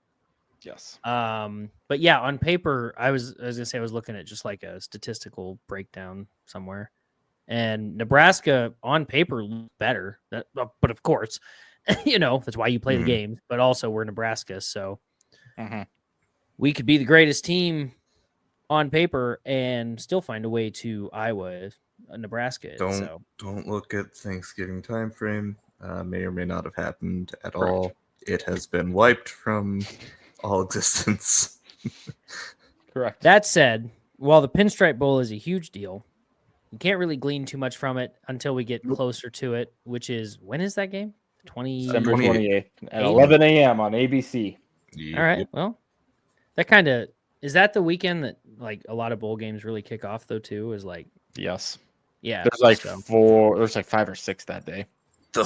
Yes. But yeah, on paper, I was gonna say I was looking at just like a statistical breakdown somewhere, and Nebraska on paper looks better. But of course, that's why you play the games. But also, we're Nebraska, so we could be the greatest team on paper and still find a way to Iowa, Nebraska. Don't look at Thanksgiving time frame. May or may not have happened at all. it has been wiped from all existence. Correct. That said, while the Pinstripe Bowl is a huge deal, you can't really glean too much from it until we get closer to it, which is, when is that game? December 28th. 28th at 11 a.m. on ABC. All right. Well, that kind of is that the weekend that like a lot of bowl games really kick off though too. Is like Yes. yeah. There's like so. 5 or 6 that day. The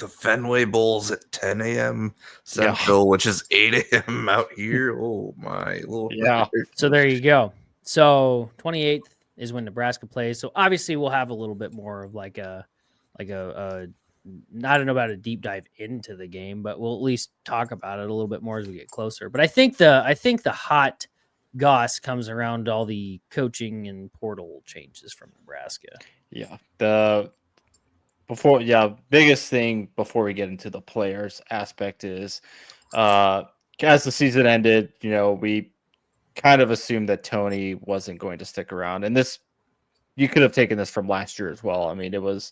Fenway Bowl's at 10 a.m. Central, which is 8 a.m. out here. Oh my Lord. Yeah. So there you go. So 28th is when Nebraska plays. So obviously we'll have a little bit more of like a I don't know about a deep dive into the game, but we'll at least talk about it a little bit more as we get closer. But I think the hot goss comes around all the coaching and portal changes from Nebraska. Yeah. Biggest thing before we get into the players aspect is as the season ended, we kind of assumed that Tony wasn't going to stick around. And this, you could have taken this from last year as well. I mean, it was,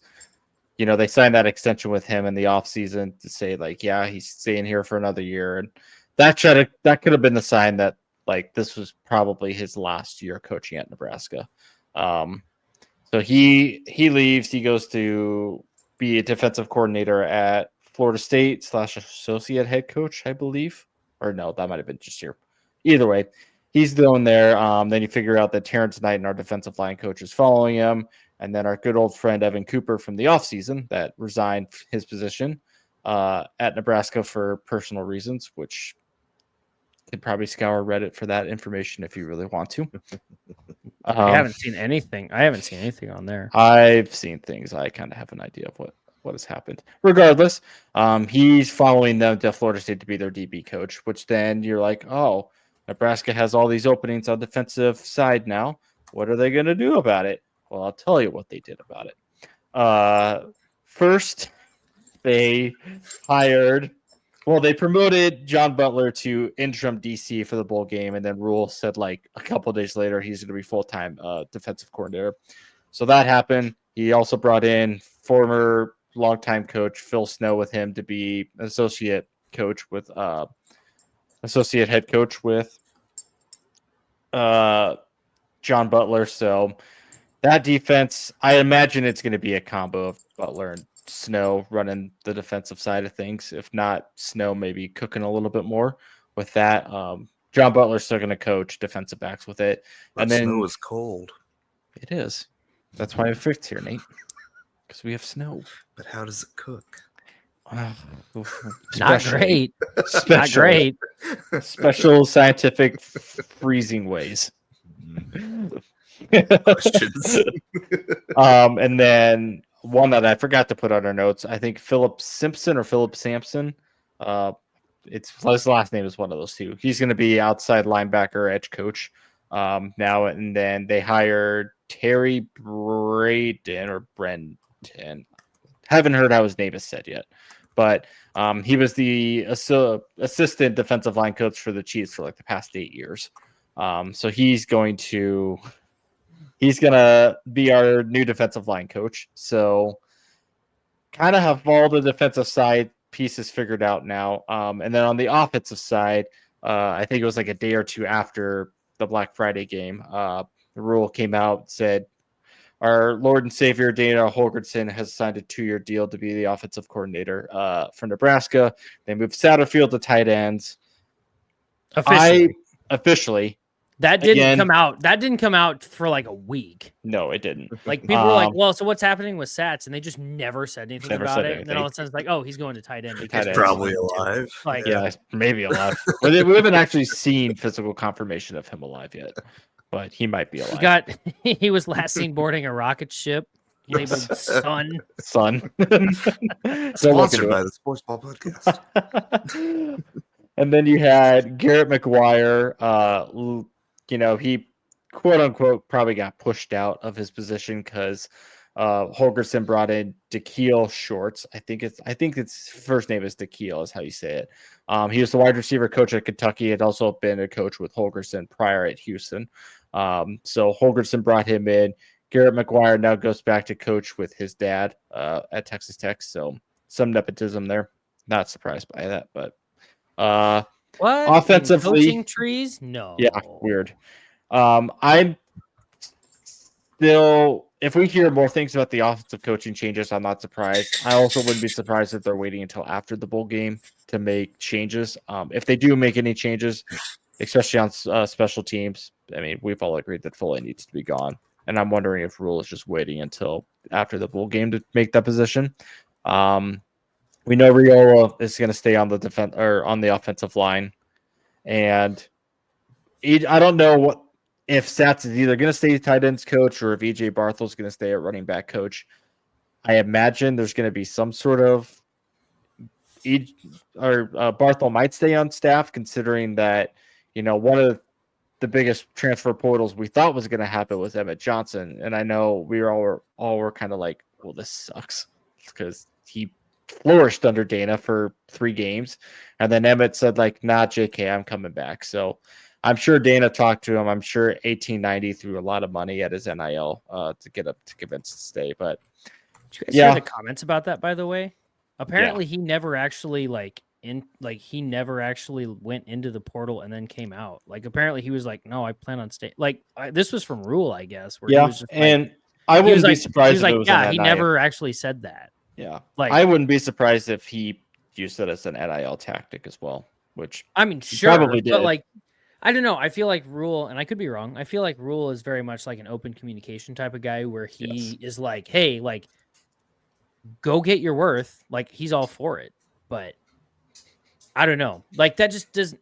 they signed that extension with him in the offseason to say, like, yeah, he's staying here for another year. And that could have been the sign that, like, this was probably his last year coaching at Nebraska. So he leaves. He goes to be a defensive coordinator at Florida State / associate head coach, I believe. Or no, that might have been just here. Either way, he's going there. Then you figure out that Terrence Knight, our defensive line coach, is following him. And then our good old friend Evan Cooper from the offseason that resigned his position at Nebraska for personal reasons, which you could probably scour Reddit for that information if you really want to. I haven't seen anything. On there. I've seen things. I kind of have an idea of what has happened. Regardless, he's following them to Florida State to be their DB coach, which then you're like, oh, Nebraska has all these openings on the defensive side now. What are they going to do about it? Well, I'll tell you what they did about it. First, they promoted John Butler to interim DC for the bowl game, and then Rule said like a couple of days later he's going to be full-time defensive coordinator. So that happened. He also brought in former longtime coach Phil Snow with him to be associate head coach with John Butler. So that defense, I imagine it's going to be a combo of Butler and Snow running the defensive side of things. If not, Snow maybe cooking a little bit more with that. John Butler's still going to coach defensive backs with it. But and then snow is cold. It is. That's why it's here, Nate. Because we have snow. But how does it cook? Not great. Not great. Special scientific freezing ways. Questions. And then one that I forgot to put on our notes, I think Philip Simpson or Philip Sampson. His last name is one of those two. He's going to be outside linebacker edge coach now. And then they hired Terry Brenton. Haven't heard how his name is said yet, but he was the assistant defensive line coach for the Chiefs for like the past 8 years. So he's going to be our new defensive line coach. So kind of have all the defensive side pieces figured out now. And then on the offensive side, I think it was like a day or two after the Black Friday game, the rule came out, said our Lord and Savior Dana Holgorsen has signed a 2-year deal to be the offensive coordinator for Nebraska. They moved Satterfield to tight ends. Officially. That didn't come out. That didn't come out for like a week. No, it didn't. Like people were like, "Well, so what's happening with Sats?" And they just never said anything about it. And then all of a sudden, it's like, "Oh, he's going to tight end." He's probably alive. Like, yeah, maybe alive. we haven't actually seen physical confirmation of him alive yet, but he might be alive. He was last seen boarding a rocket ship labeled Sun. Sponsored by the Sportsball Podcast. And then you had Garrett McGuire. He quote unquote probably got pushed out of his position because Holgorsen brought in Dakiel Shorts. I think its first name is Dakiel, is how you say it. He was the wide receiver coach at Kentucky. Had also been a coach with Holgorsen prior at Houston. So Holgorsen brought him in. Garrett McGuire now goes back to coach with his dad at Texas Tech. So some nepotism there. not surprised by that, but What? offensively, In coaching trees? No. yeah, weird. I'm still, if we hear more things about the offensive coaching changes, I'm not surprised. I also wouldn't be surprised if they're waiting until after the bowl game to make changes. If they do make any changes, especially on special teams, I mean, we've all agreed that Foley needs to be gone. And I'm wondering if Rule is just waiting until after the bowl game to make that position. We know Riola is going to stay on the defense or on the offensive line, and I don't know if Sats is either going to stay tight ends coach or if EJ Barthel's going to stay at running back coach. I imagine there's going to be some sort of Barthel might stay on staff, considering that one of the biggest transfer portals we thought was going to happen was Emmett Johnson, and I know we all were kind of like, well, this sucks because he flourished under Dana for 3 games, and then Emmett said like, nah, JK, I'm coming back. So I'm sure Dana talked to him. I'm sure 1890 threw a lot of money at his NIL to get up to convince to stay. But did you guys hear the comments about that, by the way? Apparently he never actually he never actually went into the portal and then came out. Like apparently he was like, no, I plan on staying. Like this was from Rule, I guess. Where he was just and I wouldn't be surprised. He was like, yeah, he never actually said that. Yeah, like I wouldn't be surprised if he used it as an NIL tactic as well. Which I mean, sure, probably did. But like, I don't know. I feel like Rule, and I could be wrong. I feel like Rule is very much like an open communication type of guy, where he is like, hey, like, go get your worth. Like he's all for it, but I don't know. Like that just doesn't.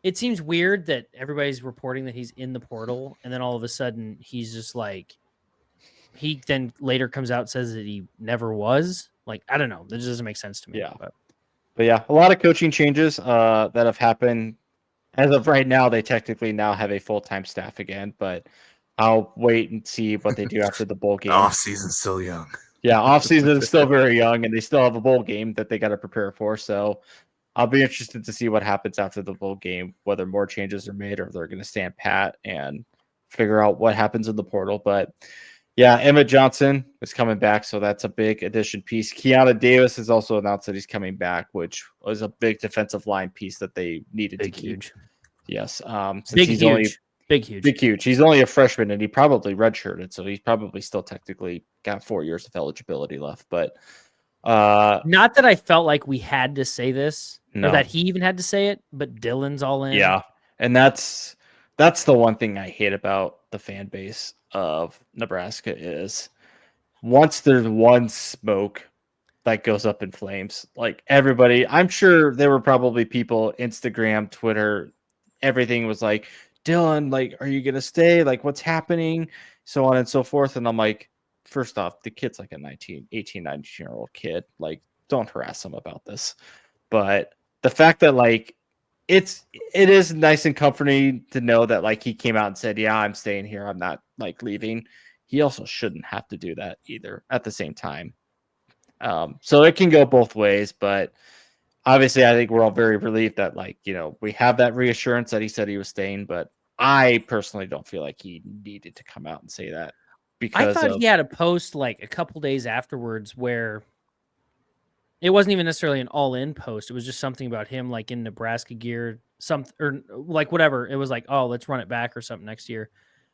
It seems weird that everybody's reporting that he's in the portal, and then all of a sudden he's just like. He then later comes out and says that he never was. Like, I don't know. That just doesn't make sense to me. Yeah. But yeah, a lot of coaching changes that have happened. As of right now, they technically now have a full-time staff again, but I'll wait and see what they do after the bowl game. Off-season's still young. Yeah, off-season is still very young, and they still have a bowl game that they got to prepare for. So I'll be interested to see what happens after the bowl game, whether more changes are made or they're going to stand pat and figure out what happens in the portal. But yeah, Emmett Johnson is coming back, so that's a big addition piece. Keanu Davis has also announced that he's coming back, which was a big defensive line piece that they needed to keep. Huge. Yes. Big, huge. He's only a freshman, and he probably redshirted, so he's probably still technically got 4 years of eligibility left. But not that I felt like we had to say this, no. or that he even had to say it, but Dylan's all in. Yeah, and that's the one thing I hate about the fan base of Nebraska is once there's one smoke that goes up in flames, like everybody, I'm sure there were probably people, Instagram, Twitter, everything was like, Dylan, like, are you going to stay? Like, what's happening? So on and so forth. And I'm like, first off, the kid's like a 18, 19-year-old kid. Like, don't harass him about this. But the fact that, like, it is nice and comforting to know that like he came out and said, yeah, I'm staying here. I'm not like leaving. He also shouldn't have to do that either at the same time. So it can go both ways, but obviously I think we're all very relieved that like, we have that reassurance that he said he was staying, but I personally don't feel like he needed to come out and say that because I thought he had a post like a couple days afterwards where it wasn't even necessarily an all-in post. It was just something about him, like in Nebraska gear, something or like whatever. It was like, oh, let's run it back or something next year.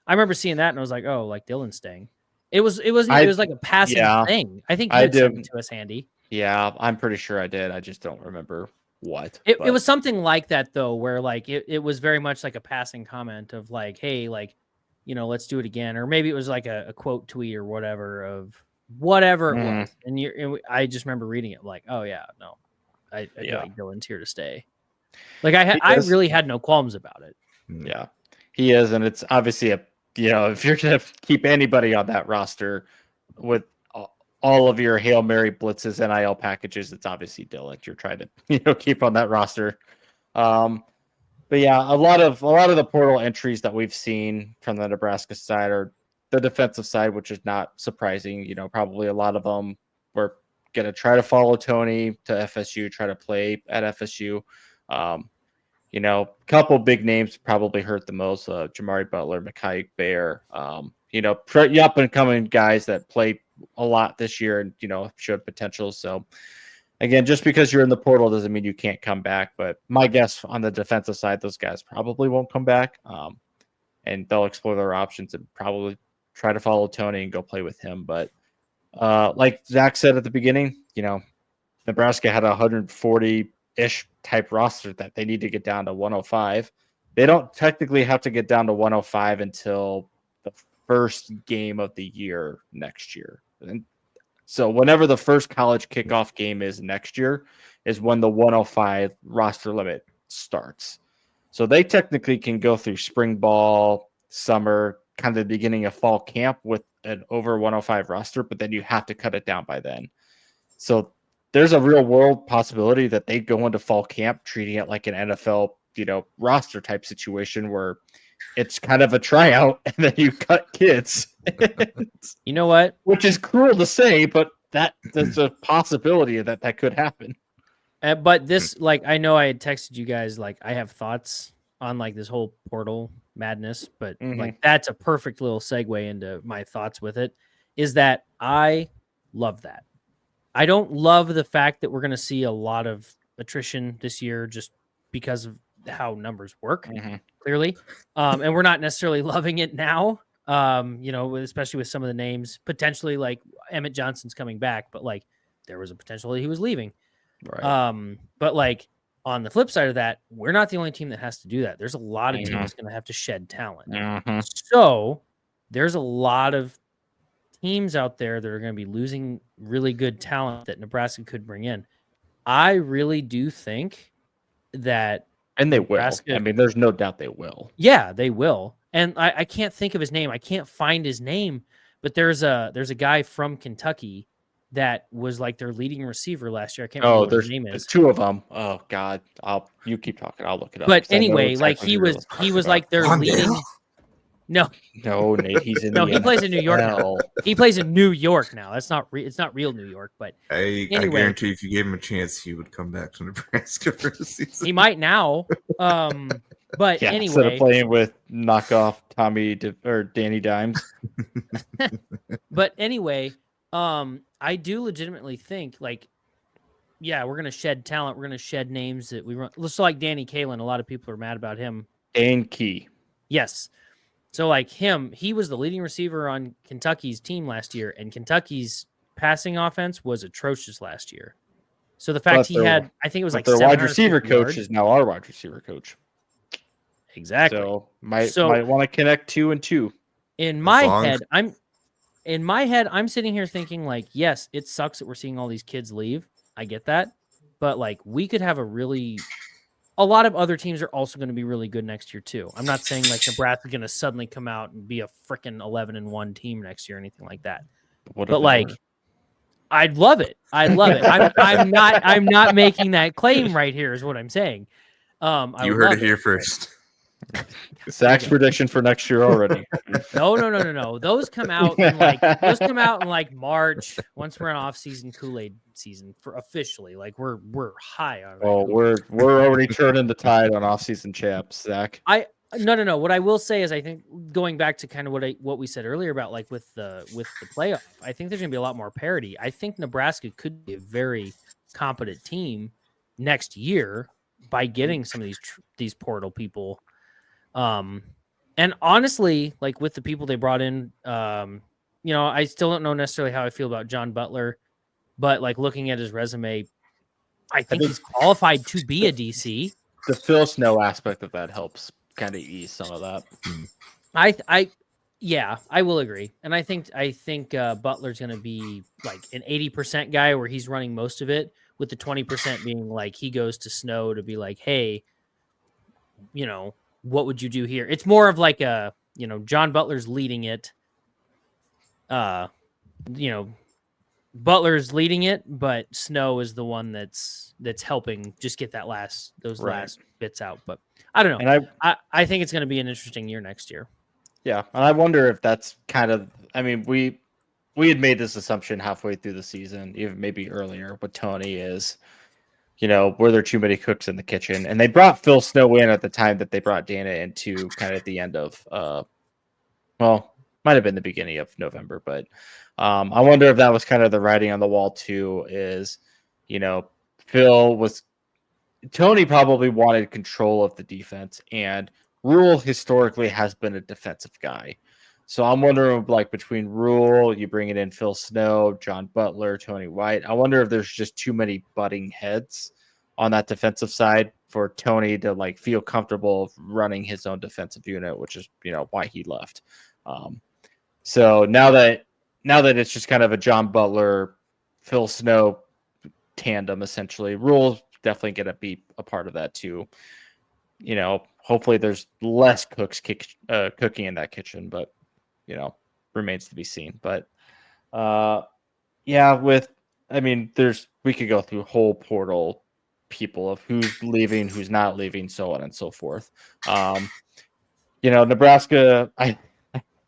I remember seeing that and I was like, oh, like Dylan's staying. It was like a passing thing. I think you sent it to us, Andy. Yeah, I'm pretty sure I did. I just don't remember what. It was something like that though, where like it was very much like a passing comment of like, hey, like, let's do it again, or maybe it was like a quote tweet or whatever of. Whatever it was, and I just remember reading it like, oh yeah, no, I feel like Dylan's here to stay. Like I really had no qualms about it. Yeah, he is, and it's obviously if you're gonna keep anybody on that roster with all of your Hail Mary blitzes, NIL packages, it's obviously Dylan you're trying to keep on that roster. But yeah, a lot of the portal entries that we've seen from the Nebraska side are the defensive side, which is not surprising. Probably a lot of them were going to try to follow Tony to FSU, try to play at FSU. Couple big names probably hurt the most. Jamari Butler, Mekhi Bear, up and coming guys that played a lot this year and, showed potential. So again, just because you're in the portal doesn't mean you can't come back. But my guess on the defensive side, those guys probably won't come back. And they'll explore their options and probably try to follow Tony and go play with him. But like Zach said at the beginning, Nebraska had a 140-ish type roster that they need to get down to 105. They don't technically have to get down to 105 until the first game of the year next year. And so whenever the first college kickoff game is next year is when the 105 roster limit starts. So they technically can go through spring ball, summer, kind of the beginning of fall camp with an over 105 roster, but then you have to cut it down by then. So there's a real world possibility that they go into fall camp treating it like an NFL, roster type situation where it's kind of a tryout and then you cut kids. You know what? Which is cruel to say, but there's a possibility that could happen. But this, I know I had texted you guys, I have thoughts on this whole portal madness, but that's a perfect little segue into my thoughts with it, is that I love that. I don't love the fact that we're going to see a lot of attrition this year just because of how numbers work, clearly. And we're not necessarily loving it now, especially with some of the names, potentially Emmett Johnson's coming back, but there was a potential that he was leaving. Right. But on the flip side of that, we're not the only team that has to do that. There's a lot of teams going to have to shed talent. So there's a lot of teams out there that are going to be losing really good talent that Nebraska could bring in. I really do think that, and they will. Nebraska, I mean, there's no doubt they will. Yeah, they will. And I can't think of his name. I can't find his name, but there's a guy from Kentucky that was their leading receiver last year. I can't remember what his name is. There's two of them. Oh God, you keep talking. I'll look it up. But anyway, he was their leading. No, Nate. He's in. No, he plays in New York now. He plays in New York now. It's not real New York, but I guarantee if you gave him a chance, he would come back to Nebraska for the season. He might now. But yeah, anyway, instead of playing with knockoff or Danny Dimes. But anyway, I do legitimately think we're going to shed talent. We're going to shed names that we run. Looks like Danny Kalen. A lot of people are mad about him. Dane Key. Yes. So him, he was the leading receiver on Kentucky's team last year, and Kentucky's passing offense was atrocious last year. So the fact he had, I think it was their wide receiver coach is now our wide receiver coach. Exactly. So might want to connect 2 and 2. In my head, I'm sitting here thinking yes, it sucks that we're seeing all these kids leave. I get that. But we could have a lot of other teams are also going to be really good next year too. I'm not saying Nebraska's going to suddenly come out and be a freaking 11-1 team next year or anything like that. But I'd love it. I'd love it. I'm not making that claim right here is what I'm saying. You heard it here first. Zach's prediction for next year already. No. Those come out in March once we're in off-season Kool-Aid season for officially. We're high on it. Oh, we're already turning the tide on off-season champs, Zach. No. What I will say is I think going back to kind of what we said earlier about with the playoff, I think there's going to be a lot more parity. I think Nebraska could be a very competent team next year by getting some of these portal people. And honestly, with the people they brought in, I still don't know necessarily how I feel about John Butler, but looking at his resume, I think he's qualified to be a DC. The Phil Snow aspect of that helps kind of ease some of that. I will agree. And I think Butler's going to be an 80% guy where he's running most of it, with the 20% being he goes to Snow to be hey, what would you do here? It's more of John Butler's leading it. Butler's leading it, but Snow is the one that's helping just get last bits out. But I don't know. And I think it's going to be an interesting year next year. Yeah, and I wonder if that's kind of. I mean, we had made this assumption halfway through the season, even maybe earlier, with Tony is. Were there too many cooks in the kitchen? And they brought Phil Snow in at the time that they brought Dana into kind of at the end of, might have been the beginning of November. But I wonder if that was kind of the writing on the wall too is, Tony probably wanted control of the defense, and Rule historically has been a defensive guy. So I'm wondering, like, between Rule, you bring it in Phil Snow, John Butler, Tony White. I wonder if there's just too many butting heads on that defensive side for Tony to like feel comfortable running his own defensive unit, which is why he left. So now that it's just kind of a John Butler, Phil Snow tandem, essentially, Rule's definitely going to be a part of that too. Hopefully there's less cooking in that kitchen, but remains to be seen. But we could go through whole portal people of who's leaving, who's not leaving, so on and so forth. Nebraska, I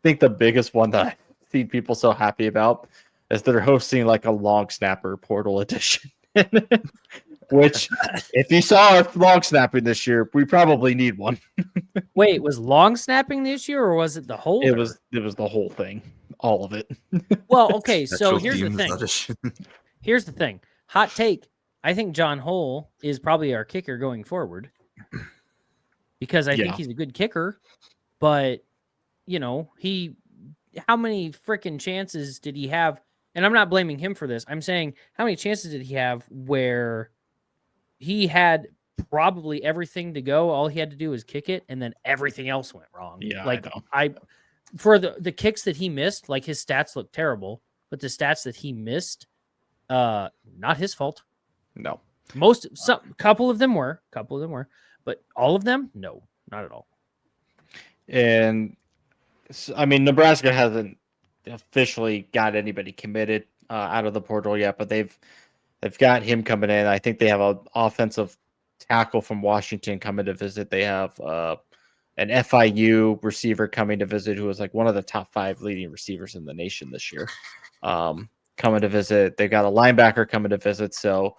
think the biggest one that I see people so happy about is they're hosting like a long snapper portal edition. Which, if you saw our long snapping this year, we probably need one. Wait, was long snapping this year, or was it the whole? It was the whole thing, all of it. Well, okay, so here's the thing. Here's the thing. Hot take. I think John Hull is probably our kicker going forward because I think he's a good kicker. But how many freaking chances did he have? And I'm not blaming him for this. I'm saying how many chances did he have where he had probably everything to go. All he had to do was kick it, and then everything else went wrong. Yeah, like for the kicks that he missed, like his stats look terrible, but the stats that he missed, not his fault. No, couple of them were, but all of them, no, not at all. And Nebraska hasn't officially got anybody committed out of the portal yet, but they've got him coming in. I think they have an offensive tackle from Washington coming to visit. They have an FIU receiver coming to visit who was like one of the top 5 leading receivers in the nation this year coming to visit. They got a linebacker coming to visit. So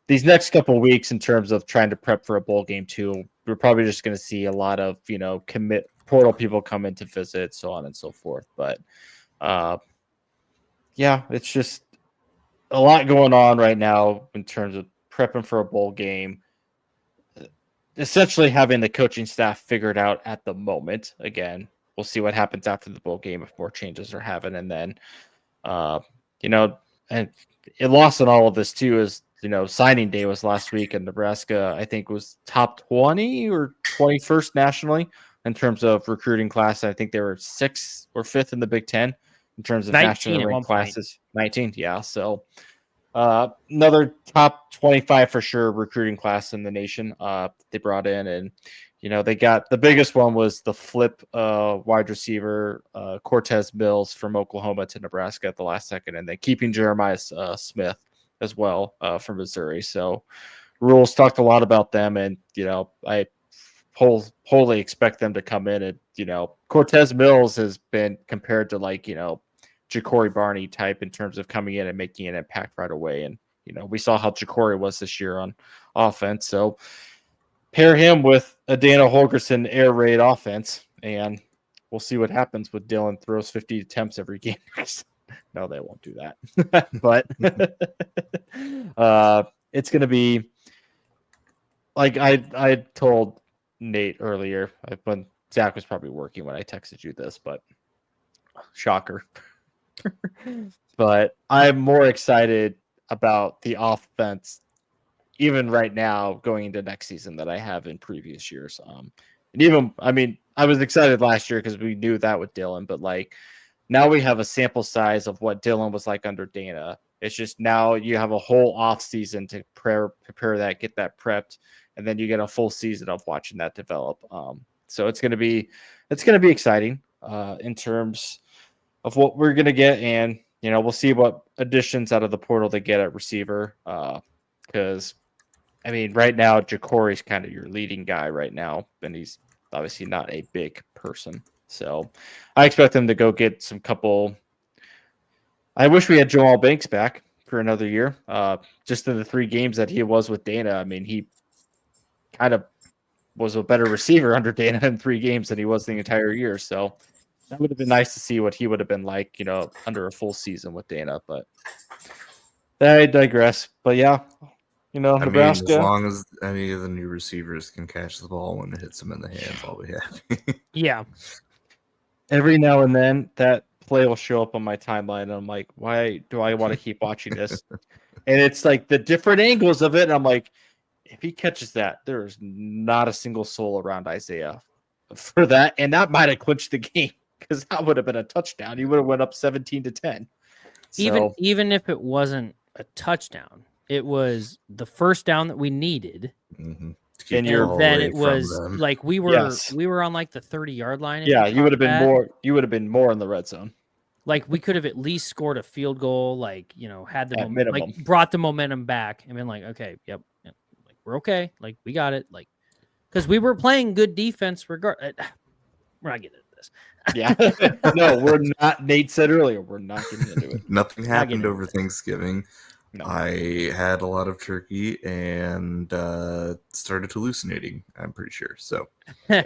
these next couple of weeks in terms of trying to prep for a bowl game too, we're probably just going to see a lot of, commit portal people come in to visit, so on and so forth. But it's just a lot going on right now in terms of prepping for a bowl game, essentially having the coaching staff figured out at the moment. Again, we'll see what happens after the bowl game if more changes are happening. And then, and it lost in all of this too is, signing day was last week, and Nebraska, I think, was top 20 or 21st nationally in terms of recruiting class. I think they were 6th or 5th in the Big Ten in terms of national ranked classes. 19, yeah. So another top 25 for sure recruiting class in the nation they brought in. And, they got the biggest one was the flip wide receiver Cortez Mills from Oklahoma to Nebraska at the last second, and then keeping Jeremiah Smith as well from Missouri. So Rules talked a lot about them, and I wholly expect them to come in. And Cortez Mills has been compared to like Ja'Cory Barney type in terms of coming in and making an impact right away. And we saw how Ja'Cory was this year on offense. So pair him with a Dana Holgerson air raid offense, and we'll see what happens with Dylan throws 50 attempts every game. No, they won't do that. But it's going to be like I told Nate earlier when Zach was probably working when I texted you this, but shocker. But I'm more excited about the offense even right now going into next season than I have in previous years. And even, I was excited last year because we knew that with Dylan, but like now we have a sample size of what Dylan was like under Dana. It's just now you have a whole off season to prepare that, get that prepped, and then you get a full season of watching that develop. So it's going to be exciting in terms of what we're going to get. And, we'll see what additions out of the portal they get at receiver. Because, right now, Ja'Cory's kind of your leading guy right now, and he's obviously not a big person. So I expect them to go get some couple. I wish we had Jamal Banks back for another year. Just in the 3 games that he was with Dana, he kind of was a better receiver under Dana in 3 games than he was the entire year. So that would have been nice to see what he would have been like, under a full season with Dana. But I digress. But yeah, You know, I mean, Nebraska. as long as any of the new receivers can catch the ball when it hits them in the hands, I'll be happy. Yeah. Every now and then, that play will show up on my timeline, and I'm like, why do I want to keep watching this? And it's like the different angles of it, and I'm like, if he catches that, there is not a single soul around Isaiah for that, and that might have clinched the game because that would have been a touchdown. He would have went up 17-10. So, Even if it wasn't a touchdown, it was the first down that we needed. Mm-hmm. And then it was like we were on like the 30-yard line. Yeah, you would have been more. You would have been more in the red zone. Like we could have at least scored a field goal. Like had the minimum, like brought the momentum back and been like, okay, yep, like we're okay. Like we got it. Like because we were playing good defense. We're not getting into this. Yeah, no, we're not. Nate said earlier, we're not getting into it. Nothing happened over Thanksgiving. No. I had a lot of turkey and started hallucinating, I'm pretty sure. So, yeah.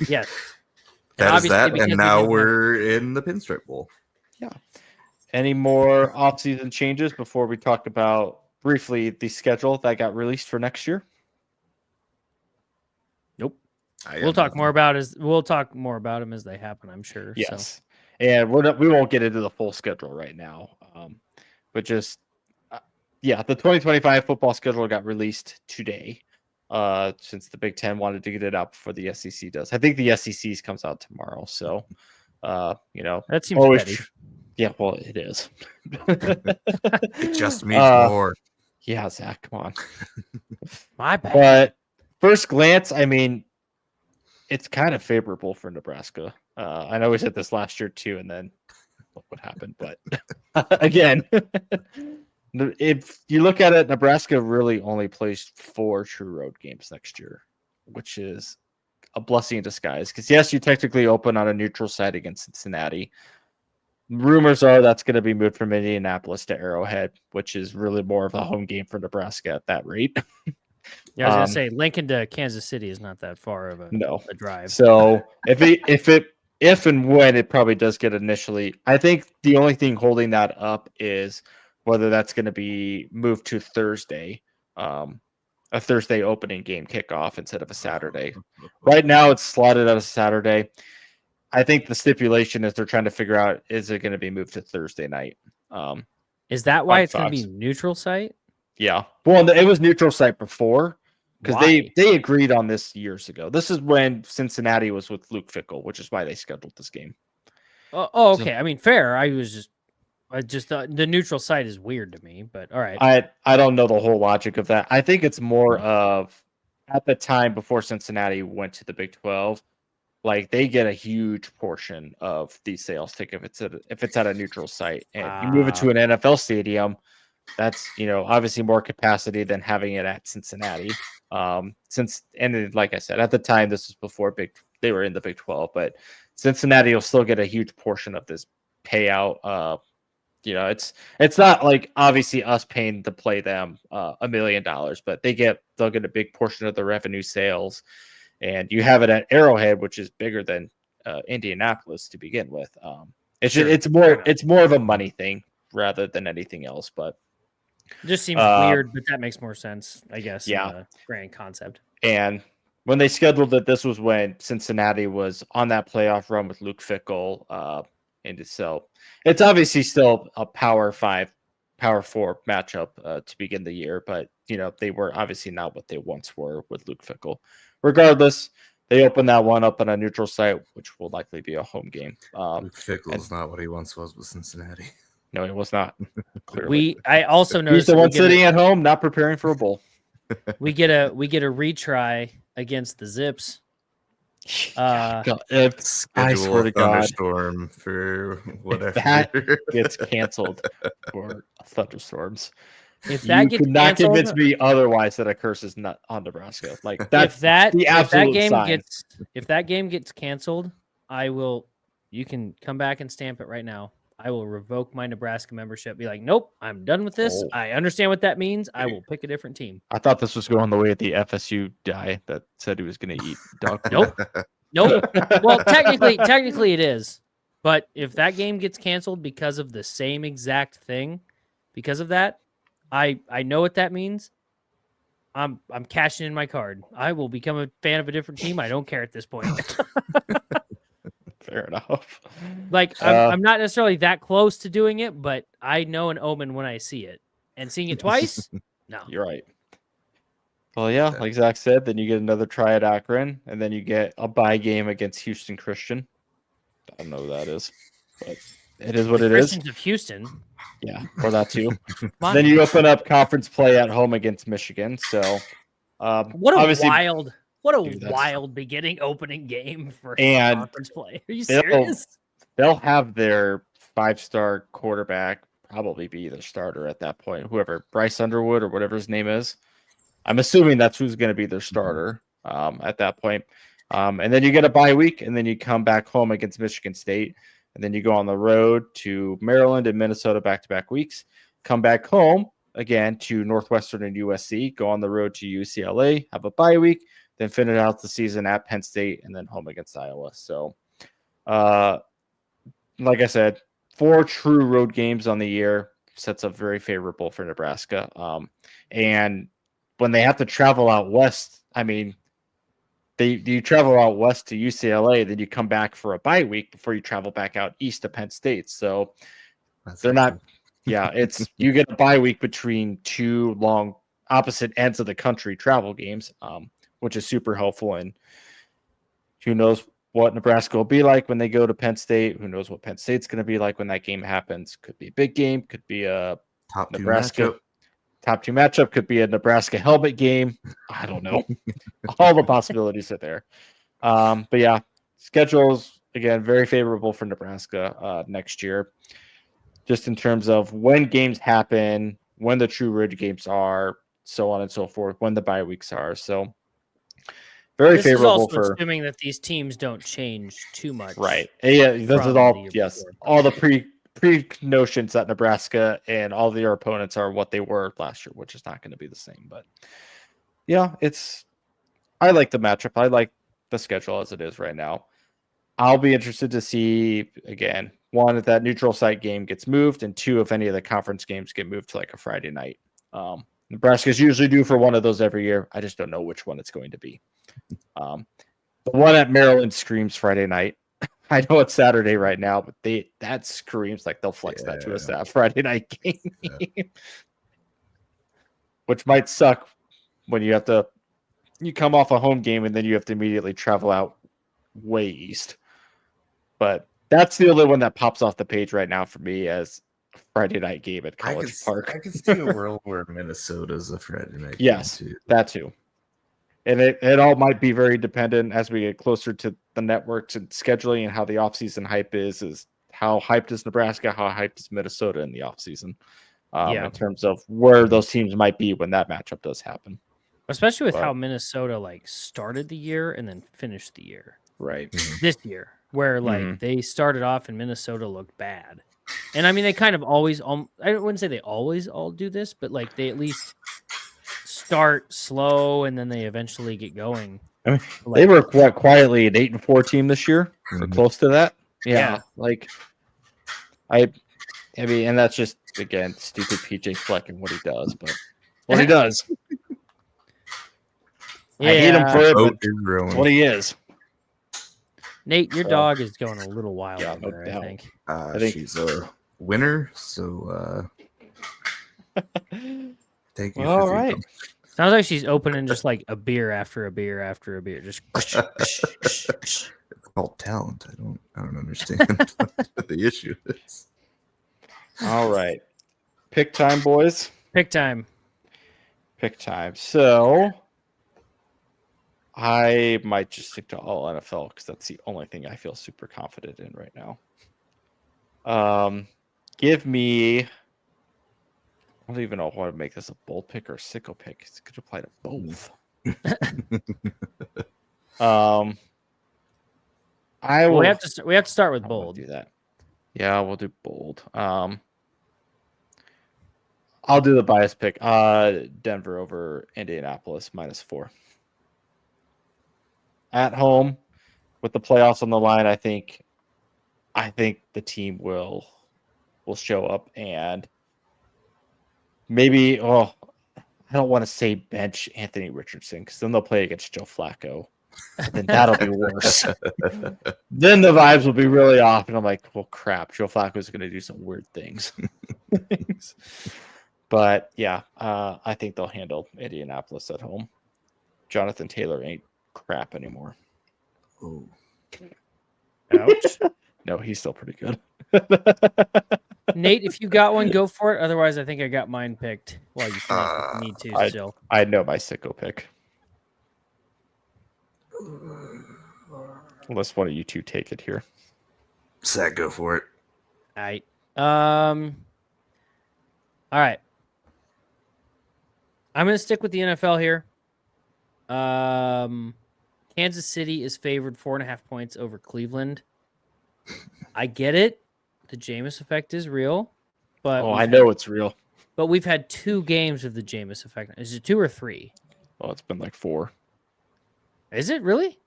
Yes. That is that. And now we're in the Pinstripe Bowl. Yeah. Any more offseason changes before we talk about briefly the schedule that got released for next year? Nope. We'll talk more about them as they happen, I'm sure. Yes. So. And we won't get into the full schedule right now. But just, the 2025 football schedule got released today since the Big Ten wanted to get it out before the SEC does. I think the SEC's comes out tomorrow. So, that seems petty. Yeah, well, it is. It just means more. Yeah, Zach, come on. My bad. But first glance, I mean, it's kind of favorable for Nebraska. I know we said this last year too, and then look what happened. But again, if you look at it, Nebraska really only plays 4 true road games next year, which is a blessing in disguise. Because yes, you technically open on a neutral site against Cincinnati. Rumors are that's going to be moved from Indianapolis to Arrowhead, which is really more of a home game for Nebraska at that rate. Yeah, I was going to say Lincoln to Kansas City is not that far of a drive. So if and when it probably does get initially, I think the only thing holding that up is whether that's going to be moved to Thursday, a Thursday opening game kickoff instead of a Saturday. Right now it's slotted as a Saturday. I think the stipulation is they're trying to figure out, is it going to be moved to Thursday night? Is that why it's going to be neutral site? Yeah. Well, it was neutral site before. Because they agreed on this years ago. This is when Cincinnati was with Luke Fickell, which is why they scheduled this game. Oh, okay. So, I mean, fair. I just thought the neutral site is weird to me, but all right. I don't know the whole logic of that. I think it's more of at the time before Cincinnati went to the Big 12, like they get a huge portion of these sales tickets if it's at a neutral site, and you move it to an NFL stadium. That's obviously more capacity than having it at Cincinnati. Like I said, at the time, this was before they were in the Big 12, but Cincinnati will still get a huge portion of this payout. It's not like obviously us paying to play them $1 million, but they'll get a big portion of the revenue sales, and you have it at Arrowhead, which is bigger than Indianapolis to begin with. It's more of a money thing rather than anything else, but. It just seems weird, but that makes more sense, I guess. Yeah. In the grand concept. And when they scheduled it, this was when Cincinnati was on that playoff run with Luke Fickell. And so it's obviously still a Power 5, Power 4 matchup to begin the year, but they were obviously not what they once were with Luke Fickell. Regardless, they opened that one up on a neutral site, which will likely be a home game. Luke Fickell's not what he once was with Cincinnati. No, it was not. Clearly. I also noticed he's the one sitting at home, not preparing for a bowl. We get a retry against the Zips. I swear to God, thunderstorm for whatever that gets canceled for thunderstorms. If that gets not convince me otherwise that a curse is not on Nebraska. Like that's if that game gets canceled, I will. You can come back and stamp it right now. I will revoke my Nebraska membership. Be like, nope, I'm done with this. I understand what that means. I will pick a different team. I thought this was going the way of the FSU guy that said he was going to eat dog food. Nope. Well, technically it is. But if that game gets canceled because of the same exact thing, because of that, I know what that means. I'm cashing in my card. I will become a fan of a different team. I don't care at this point. Fair enough. Like I'm not necessarily that close to doing it, but I know an omen when I see it. And seeing it twice, no. You're right. Well, yeah, like Zach said, then you get another try at Akron, and then you get a bye game against Houston Christian. I don't know who that is, but it is what it is. Christians of Houston. Yeah, or that too. Then you open up conference play at home against Michigan. So, what a dude, wild beginning opening game for And conference play. Are you serious? They'll have their 5-star quarterback probably be the starter at that point. Whoever, Bryce Underwood or whatever his name is. I'm assuming that's who's going to be their starter at that point. And then you get a bye week, and then you come back home against Michigan State. And then you go on the road to Maryland and Minnesota back-to-back weeks. Come back home again to Northwestern and USC. Go on the road to UCLA. Have a bye week. Then finish out the season at Penn State and then home against Iowa. So, like I said, 4 true road games on the year sets up very favorable for Nebraska. And when they have to travel out west, I mean, you travel out west to UCLA, then you come back for a bye week before you travel back out east to Penn State. So they're not, it's you get a bye week between 2 long opposite ends of the country travel games, which is super helpful. And who knows what Nebraska will be like when they go to Penn State? Who knows what Penn State's going to be like when that game happens? Could be a big game, could be a top Nebraska top 2 matchup, could be a Nebraska helmet game. I don't know. All the possibilities are there. But yeah, schedules, again, very favorable for Nebraska next year, just in terms of when games happen, when the true road games are, so on and so forth, when the bye weeks are. So very this favorable is also assuming that these teams don't change too much. Right. Yeah, this is all, all the pre-notions that Nebraska and all their opponents are what they were last year, which is not going to be the same. But yeah, I like the matchup. I like the schedule as it is right now. I'll be interested to see, again, 1, if that neutral site game gets moved, and 2, if any of the conference games get moved to like a Friday night. Nebraska's usually due for one of those every year. I just don't know which one it's going to be. The one at Maryland screams Friday night. I know it's Saturday right now, but that screams like they'll flex that to a Friday night game, which might suck when you come off a home game and then you have to immediately travel out way east. But that's the only one that pops off the page right now for me as Friday night game at College Park. I can see a world where Minnesota's a Friday night yes, game too. That too. And it all might be very dependent as we get closer to the networks and scheduling and how the offseason hype is how hyped is Nebraska, how hyped is Minnesota in the offseason in terms of where those teams might be when that matchup does happen. Especially with how Minnesota started the year and then finished the year. Right. This year, where they started off and Minnesota looked bad. And I mean, they kind of always, I wouldn't say they always all do this, but they at least start slow and then they eventually get going. I mean, they were quietly an 8-4 team this year, or close to that. Yeah. I mean, and that's just, again, stupid PJ Fleck and what he does, but what he does. I hate him for it, but what he is. Nate, your dog is going a little wild over there, I think. I think she's a winner, so thank you. All right. Sounds like she's opening just a beer after a beer after a beer. Just it's called talent. I don't understand what the issue is. All right. Pick time, boys. Pick time. So I might just stick to all NFL because that's the only thing I feel super confident in right now. Give me, I don't even know if I want to make this a bold pick or a sickle pick. It could apply to both. We have to start with bold. Do that. Yeah, we'll do bold. I'll do the bias pick. Denver over Indianapolis -4. At home with the playoffs on the line, I think the team will show up and maybe. Oh, I don't want to say bench Anthony Richardson because then they'll play against Joe Flacco. Then that'll be worse. Then the vibes will be really off, and I'm like, well, crap. Joe Flacco's going to do some weird things. But yeah, I think they'll handle Indianapolis at home. Jonathan Taylor ain't crap anymore. Oh. Ouch. No, he's still pretty good. Nate, if you got one, go for it. Otherwise, I think I got mine picked. Well, you can need to still. I know my sicko pick. Unless one of you two take it here. Zach, go for it. All right. All right. I'm going to stick with the NFL here. Kansas City is favored 4.5 points over Cleveland. I get it. The Jameis effect is real. But I know it's real. But we've had 2 games of the Jameis effect. Is it 2 or 3? Oh, it's been like 4. Is it really?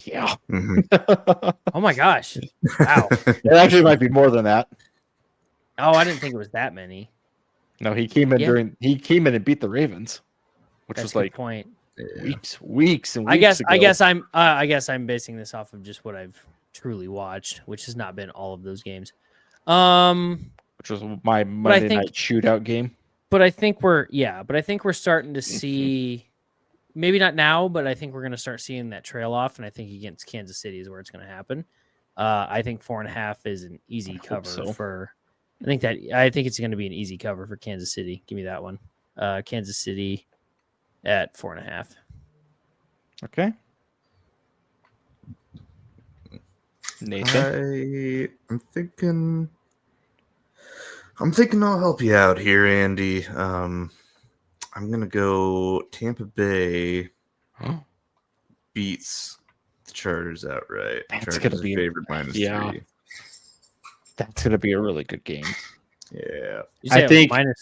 Yeah. Mm-hmm. Oh my gosh. Wow. It actually might be more than that. Oh, I didn't think it was that many. No, he came in and beat the Ravens, which That's was a good like point. weeks and weeks I ago. guess I'm basing this off of just what I've truly watched, which has not been all of those games. Which was my Monday night shootout game. But I think we're starting to see, maybe not now, but I think we're going to start seeing that trail off, and I think against Kansas City is where it's going to happen. I think 4.5 is an easy cover for. I think it's going to be an easy cover for Kansas City. Give me that one. Kansas City at 4.5. Okay. Nathan, I'm thinking I'll help you out here, Andy. I'm gonna go Tampa Bay beats the Chargers outright. That's Chargers gonna be favored -3. That's gonna be a really good game. Yeah, I think are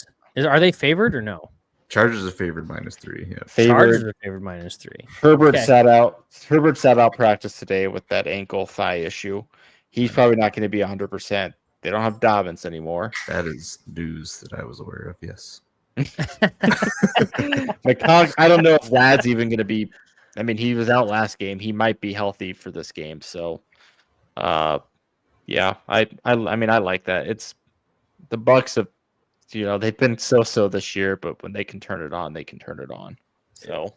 they favored or no? Chargers are favored -3. Yeah, Chargers are favored -3. Herbert sat out practice today with that ankle thigh issue. He's probably not going to be 100%. They don't have Dobbins anymore. That is news that I was aware of. Yes. McConkey, I don't know if Lad's even going to be. I mean, he was out last game. He might be healthy for this game. So, yeah, I mean, I like that. It's the Bucks have, they've been so this year, but when they can turn it on, they can turn it on. So,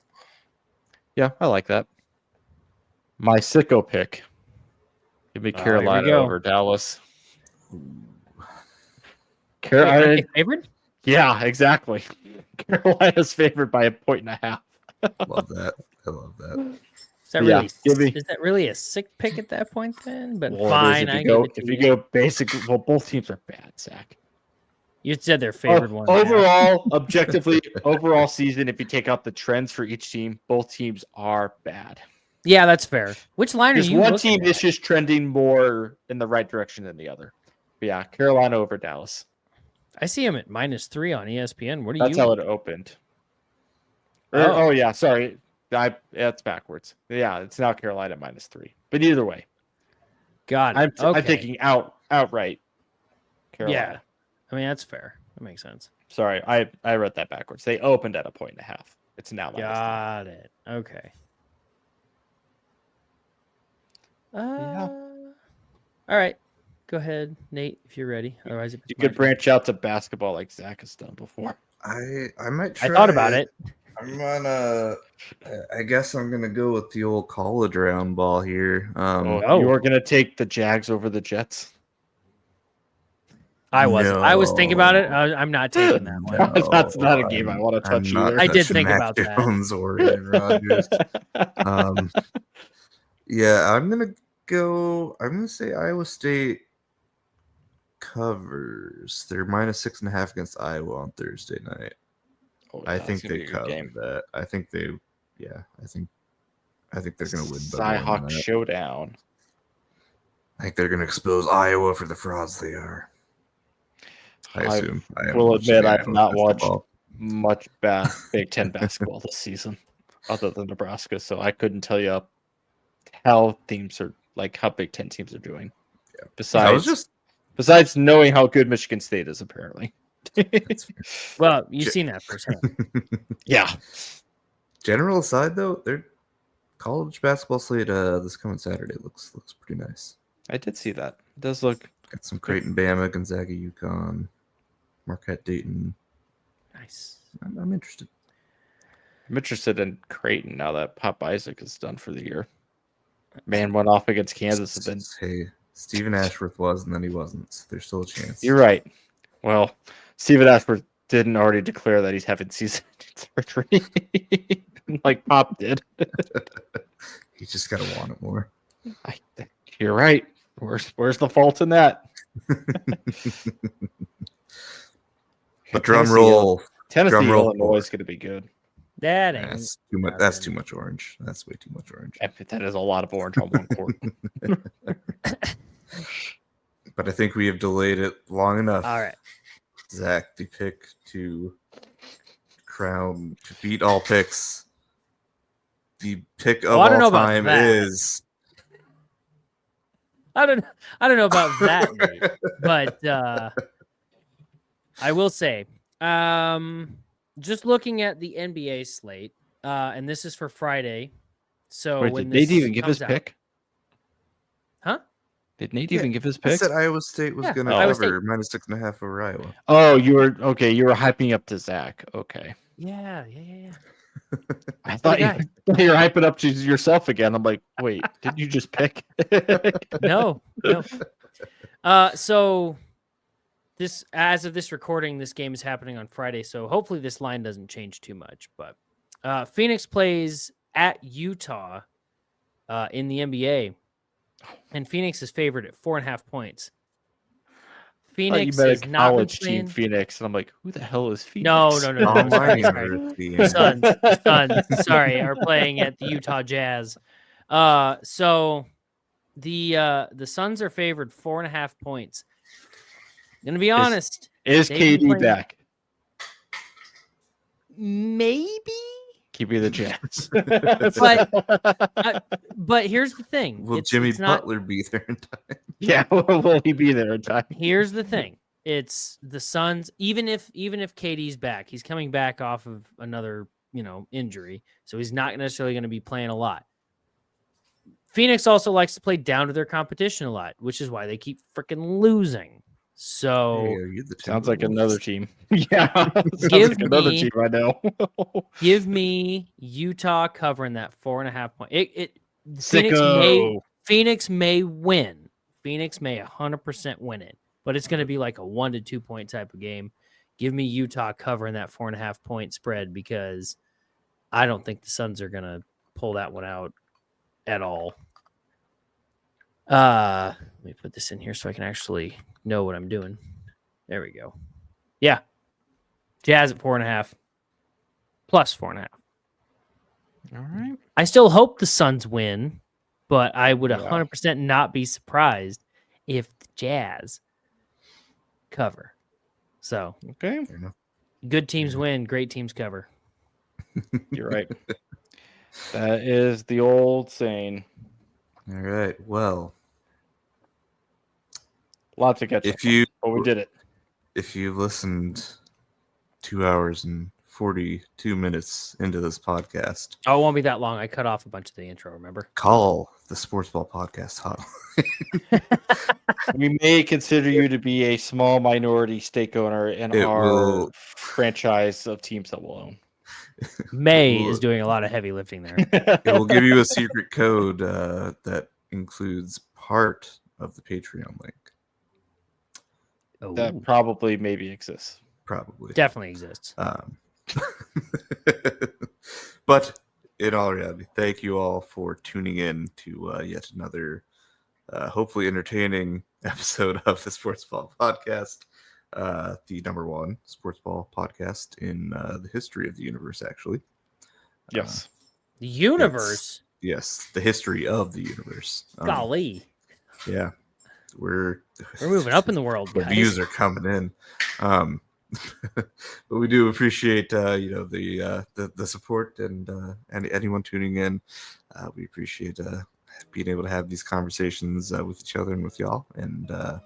yeah, I like that. My sicko pick. Give me Carolina over Dallas. Carolina favored? Yeah, exactly. Carolina's favored by 1.5 points. Love that. I love that. Is that really a sick pick at that point then? But fine, if you go basic, well, both teams are bad, Zach. You said their favored one. Overall, objectively, overall season, if you take out the trends for each team, both teams are bad. Yeah, that's fair. Which line are you? One team is just trending more in the right direction than the other. But yeah, Carolina over Dallas. I see him at -3 on ESPN. What are That's how it opened. Oh yeah, sorry. That's backwards. Yeah, it's now Carolina -3. But either way. God, I'm taking outright Carolina. Yeah. I mean, that's fair. That makes sense. Sorry, I read that backwards. They opened at 1.5. It's now Got it. Okay. All right. Go ahead, Nate, if you're ready. Otherwise, you could branch out to basketball like Zach has done before. I might try. I thought about it. I guess I'm gonna go with the old college round ball here. You are gonna take the Jags over the Jets. I was thinking about it. I'm not taking that one. No, that's not a game I want to touch either. I did think about that. Jones or Aaron Rodgers. Yeah, I'm gonna say Iowa State covers. They're -6.5 against Iowa on Thursday night. I think they cover that. I think they're gonna win. Cyhawk showdown. I think they're gonna expose Iowa for the frauds they are. I assume. I will admit I've not watched much Big Ten basketball this season, other than Nebraska, so I couldn't tell you how Big Ten teams are doing. Yeah. Besides knowing how good Michigan State is, apparently. Well, you've seen that firsthand. Yeah. General aside, though, their college basketball slate this coming Saturday looks pretty nice. I did see that. It does look. Got some Creighton, Bama, Gonzaga, UConn, Marquette, Dayton. Nice. I'm interested. I'm interested in Creighton now that Pop Isaac is done for the year. Man went off against Kansas and then. Hey, Stephen Ashworth was, and then he wasn't. So there's still a chance. You're right. Well, Stephen Ashford didn't already declare that he's having season surgery like Pop did. He's just gotta want it more. You're right. Where's the fault in that? But drum roll. Tennessee, drum roll Illinois is going to be good. That ain't That's too much. That's too much orange. That's way too much orange. That is a lot of orange on one court. But I think we have delayed it long enough. all right. Zach, the pick to beat all picks. The pick of I don't know all about time that. is. I don't know about that, Nate, but I will say, just looking at the NBA slate, and this is for Friday. So Wait, when did Nate this even give his comes out- pick? Huh? Did Nate Yeah, even give his I pick? said Iowa State was Yeah, going to Iowa cover -6.5 over Iowa. Oh, you were okay. You were hyping up to Zach. Okay, Yeah. I thought you guy. were hyping up to yourself again. I'm like, wait, did you just pick? No. So this, as of this recording, this game is happening on Friday. So hopefully this line doesn't change too much. But Phoenix plays at Utah in the NBA, and Phoenix is favored at 4.5 points. Phoenix you met has a not been college team, playing. Phoenix, and I'm like, who the hell is Phoenix? No. Online Sorry. university. Suns, sorry, are playing at the Utah Jazz. So the Suns are favored 4.5 points. Gonna be honest. Is they've been KD playing- back? Maybe. Keep me the Jazz. But here's the thing. Will It's- Jimmy it's not- Butler be there in time? Yeah, will he be there in time? Here's the thing. It's the Suns. Even if KD's back, he's coming back off of another injury, so he's not necessarily going to be playing a lot. Phoenix also likes to play down to their competition a lot, which is why they keep freaking losing. So Hey, you're the Sounds like Timberwolves. another team. Yeah, sounds Give like another me- team I know. give me Utah covering that 4.5 point. Sicko. Phoenix may win. Phoenix may 100% win it, but it's going to be like a 1 to 2 point type of game. Give me Utah covering that 4.5 point spread because I don't think the Suns are going to pull that one out at all. Let me put this in here so I can actually know what I'm doing. There we go. Yeah. Jazz at 4.5 plus 4.5. All right. I still hope the Suns win, but I would Yeah. 100% not be surprised if the Jazz cover. So Okay. Fair enough. good teams win, great teams cover. You're right. That is the old saying. All right. Well, Lots to catch up if you on, but we did it. if you've listened 2 hours and 42 minutes into this podcast, Oh, it won't be that long. I cut off a bunch of the intro, remember? call the Sportsball Podcast hotline. We may consider you to be a small minority stake owner in It our will- franchise of teams that we'll own. May Ooh. is doing a lot of heavy lifting there. It will give you a secret code that includes part of the Patreon link. Oh, That probably maybe exists. Probably. definitely exists. But in all reality, thank you all for tuning in to yet another hopefully entertaining episode of the Sportsball Podcast, the number one sportsball podcast in the history of the universe, actually. Yes. The universe, Yes, the history of the universe. golly, Yeah, we're moving up in the world, the guys. views are coming in. But we do appreciate the support and anyone tuning in. We appreciate being able to have these conversations with each other and with y'all. And we'll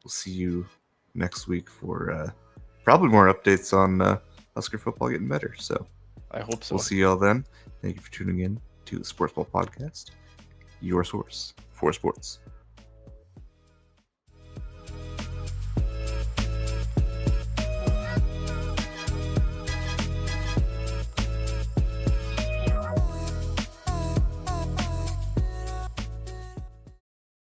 see you next week for probably more updates on Husker football getting better. So I hope so. we'll see y'all then. Thank you for tuning in to the Sportsball Podcast, your source for sports.